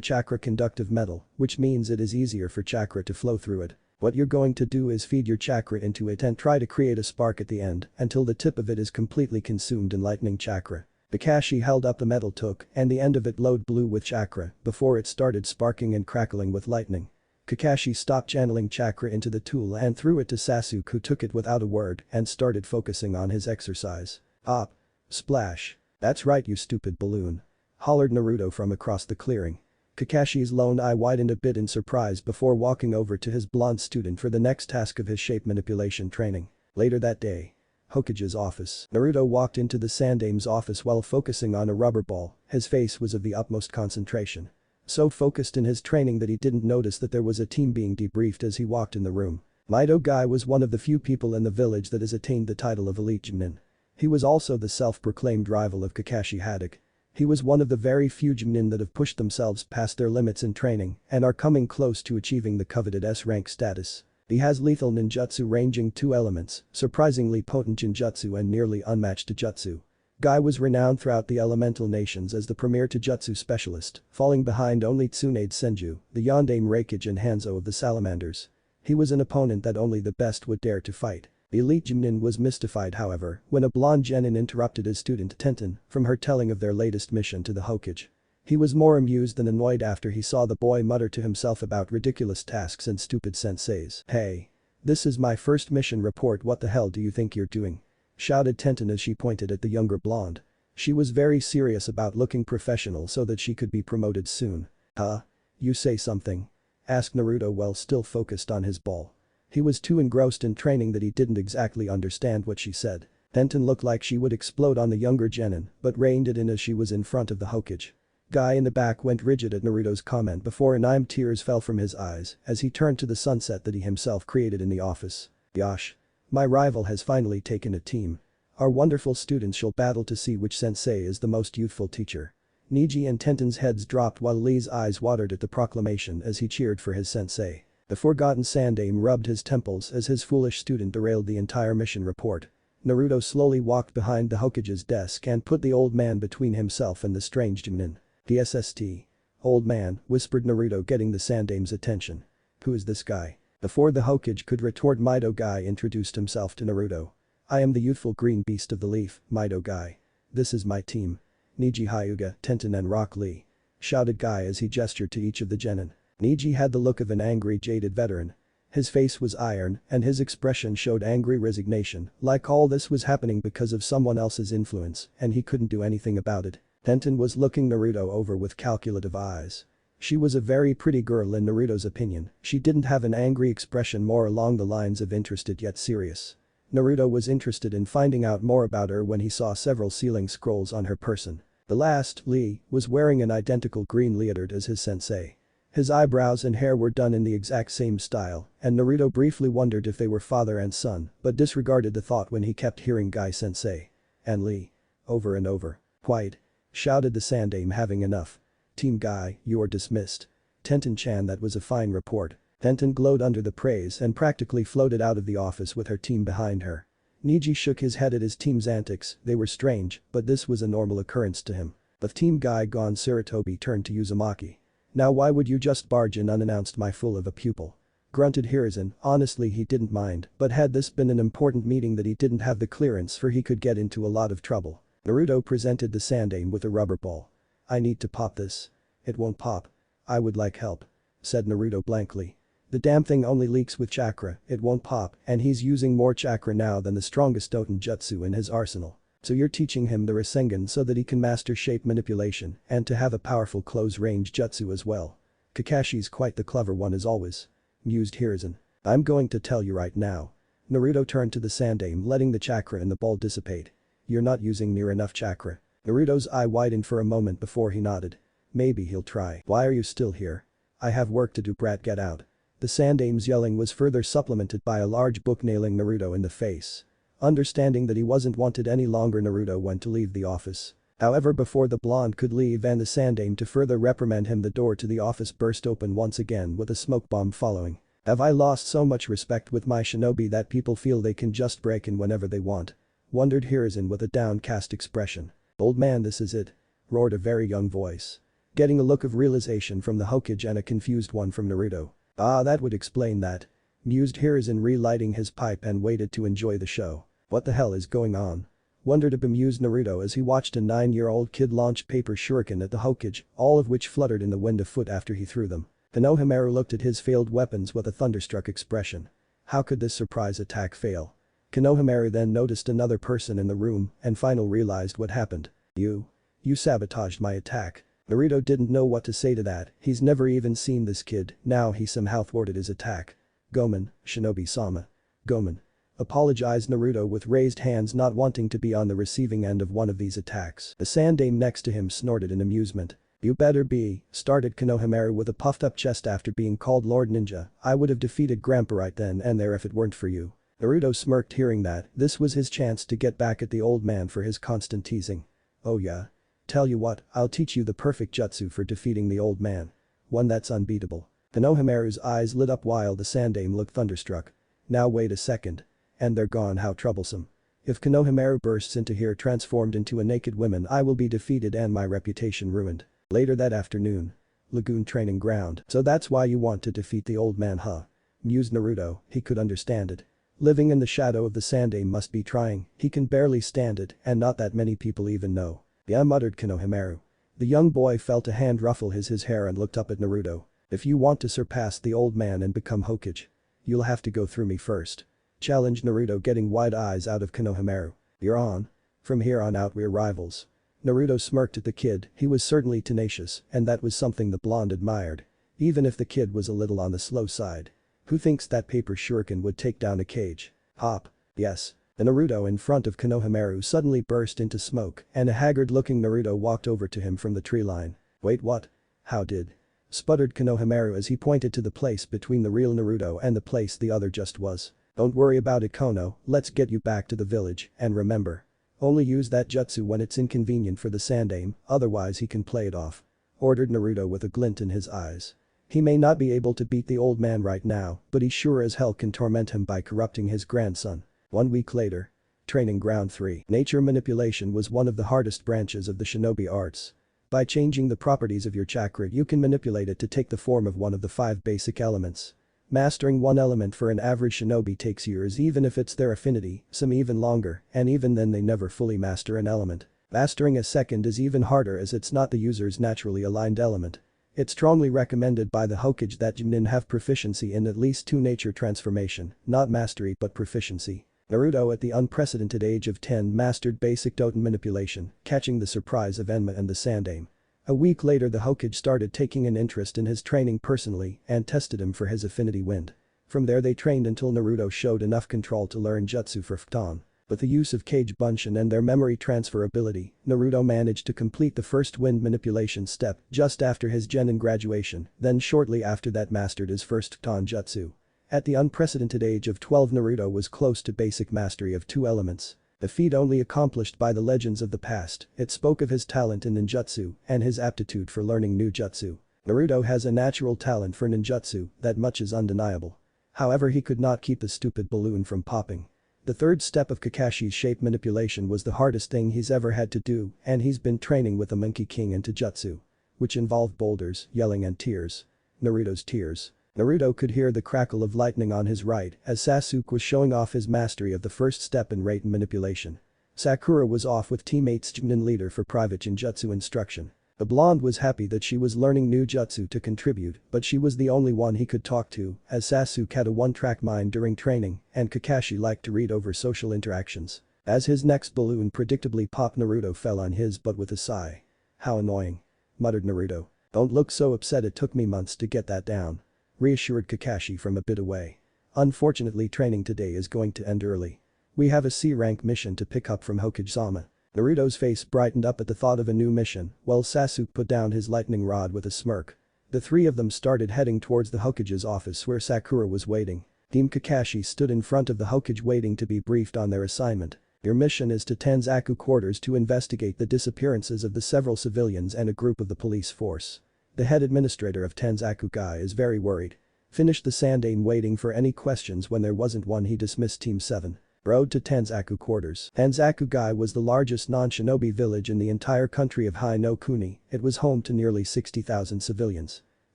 chakra conductive metal, which means it is easier for chakra to flow through it. What you're going to do is feed your chakra into it and try to create a spark at the end until the tip of it is completely consumed in lightning chakra. Kakashi held up the metal took and the end of it glowed blue with chakra before it started sparking and crackling with lightning. Kakashi stopped channeling chakra into the tool and threw it to Sasuke, who took it without a word and started focusing on his exercise. Op. Splash. That's right, you stupid balloon. Hollered Naruto from across the clearing. Kakashi's lone eye widened a bit in surprise before walking over to his blonde student for the next task of his shape manipulation training. Later that day. Hokage's office. Naruto walked into the Sandame's office while focusing on a rubber ball, his face was of the utmost concentration. So focused in his training that he didn't notice that there was a team being debriefed as he walked in the room. Mido Guy was one of the few people in the village that has attained the title of elite Genin. He was also the self-proclaimed rival of Kakashi Haddock. He was one of the very few Genin that have pushed themselves past their limits in training and are coming close to achieving the coveted S-rank status. He has lethal ninjutsu ranging 2 elements, surprisingly potent ninjutsu and nearly unmatched jutsu. Guy was renowned throughout the elemental nations as the premier Taijutsu specialist, falling behind only Tsunade Senju, the Yondaime Reikage and Hanzo of the Salamanders. He was an opponent that only the best would dare to fight. The elite Genin was mystified, however, when a blonde genin interrupted his student Tenten from her telling of their latest mission to the Hokage. He was more amused than annoyed after he saw the boy mutter to himself about ridiculous tasks and stupid senseis. "Hey. This is my first mission report, what the hell do you think you're doing?" Shouted Tenten as she pointed at the younger blonde. She was very serious about looking professional so that she could be promoted soon. "Huh? You say something?" asked Naruto while still focused on his ball. He was too engrossed in training that he didn't exactly understand what she said. Tenten looked like she would explode on the younger genin, but reined it in as she was in front of the Hokage. Guy in the back went rigid at Naruto's comment before anime tears fell from his eyes as he turned to the sunset that he himself created in the office. "Yosh. My rival has finally taken a team. Our wonderful students shall battle to see which sensei is the most youthful teacher." Niji and Tenten's heads dropped while Lee's eyes watered at the proclamation as he cheered for his sensei. The forgotten Sandaime rubbed his temples as his foolish student derailed the entire mission report. Naruto slowly walked behind the Hokage's desk and put the old man between himself and the strange Genin. "DSST. Old man," whispered Naruto, getting the Sandaime's attention. "Who is this guy?" Before the Hokage could retort, Mido Guy introduced himself to Naruto. "I am the youthful green beast of the leaf, Mido Guy. This is my team. Niji, Hyuga, Tenten and Rock Lee," shouted Guy as he gestured to each of the genin. Niji had the look of an angry, jaded veteran. His face was iron and his expression showed angry resignation, like all this was happening because of someone else's influence and he couldn't do anything about it. Tenten was looking Naruto over with calculative eyes. She was a very pretty girl in Naruto's opinion, she didn't have an angry expression, more along the lines of interested yet serious. Naruto was interested in finding out more about her when he saw several sealing scrolls on her person. The last, Lee, was wearing an identical green leotard as his sensei. His eyebrows and hair were done in the exact same style, and Naruto briefly wondered if they were father and son, but disregarded the thought when he kept hearing Guy sensei and Lee over and over. "White," shouted the Sandaime, having enough. "Team Guy, you are dismissed." Tenten-chan, that was a fine report. Tenten glowed under the praise and practically floated out of the office with her team behind her. Niji shook his head at his team's antics, they were strange, but this was a normal occurrence to him. The Team Guy gone, Sarutobi turned to Uzumaki. "Now why would you just barge in unannounced, my fool of a pupil?" Grunted Hiruzen. Honestly, he didn't mind, but had this been an important meeting that he didn't have the clearance for, he could get into a lot of trouble. Naruto presented the Sandaime with a rubber ball. "I need to pop this." "It won't pop." "I would like help," said Naruto blankly. "The damn thing only leaks with chakra, it won't pop, and he's using more chakra now than the strongest Oten jutsu in his arsenal. So you're teaching him the Rasengan so that he can master shape manipulation and to have a powerful close-range jutsu as well. Kakashi's quite the clever one as always," mused Hiruzen. "I'm going to tell you right now." Naruto turned to the Sandaime, letting the chakra in the ball dissipate. You're not using near enough chakra. Naruto's eye widened for a moment before he nodded. Maybe he'll try. Why are you still here? I have work to do, brat, get out. The Sandame's yelling was further supplemented by a large book nailing Naruto in the face. Understanding that he wasn't wanted any longer, Naruto went to leave the office. However, before the blonde could leave and the Sandame to further reprimand him, the door to the office burst open once again with a smoke bomb following. Have I lost so much respect with my shinobi that people feel they can just break in whenever they want? Wondered Hiruzen with a downcast expression. Old man, this is it. Roared a very young voice. Getting a look of realization from the Hokage and a confused one from Naruto. Ah, that would explain that. Mused Hiruzen, relighting his pipe and waited to enjoy the show. What the hell is going on? Wondered a bemused Naruto as he watched a 9-year-old kid launch paper shuriken at the Hokage, all of which fluttered in the wind a foot after he threw them. Konohamaru looked at his failed weapons with a thunderstruck expression. How could this surprise attack fail? Konohamaru then noticed another person in the room and finally realized what happened. You sabotaged my attack. Naruto didn't know what to say to that, he's never even seen this kid, now he somehow thwarted his attack. Gomen, Shinobi-sama. Gomen. Apologized Naruto with raised hands, not wanting to be on the receiving end of one of these attacks. The Sandame next to him snorted in amusement. You better be, started Konohamaru with a puffed up chest after being called Lord Ninja. I would have defeated Grandpa right then and there if it weren't for you. Naruto smirked, hearing that. This was his chance to get back at the old man for his constant teasing. Oh yeah? Tell you what, I'll teach you the perfect jutsu for defeating the old man. One that's unbeatable. Konohamaru's eyes lit up while the Sandame looked thunderstruck. Now wait a second. And they're gone, how troublesome. If Konohamaru bursts into here transformed into a naked woman, I will be defeated and my reputation ruined. Later that afternoon. Lagoon training ground. So that's why you want to defeat the old man, huh? Mused Naruto, he could understand it. Living in the shadow of the Sandame must be trying, he can barely stand it and not that many people even know. Yeah, muttered Konohamaru. The young boy felt a hand ruffle his hair and looked up at Naruto. If you want to surpass the old man and become Hokage, you'll have to go through me first. Challenged Naruto, getting wide eyes out of Konohamaru. You're on. From here on out we're rivals. Naruto smirked at the kid, he was certainly tenacious and that was something the blonde admired. Even if the kid was a little on the slow side. Who thinks that paper shuriken would take down a cage? Hop. Yes. The Naruto in front of Konohamaru suddenly burst into smoke and a haggard-looking Naruto walked over to him from the tree line. Wait, what? How did? Sputtered Konohamaru as he pointed to the place between the real Naruto and the place the other just was. Don't worry about it, Kono, let's get you back to the village, and remember. Only use that jutsu when it's inconvenient for the Sandame, otherwise he can play it off. Ordered Naruto with a glint in his eyes. He may not be able to beat the old man right now, but he sure as hell can torment him by corrupting his grandson. 1 week later. Training Ground 3. Nature manipulation was one of the hardest branches of the shinobi arts. By changing the properties of your chakra, you can manipulate it to take the form of one of the 5 basic elements. Mastering one element for an average shinobi takes years, even if it's their affinity, some even longer, and even then they never fully master an element. Mastering a second is even harder as it's not the user's naturally aligned element. It's strongly recommended by the Hokage that Junin have proficiency in at least 2 nature transformation, not mastery but proficiency. Naruto at the unprecedented age of 10 mastered basic totem manipulation, catching the surprise of Enma and the Sandame. A week later the Hokage started taking an interest in his training personally and tested him for his affinity wind. From there they trained until Naruto showed enough control to learn jutsu for Futon. With the use of Kage Bunshin and their memory transfer ability, Naruto managed to complete the first wind manipulation step just after his genin graduation, then shortly after that mastered his first Futon jutsu. At the unprecedented age of 12 Naruto was close to basic mastery of 2 elements. A feat only accomplished by the legends of the past, it spoke of his talent in ninjutsu and his aptitude for learning new jutsu. Naruto has a natural talent for ninjutsu, that much is undeniable. However, he could not keep the stupid balloon from popping. The third step of Kakashi's shape manipulation was the hardest thing he's ever had to do and he's been training with the Monkey King into jutsu. Which involved boulders, yelling and tears. Naruto's tears. Naruto could hear the crackle of lightning on his right as Sasuke was showing off his mastery of the first step in Raiden manipulation. Sakura was off with teammates Junin leader for private ninjutsu instruction. The blonde was happy that she was learning new jutsu to contribute, but she was the only one he could talk to as Sasuke had a one-track mind during training and Kakashi liked to read over social interactions. As his next balloon predictably popped, Naruto fell on his butt with a sigh. How annoying. Muttered Naruto. Don't look so upset, it took me months to get that down. Reassured Kakashi from a bit away. Unfortunately training today is going to end early. We have a C-rank mission to pick up from Hokage-sama. Naruto's face brightened up at the thought of a new mission, while Sasuke put down his lightning rod with a smirk. The three of them started heading towards the Hokage's office where Sakura was waiting. Team Kakashi stood in front of the Hokage waiting to be briefed on their assignment. Your mission is to Tanzaku quarters to investigate the disappearances of the several civilians and a group of the police force. The head administrator of Tanzaku Guy is very worried. Finished the Sandane waiting for any questions when there wasn't one. He dismissed Team 7. Road to Tanzaku quarters. Tanzaku Guy was the largest non-shinobi village in the entire country of Hai no Kuni. It was home to nearly 60,000 civilians.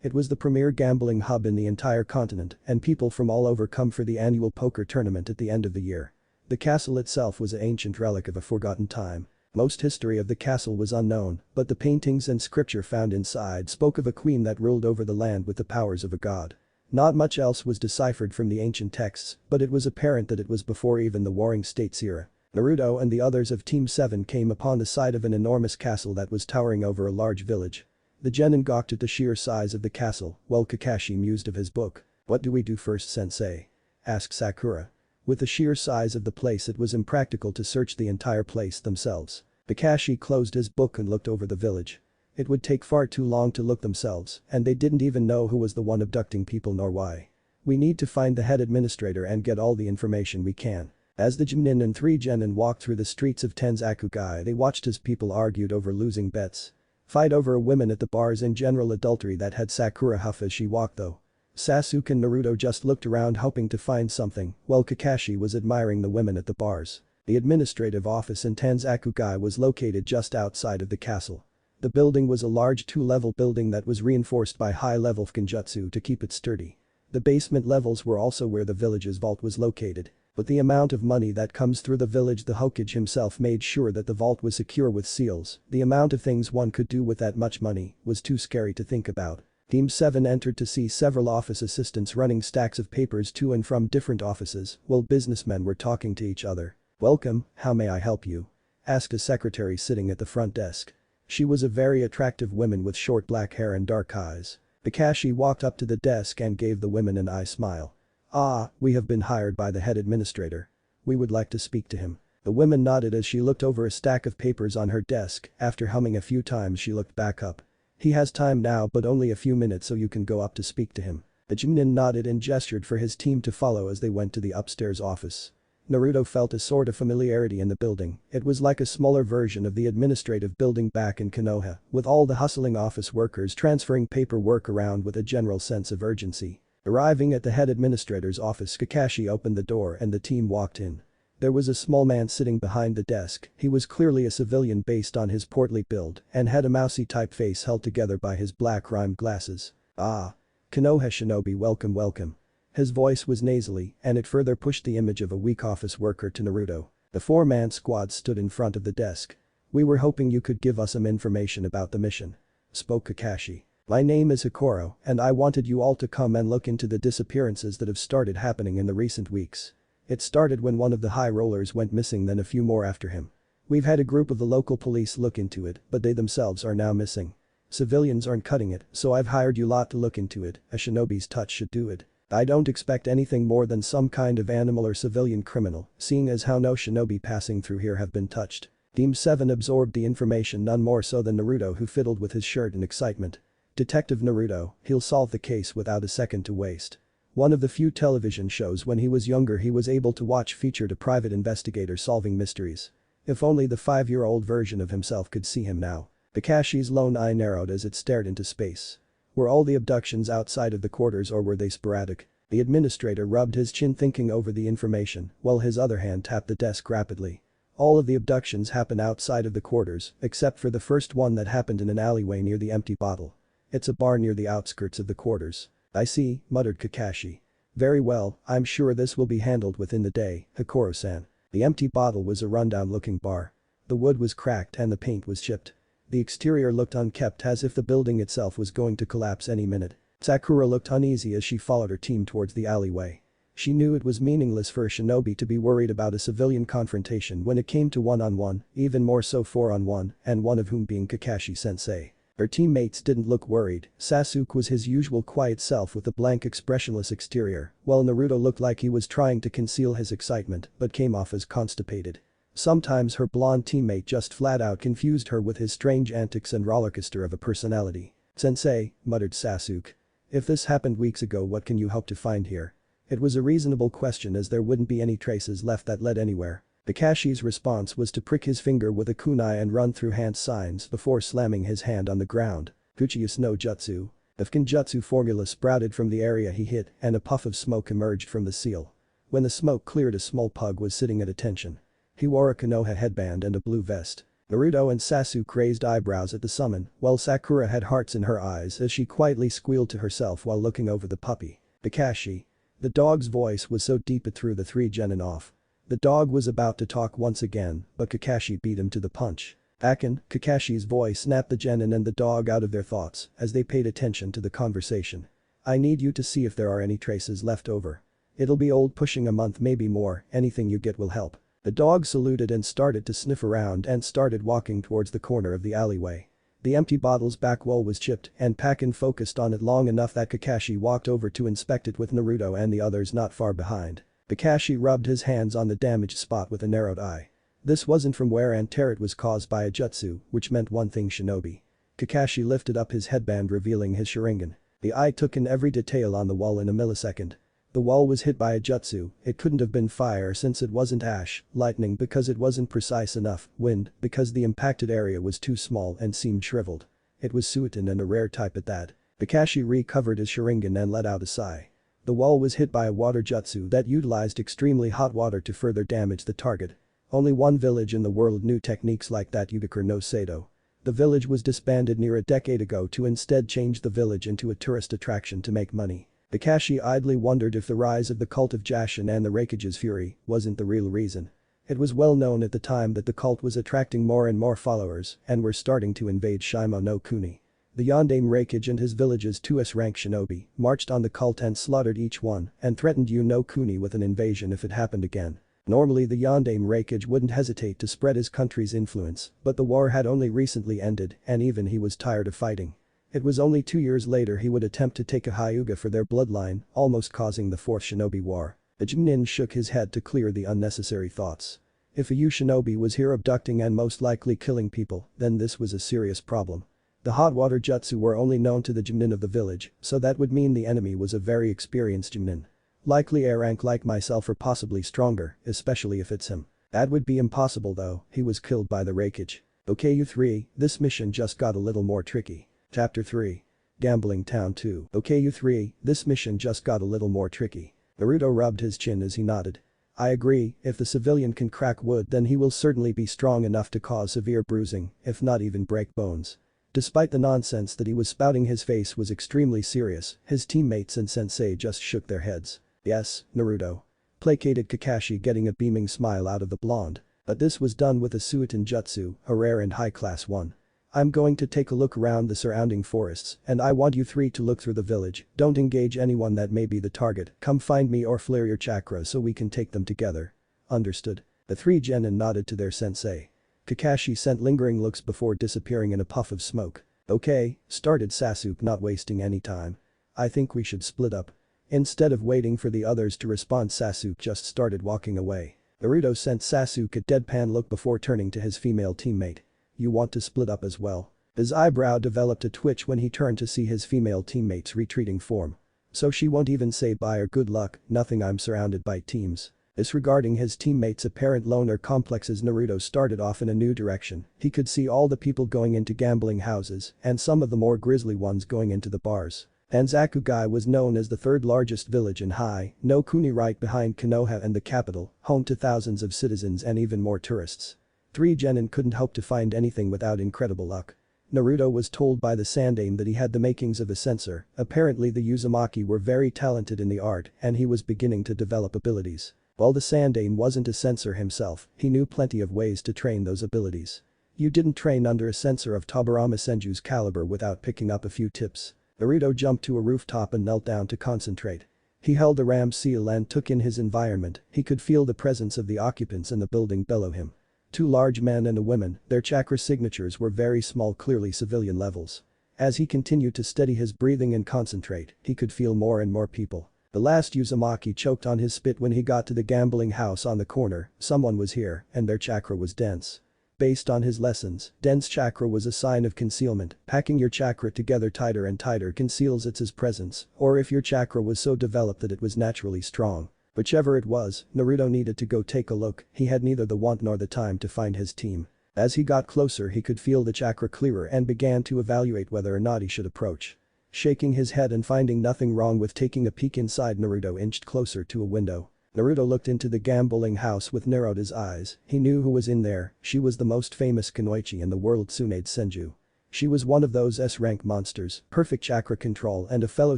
It was the premier gambling hub in the entire continent, and people from all over come for the annual poker tournament at the end of the year. The castle itself was an ancient relic of a forgotten time. Most history of the castle was unknown, but the paintings and scripture found inside spoke of a queen that ruled over the land with the powers of a god. Not much else was deciphered from the ancient texts, but it was apparent that it was before even the Warring States era. Naruto and the others of Team 7 came upon the side of an enormous castle that was towering over a large village. The genin gawked at the sheer size of the castle, while Kakashi mused of his book. "What do we do first, sensei?" asked Sakura. With the sheer size of the place, it was impractical to search the entire place themselves. Kakashi closed his book and looked over the village. It would take far too long to look themselves, and they didn't even know who was the one abducting people nor why. We need to find the head administrator and get all the information we can. As the Genin and 3 genin walked through the streets of Tanzaku Guy, they watched as people argued over losing bets. Fight over women at the bars and general adultery that had Sakura huff as she walked though. Sasuke and Naruto just looked around hoping to find something, while Kakashi was admiring the women at the bars. The administrative office in Tanzaku Guy was located just outside of the castle. The building was a large 2-level building that was reinforced by high-level Genjutsu to keep it sturdy. The basement levels were also where the village's vault was located. But the amount of money that comes through the village, the Hokage himself made sure that the vault was secure with seals. The amount of things one could do with that much money was too scary to think about. Team 7 entered to see several office assistants running stacks of papers to and from different offices, while businessmen were talking to each other. "Welcome, how may I help you?" asked a secretary sitting at the front desk. She was a very attractive woman with short black hair and dark eyes. Kakashi walked up to the desk and gave the woman an eye smile. "Ah, we have been hired by the head administrator. We would like to speak to him." The woman nodded as she looked over a stack of papers on her desk. After humming a few times, she looked back up. "He has time now, but only a few minutes, so you can go up to speak to him." The Genin nodded and gestured for his team to follow as they went to the upstairs office. Naruto felt a sort of familiarity in the building. It was like a smaller version of the administrative building back in Konoha, with all the hustling office workers transferring paperwork around with a general sense of urgency. Arriving at the head administrator's office, Kakashi opened the door and the team walked in. There was a small man sitting behind the desk. He was clearly a civilian based on his portly build and had a mousy-type face held together by his black-rimmed glasses. "Ah. Konoha shinobi, welcome, welcome." His voice was nasally, and it further pushed the image of a weak office worker to Naruto. The 4-man squad stood in front of the desk. "We were hoping you could give us some information about the mission," spoke Kakashi. "My name is Hikoro, and I wanted you all to come and look into the disappearances that have started happening in the recent weeks. It started when one of the high rollers went missing, then a few more after him. We've had a group of the local police look into it, but they themselves are now missing. Civilians aren't cutting it, so I've hired you lot to look into it. A shinobi's touch should do it. I don't expect anything more than some kind of animal or civilian criminal, seeing as how no shinobi passing through here have been touched." Team 7 absorbed the information, none more so than Naruto, who fiddled with his shirt in excitement. Detective Naruto, he'll solve the case without a second to waste. One of the few television shows when he was younger he was able to watch featured a private investigator solving mysteries. If only the 5-year-old version of himself could see him now. Kakashi's lone eye narrowed as it stared into space. Were all the abductions outside of the quarters or were they sporadic? The administrator rubbed his chin thinking over the information, while his other hand tapped the desk rapidly. All of the abductions happen outside of the quarters, except for the first one that happened in an alleyway near the empty bottle. It's a bar near the outskirts of the quarters. "I see," muttered Kakashi. "Very well, I'm sure this will be handled within the day, Hikoro-san." The empty bottle was a rundown-looking bar. The wood was cracked and the paint was chipped. The exterior looked unkempt, as if the building itself was going to collapse any minute. Sakura looked uneasy as she followed her team towards the alleyway. She knew it was meaningless for a shinobi to be worried about a civilian confrontation when it came to one-on-one, even more so 4-on-1, and one of whom being Kakashi-sensei. Her teammates didn't look worried. Sasuke was his usual quiet self with a blank expressionless exterior, while Naruto looked like he was trying to conceal his excitement but came off as constipated. Sometimes her blonde teammate just flat out confused her with his strange antics and rollercoaster of a personality. "Sensei," muttered Sasuke. "If this happened weeks ago, what can you hope to find here?" It was a reasonable question as there wouldn't be any traces left that led anywhere. Kakashi's response was to prick his finger with a kunai and run through hand signs before slamming his hand on the ground. Kuchiyus no Jutsu. The Fukinjutsu formula sprouted from the area he hit and a puff of smoke emerged from the seal. When the smoke cleared, a small pug was sitting at attention. He wore a Konoha headband and a blue vest. Naruto and Sasuke raised eyebrows at the summon, while Sakura had hearts in her eyes as she quietly squealed to herself while looking over the puppy. Kakashi. The dog's voice was so deep it threw the three genin off. The dog was about to talk once again, but Kakashi beat him to the punch. Akin, Kakashi's voice snapped the genin and the dog out of their thoughts as they paid attention to the conversation. "I need you to see if there are any traces left over. It'll be old, pushing a month, maybe more, anything you get will help." The dog saluted and started to sniff around and started walking towards the corner of the alleyway. The empty bottle's back wall was chipped and Pakin focused on it long enough that Kakashi walked over to inspect it with Naruto and the others not far behind. Kakashi rubbed his hands on the damaged spot with a narrowed eye. This wasn't from wear and tear, it was caused by a jutsu, which meant one thing: shinobi. Kakashi lifted up his headband revealing his Sharingan. The eye took in every detail on the wall in a millisecond. The wall was hit by a jutsu, it couldn't have been fire since it wasn't ash, lightning because it wasn't precise enough, wind because the impacted area was too small and seemed shriveled. It was Suiton, and a rare type at that. Kakashi recovered his Sharingan and let out a sigh. The wall was hit by a water jutsu that utilized extremely hot water to further damage the target. Only one village in the world knew techniques like that: Yugakure no Sado. The village was disbanded near a decade ago to instead change the village into a tourist attraction to make money. Kakashi idly wondered if the rise of the cult of Jashin and the Raikage's fury wasn't the real reason. It was well known at the time that the cult was attracting more and more followers and were starting to invade Shimo no Kuni. The Yondaime Raikage and his village's 2S rank shinobi marched on the cult and slaughtered each one and threatened Yu no Kuni with an invasion if it happened again. Normally the Yondaime Raikage wouldn't hesitate to spread his country's influence, but the war had only recently ended and even he was tired of fighting. It was only 2 years later he would attempt to take a Hyuga for their bloodline, almost causing the Fourth Shinobi War. The Junin shook his head to clear the unnecessary thoughts. If a Yu shinobi was here abducting and most likely killing people, then this was a serious problem. The hot water jutsu were only known to the Junin of the village, so that would mean the enemy was a very experienced Junin. Likely A rank like myself or possibly stronger, especially if it's him. That would be impossible though, he was killed by the Raikage. Okay you 3, this mission just got a little more tricky. Chapter 3. Gambling Town 2. Okay you 3, this mission just got a little more tricky. Naruto rubbed his chin as he nodded. I agree, if the civilian can crack wood then he will certainly be strong enough to cause severe bruising, if not even break bones. Despite the nonsense that he was spouting, his face was extremely serious. His teammates and sensei just shook their heads. Yes, Naruto. Placated Kakashi, getting a beaming smile out of the blonde. But this was done with a Suiton jutsu, a rare and high-class one. I'm going to take a look around the surrounding forests and I want you 3 to look through the village. Don't engage anyone that may be the target. Come find me or flare your chakra so we can take them together. Understood. The 3 genin nodded to their sensei. Kakashi sent lingering looks before disappearing in a puff of smoke. Okay, started Sasuke, not wasting any time. I think we should split up. Instead of waiting for the others to respond, Sasuke just started walking away. Naruto sent Sasuke a deadpan look before turning to his female teammate. You want to split up as well? His eyebrow developed a twitch when he turned to see his female teammate's retreating form. So she won't even say bye or good luck? Nothing, I'm surrounded by teams. Disregarding his teammates' apparent loner complexes, Naruto started off in a new direction. He could see all the people going into gambling houses and some of the more grisly ones going into the bars. Anzakugai was known as the 3rd largest village in Hai no Kuni, right behind Konoha and the capital, home to thousands of citizens and even more tourists. 3 genin couldn't hope to find anything without incredible luck. Naruto was told by the Sandaime that he had the makings of a censor. Apparently the Uzumaki were very talented in the art and he was beginning to develop abilities. While the Sandaime wasn't a censor himself, he knew plenty of ways to train those abilities. You didn't train under a censor of Tobirama Senju's caliber without picking up a few tips. Naruto jumped to a rooftop and knelt down to concentrate. He held the ram seal and took in his environment. He could feel the presence of the occupants in the building below him. 2 large men and a woman, their chakra signatures were very small, clearly civilian levels. As he continued to steady his breathing and concentrate, he could feel more and more people. The last Uzumaki choked on his spit when he got to the gambling house on the corner. Someone was here, and their chakra was dense. Based on his lessons, dense chakra was a sign of concealment. Packing your chakra together tighter and tighter conceals its presence, or if your chakra was so developed that it was naturally strong. Whichever it was, Naruto needed to go take a look. He had neither the want nor the time to find his team. As he got closer, he could feel the chakra clearer and began to evaluate whether or not he should approach. Shaking his head and finding nothing wrong with taking a peek inside, Naruto inched closer to a window. Naruto looked into the gambling house with narrowed his eyes. He knew who was in there. She was the most famous kunoichi in the world, Tsunade Senju. She was one of those S-rank monsters, perfect chakra control and a fellow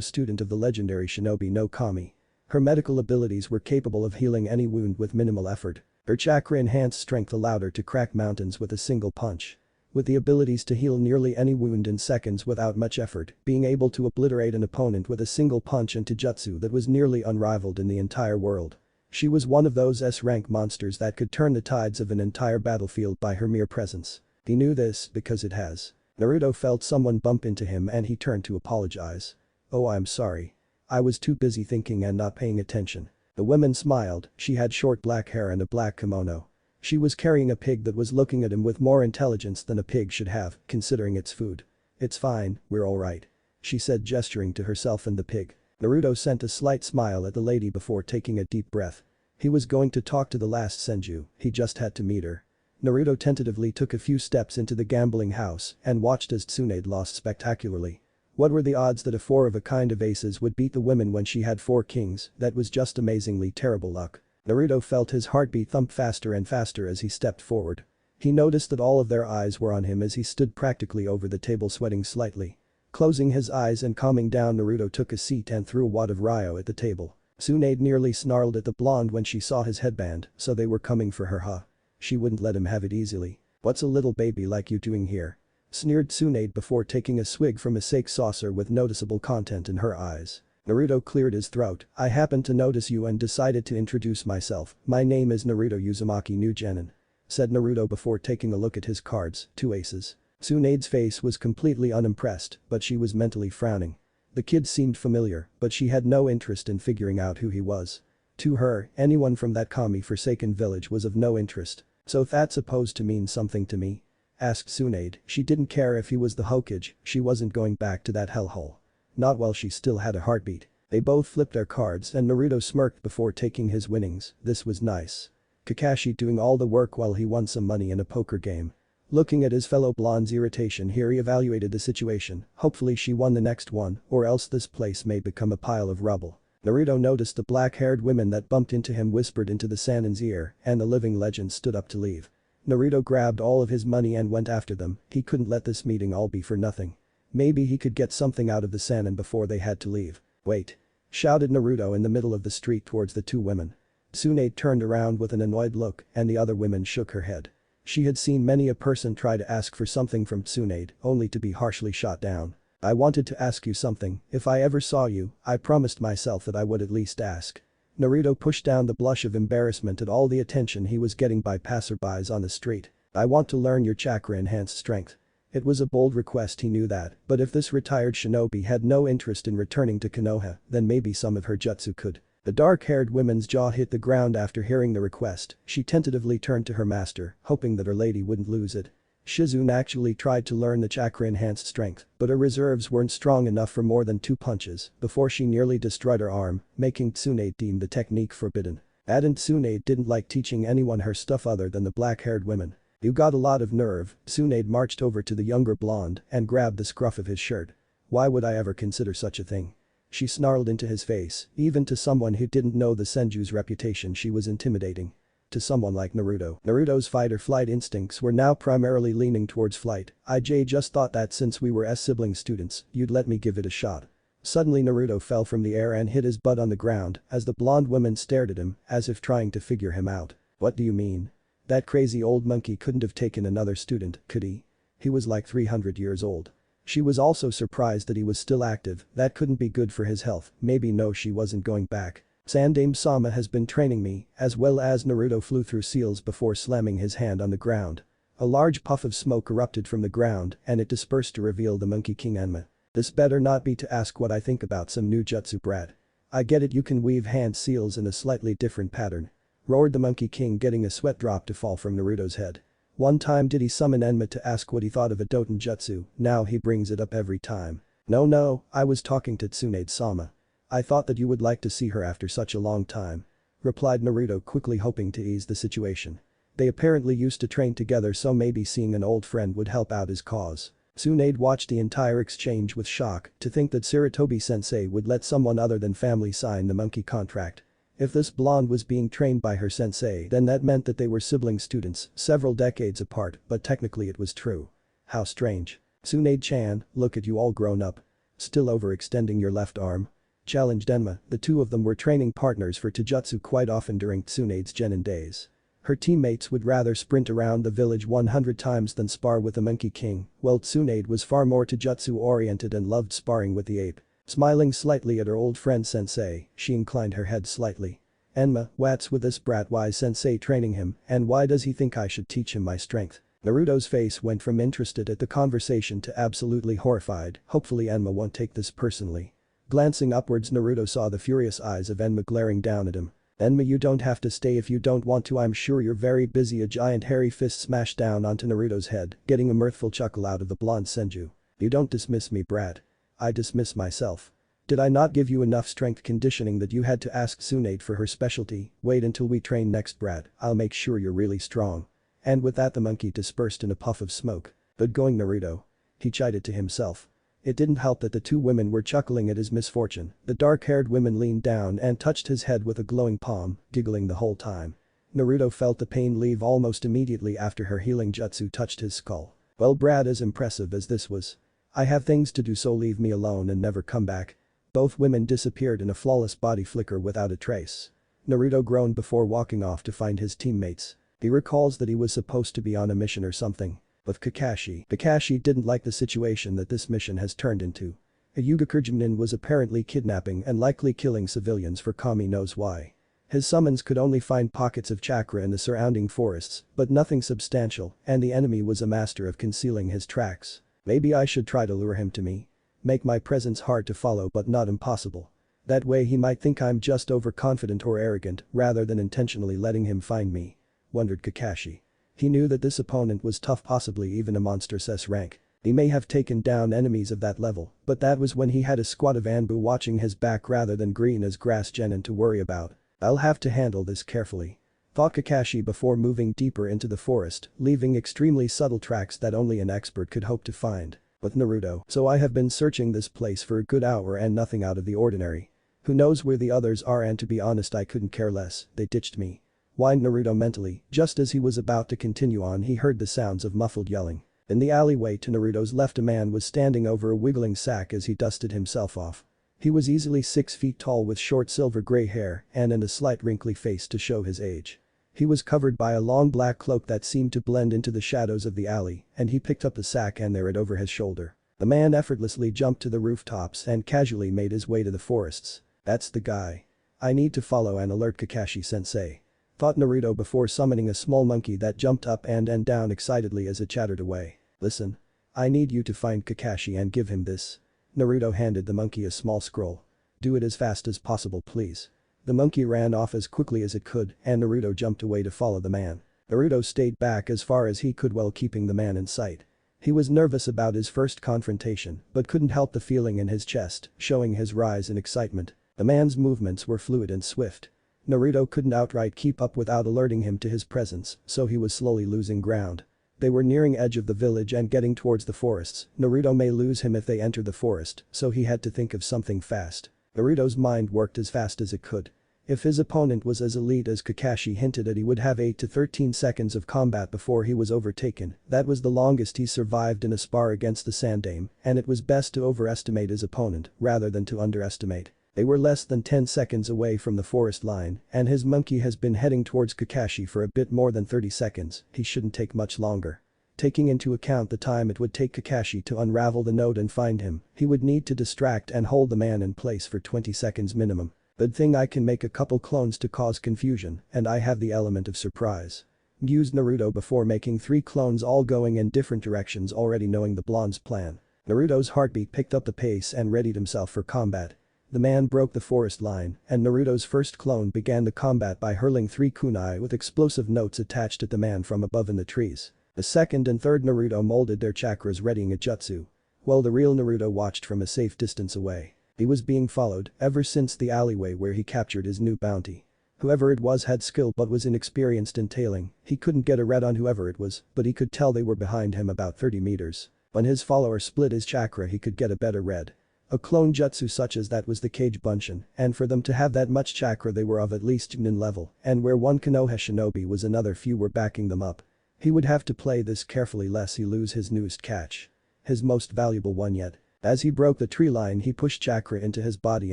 student of the legendary shinobi no Kami. Her medical abilities were capable of healing any wound with minimal effort. Her chakra-enhanced strength allowed her to crack mountains with a single punch. With the abilities to heal nearly any wound in seconds without much effort, being able to obliterate an opponent with a single punch and taijutsu that was nearly unrivaled in the entire world. She was one of those S-rank monsters that could turn the tides of an entire battlefield by her mere presence. He knew this because it has. Naruto felt someone bump into him and he turned to apologize. "Oh, I'm sorry. I was too busy thinking and not paying attention." The woman smiled. She had short black hair and a black kimono. She was carrying a pig that was looking at him with more intelligence than a pig should have, considering its food. "It's fine, we're alright," she said, gesturing to herself and the pig. Naruto sent a slight smile at the lady before taking a deep breath. He was going to talk to the last Senju, he just had to meet her. Naruto tentatively took a few steps into the gambling house and watched as Tsunade lost spectacularly. What were the odds that a four of a kind of aces would beat the women when she had four kings? That was just amazingly terrible luck. Naruto felt his heartbeat thump faster and faster as he stepped forward. He noticed that all of their eyes were on him as he stood practically over the table, sweating slightly. Closing his eyes and calming down, Naruto took a seat and threw a wad of Ryo at the table. Tsunade nearly snarled at the blonde when she saw his headband, so they were coming for her, huh? She wouldn't let him have it easily. "What's a little baby like you doing here?" sneered Tsunade before taking a swig from a sake saucer with noticeable content in her eyes. Naruto cleared his throat. "I happened to notice you and decided to introduce myself. My name is Naruto Uzumaki no Genin," said Naruto before taking a look at his cards, 2 aces. Tsunade's face was completely unimpressed, but she was mentally frowning. The kid seemed familiar, but she had no interest in figuring out who he was. To her, anyone from that Kami-forsaken village was of no interest. "So that's supposed to mean something to me?" asked Tsunade. She didn't care if he was the Hokage, she wasn't going back to that hellhole. Not while she still had a heartbeat. They both flipped their cards and Naruto smirked before taking his winnings. This was nice. Kakashi doing all the work while he won some money in a poker game. Looking at his fellow blonde's irritation here, he evaluated the situation. Hopefully she won the next one, or else this place may become a pile of rubble. Naruto noticed the black-haired women that bumped into him whispered into the Sanin's ear, and the living legend stood up to leave. Naruto grabbed all of his money and went after them. He couldn't let this meeting all be for nothing. Maybe he could get something out of the Sanin before they had to leave. "Wait!" shouted Naruto in the middle of the street towards the 2 women. Tsunade turned around with an annoyed look and the other women shook her head. She had seen many a person try to ask for something from Tsunade, only to be harshly shot down. "I wanted to ask you something. If I ever saw you, I promised myself that I would at least ask." Naruto pushed down the blush of embarrassment at all the attention he was getting by passerbys on the street. "I want to learn your chakra-enhanced strength." It was a bold request, he knew that, but if this retired shinobi had no interest in returning to Konoha, then maybe some of her jutsu could. The dark-haired woman's jaw hit the ground after hearing the request. She tentatively turned to her master, hoping that her lady wouldn't lose it. Shizune actually tried to learn the chakra-enhanced strength, but her reserves weren't strong enough for more than 2 punches before she nearly destroyed her arm, making Tsunade deem the technique forbidden. And Tsunade didn't like teaching anyone her stuff other than the black-haired women. "You got a lot of nerve." Tsunade marched over to the younger blonde and grabbed the scruff of his shirt. "Why would I ever consider such a thing?" she snarled into his face. Even to someone who didn't know the Senju's reputation, she was intimidating. To someone like Naruto. Naruto's fight-or-flight instincts were now primarily leaning towards flight. "I just thought that since we were sibling students, you'd let me give it a shot." Suddenly Naruto fell from the air and hit his butt on the ground as the blonde woman stared at him as if trying to figure him out. "What do you mean? That crazy old monkey couldn't have taken another student, could he? He was like 300 years old." She was also surprised that he was still active. That couldn't be good for his health. Maybe no, she wasn't going back. "Sandaime-sama has been training me," as well as Naruto flew through seals before slamming his hand on the ground. A large puff of smoke erupted from the ground and it dispersed to reveal the Monkey King Enma. This better not be to ask what I think about some new jutsu brat. I get it, you can weave hand seals in a slightly different pattern. Roared the Monkey King, getting a sweat drop to fall from Naruto's head. One time did he summon Enma to ask what he thought of a Doton jutsu, now he brings it up every time. No, I was talking to Tsunade-sama. I thought that you would like to see her after such a long time. Replied Naruto, quickly hoping to ease the situation. They apparently used to train together, so maybe seeing an old friend would help out his cause. Tsunade watched the entire exchange with shock, to think that Sarutobi-sensei would let someone other than family sign the monkey contract. If this blonde was being trained by her sensei, then that meant that they were sibling students, several decades apart, but technically it was true. How strange. Tsunade-chan, look at you all grown up. Still overextending your left arm? Challenged Enma. The two of them were training partners for Taijutsu quite often during Tsunade's genin days. Her teammates would rather sprint around the village 100 times than spar with the Monkey King, while Tsunade was far more Taijutsu oriented and loved sparring with the ape. Smiling slightly at her old friend sensei, she inclined her head slightly. Enma, what's with this brat? Why is sensei training him, and why does he think I should teach him my strength? Naruto's face went from interested at the conversation to absolutely horrified. Hopefully Enma won't take this personally. Glancing upwards, Naruto saw the furious eyes of Enma glaring down at him. Enma, you don't have to stay if you don't want to, I'm sure you're very busy. A giant hairy fist smashed down onto Naruto's head, getting a mirthful chuckle out of the blonde senju. You don't dismiss me, brat. I dismiss myself. Did I not give you enough strength conditioning that you had to ask Tsunade for her specialty? Wait until we train next, brat, I'll make sure you're really strong. And with that the monkey dispersed in a puff of smoke. Good going, Naruto. He chided to himself. It didn't help that the two women were chuckling at his misfortune. The dark-haired woman leaned down and touched his head with a glowing palm, giggling the whole time. Naruto felt the pain leave almost immediately after her healing jutsu touched his skull. Well, brat, as impressive as this was. I have things to do, so leave me alone and never come back. Both women disappeared in a flawless body flicker without a trace. Naruto groaned before walking off to find his teammates. He recalls that he was supposed to be on a mission or something. With Kakashi didn't like the situation that this mission has turned into. A Yugakurjinin was apparently kidnapping and likely killing civilians for Kami knows why. His summons could only find pockets of chakra in the surrounding forests, but nothing substantial, and the enemy was a master of concealing his tracks. Maybe I should try to lure him to me. Make my presence hard to follow but not impossible. That way he might think I'm just overconfident or arrogant rather than intentionally letting him find me. Wondered Kakashi. He knew that this opponent was tough, possibly even a monstrous S rank. He may have taken down enemies of that level, but that was when he had a squad of Anbu watching his back rather than green as grass genin to worry about. I'll have to handle this carefully. Thought Kakashi before moving deeper into the forest, leaving extremely subtle tracks that only an expert could hope to find. With Naruto, so I have been searching this place for a good hour and nothing out of the ordinary. Who knows where the others are, and to be honest I couldn't care less, they ditched me. Whined Naruto mentally. Just as he was about to continue on, he heard the sounds of muffled yelling. In the alleyway to Naruto's left, a man was standing over a wiggling sack as he dusted himself off. He was easily 6 feet tall with short silver gray hair and a slight wrinkly face to show his age. He was covered by a long black cloak that seemed to blend into the shadows of the alley, and he picked up the sack and threw it over his shoulder. The man effortlessly jumped to the rooftops and casually made his way to the forests. That's the guy. I need to follow and alert Kakashi-sensei. Thought Naruto before summoning a small monkey that jumped up and down excitedly as it chattered away. Listen. I need you to find Kakashi and give him this. Naruto handed the monkey a small scroll. Do it as fast as possible, please. The monkey ran off as quickly as it could and Naruto jumped away to follow the man. Naruto stayed back as far as he could while keeping the man in sight. He was nervous about his first confrontation but couldn't help the feeling in his chest, showing his rise in excitement. The man's movements were fluid and swift. Naruto couldn't outright keep up without alerting him to his presence, so he was slowly losing ground. They were nearing edge of the village and getting towards the forests. Naruto may lose him if they enter the forest, so he had to think of something fast. Naruto's mind worked as fast as it could. If his opponent was as elite as Kakashi hinted at, he would have 8 to 13 seconds of combat before he was overtaken. That was the longest he survived in a spar against the Sandaime, and it was best to overestimate his opponent rather than to underestimate. They were less than 10 seconds away from the forest line, and his monkey has been heading towards Kakashi for a bit more than 30 seconds, he shouldn't take much longer. Taking into account the time it would take Kakashi to unravel the note and find him, he would need to distract and hold the man in place for 20 seconds minimum. Good thing I can make a couple clones to cause confusion, and I have the element of surprise. mused Naruto before making 3 clones all going in different directions, already knowing the blonde's plan. Naruto's heartbeat picked up the pace and readied himself for combat. The man broke the forest line, and Naruto's first clone began the combat by hurling 3 kunai with explosive notes attached at the man from above in the trees. The second and third Naruto molded their chakras, readying a jutsu. While the real Naruto watched from a safe distance away. He was being followed ever since the alleyway where he captured his new bounty. Whoever it was had skill but was inexperienced in tailing. He couldn't get a read on whoever it was, but he could tell they were behind him about 30 meters. When his follower split his chakra, he could get a better read. A clone jutsu such as that was the Kage Bunshin, and for them to have that much chakra they were of at least Chunin level, and where one Konoha shinobi was another few were backing them up. He would have to play this carefully lest he lose his newest catch. His most valuable one yet. As he broke the tree line, he pushed chakra into his body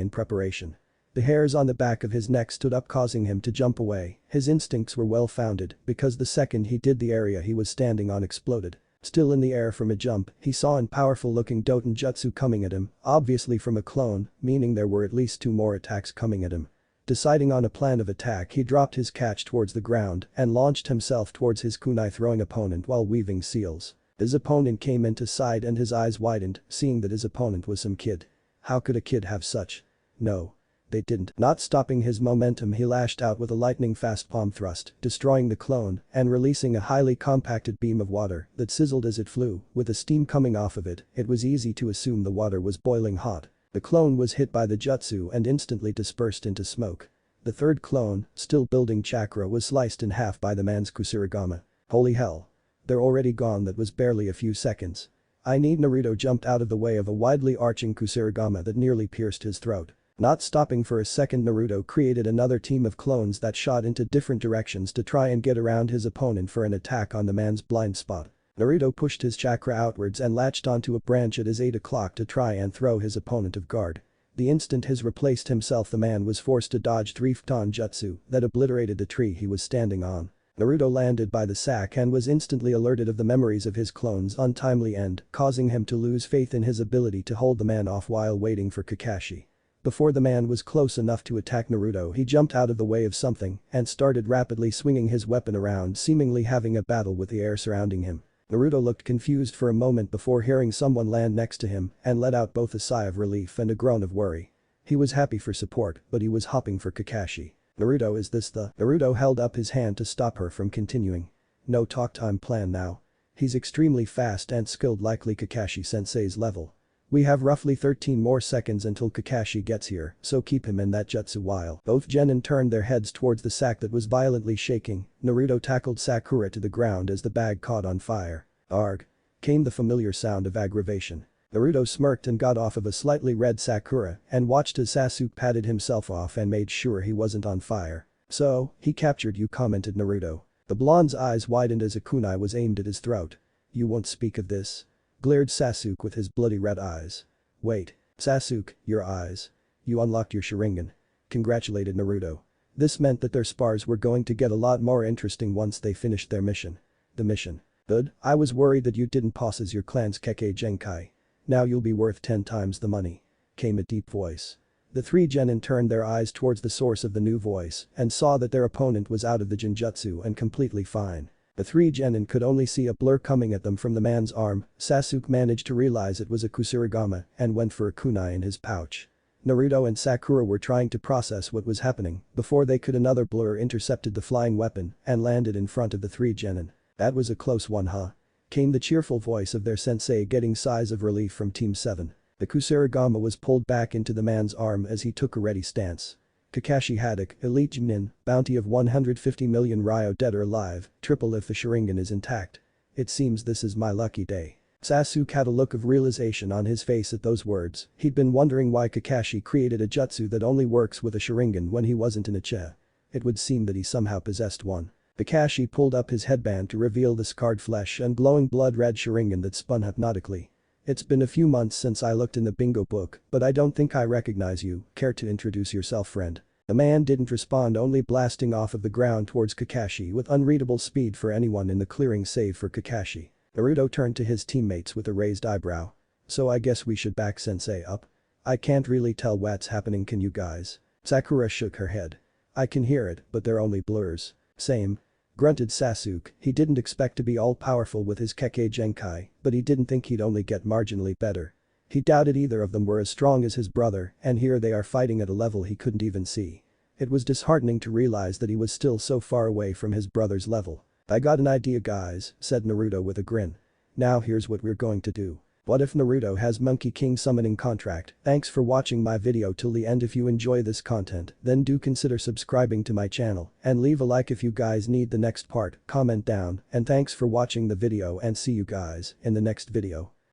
in preparation. The hairs on the back of his neck stood up, causing him to jump away. His instincts were well founded because the second he did, the area he was standing on exploded. Still in the air from a jump, he saw an powerful looking Doton jutsu coming at him, obviously from a clone, meaning there were at least 2 more attacks coming at him. Deciding on a plan of attack, he dropped his catch towards the ground and launched himself towards his kunai throwing opponent while weaving seals. His opponent came into sight and his eyes widened, seeing that his opponent was some kid. How could a kid have such? No. They didn't. Not stopping his momentum, he lashed out with a lightning-fast palm thrust, destroying the clone and releasing a highly compacted beam of water that sizzled as it flew. With the steam coming off of it, it was easy to assume the water was boiling hot. The clone was hit by the jutsu and instantly dispersed into smoke. The third clone, still building chakra, was sliced in half by the man's Kusarigama. Holy hell. They're already gone. That was barely a few seconds. Naruto jumped out of the way of a widely arching Kusarigama that nearly pierced his throat. Not stopping for a second, Naruto created another team of clones that shot into different directions to try and get around his opponent for an attack on the man's blind spot. Naruto pushed his chakra outwards and latched onto a branch at his 8 o'clock to try and throw his opponent off guard. The instant his replaced himself, the man was forced to dodge 3 Futon jutsu that obliterated the tree he was standing on. Naruto landed by the sack and was instantly alerted of the memories of his clone's untimely end, causing him to lose faith in his ability to hold the man off while waiting for Kakashi. Before the man was close enough to attack Naruto, he jumped out of the way of something and started rapidly swinging his weapon around, seemingly having a battle with the air surrounding him. Naruto looked confused for a moment before hearing someone land next to him and let out both a sigh of relief and a groan of worry. He was happy for support, but he was hopping for Kakashi. Naruto, is this the… Naruto held up his hand to stop her from continuing. No talk time plan now. He's extremely fast and skilled, likely Kakashi-sensei's level. We have roughly 13 more seconds until Kakashi gets here, so keep him in that jutsu while… Both genin turned their heads towards the sack that was violently shaking. Naruto tackled Sakura to the ground as the bag caught on fire. Arg. Came the familiar sound of aggravation. Naruto smirked and got off of a slightly red Sakura and watched as Sasuke patted himself off and made sure he wasn't on fire. So, he captured you, commented Naruto. The blonde's eyes widened as a kunai was aimed at his throat. You won't speak of this? Glared Sasuke with his bloody red eyes. Wait. Sasuke, your eyes. You unlocked your Sharingan. Congratulated Naruto. This meant that their spars were going to get a lot more interesting once they finished their mission. The mission. Good. I was worried that you didn't pass as your clan's Kekkei Genkai. Now you'll be worth 10 times the money. Came a deep voice. The 3 genin turned their eyes towards the source of the new voice and saw that their opponent was out of the genjutsu and completely fine. The 3 genin could only see a blur coming at them from the man's arm. Sasuke managed to realize it was a Kusarigama and went for a kunai in his pouch. Naruto and Sakura were trying to process what was happening before they could. Another blur intercepted the flying weapon and landed in front of the 3 genin. That was a close one, huh? Came the cheerful voice of their sensei, getting sighs of relief from Team 7. The Kusarigama was pulled back into the man's arm as he took a ready stance. Kakashi Haddock, Elite Genin, bounty of 150 million Ryo, dead or alive, triple if the Sharingan is intact. It seems this is my lucky day. Sasuke had a look of realization on his face at those words. He'd been wondering why Kakashi created a jutsu that only works with a Sharingan when he wasn't in a Che. It would seem that he somehow possessed one. Kakashi pulled up his headband to reveal the scarred flesh and glowing blood-red Sharingan that spun hypnotically. It's been a few months since I looked in the bingo book, but I don't think I recognize you. Care to introduce yourself, friend? The man didn't respond, only blasting off of the ground towards Kakashi with unreadable speed for anyone in the clearing save for Kakashi. Naruto turned to his teammates with a raised eyebrow. So I guess we should back sensei up? I can't really tell what's happening, can you guys? Sakura shook her head. I can hear it, but they're only blurs. Same. grunted Sasuke. He didn't expect to be all-powerful with his Kekkei Genkai, but he didn't think he'd only get marginally better. He doubted either of them were as strong as his brother, and here they are fighting at a level he couldn't even see. It was disheartening to realize that he was still so far away from his brother's level. "I got an idea, guys," said Naruto with a grin. "Now here's what we're going to do. What if Naruto has Monkey King summoning contract?" Thanks for watching my video till the end. If you enjoy this content, then do consider subscribing to my channel and leave a like if you guys need the next part, comment down, and thanks for watching the video and see you guys in the next video.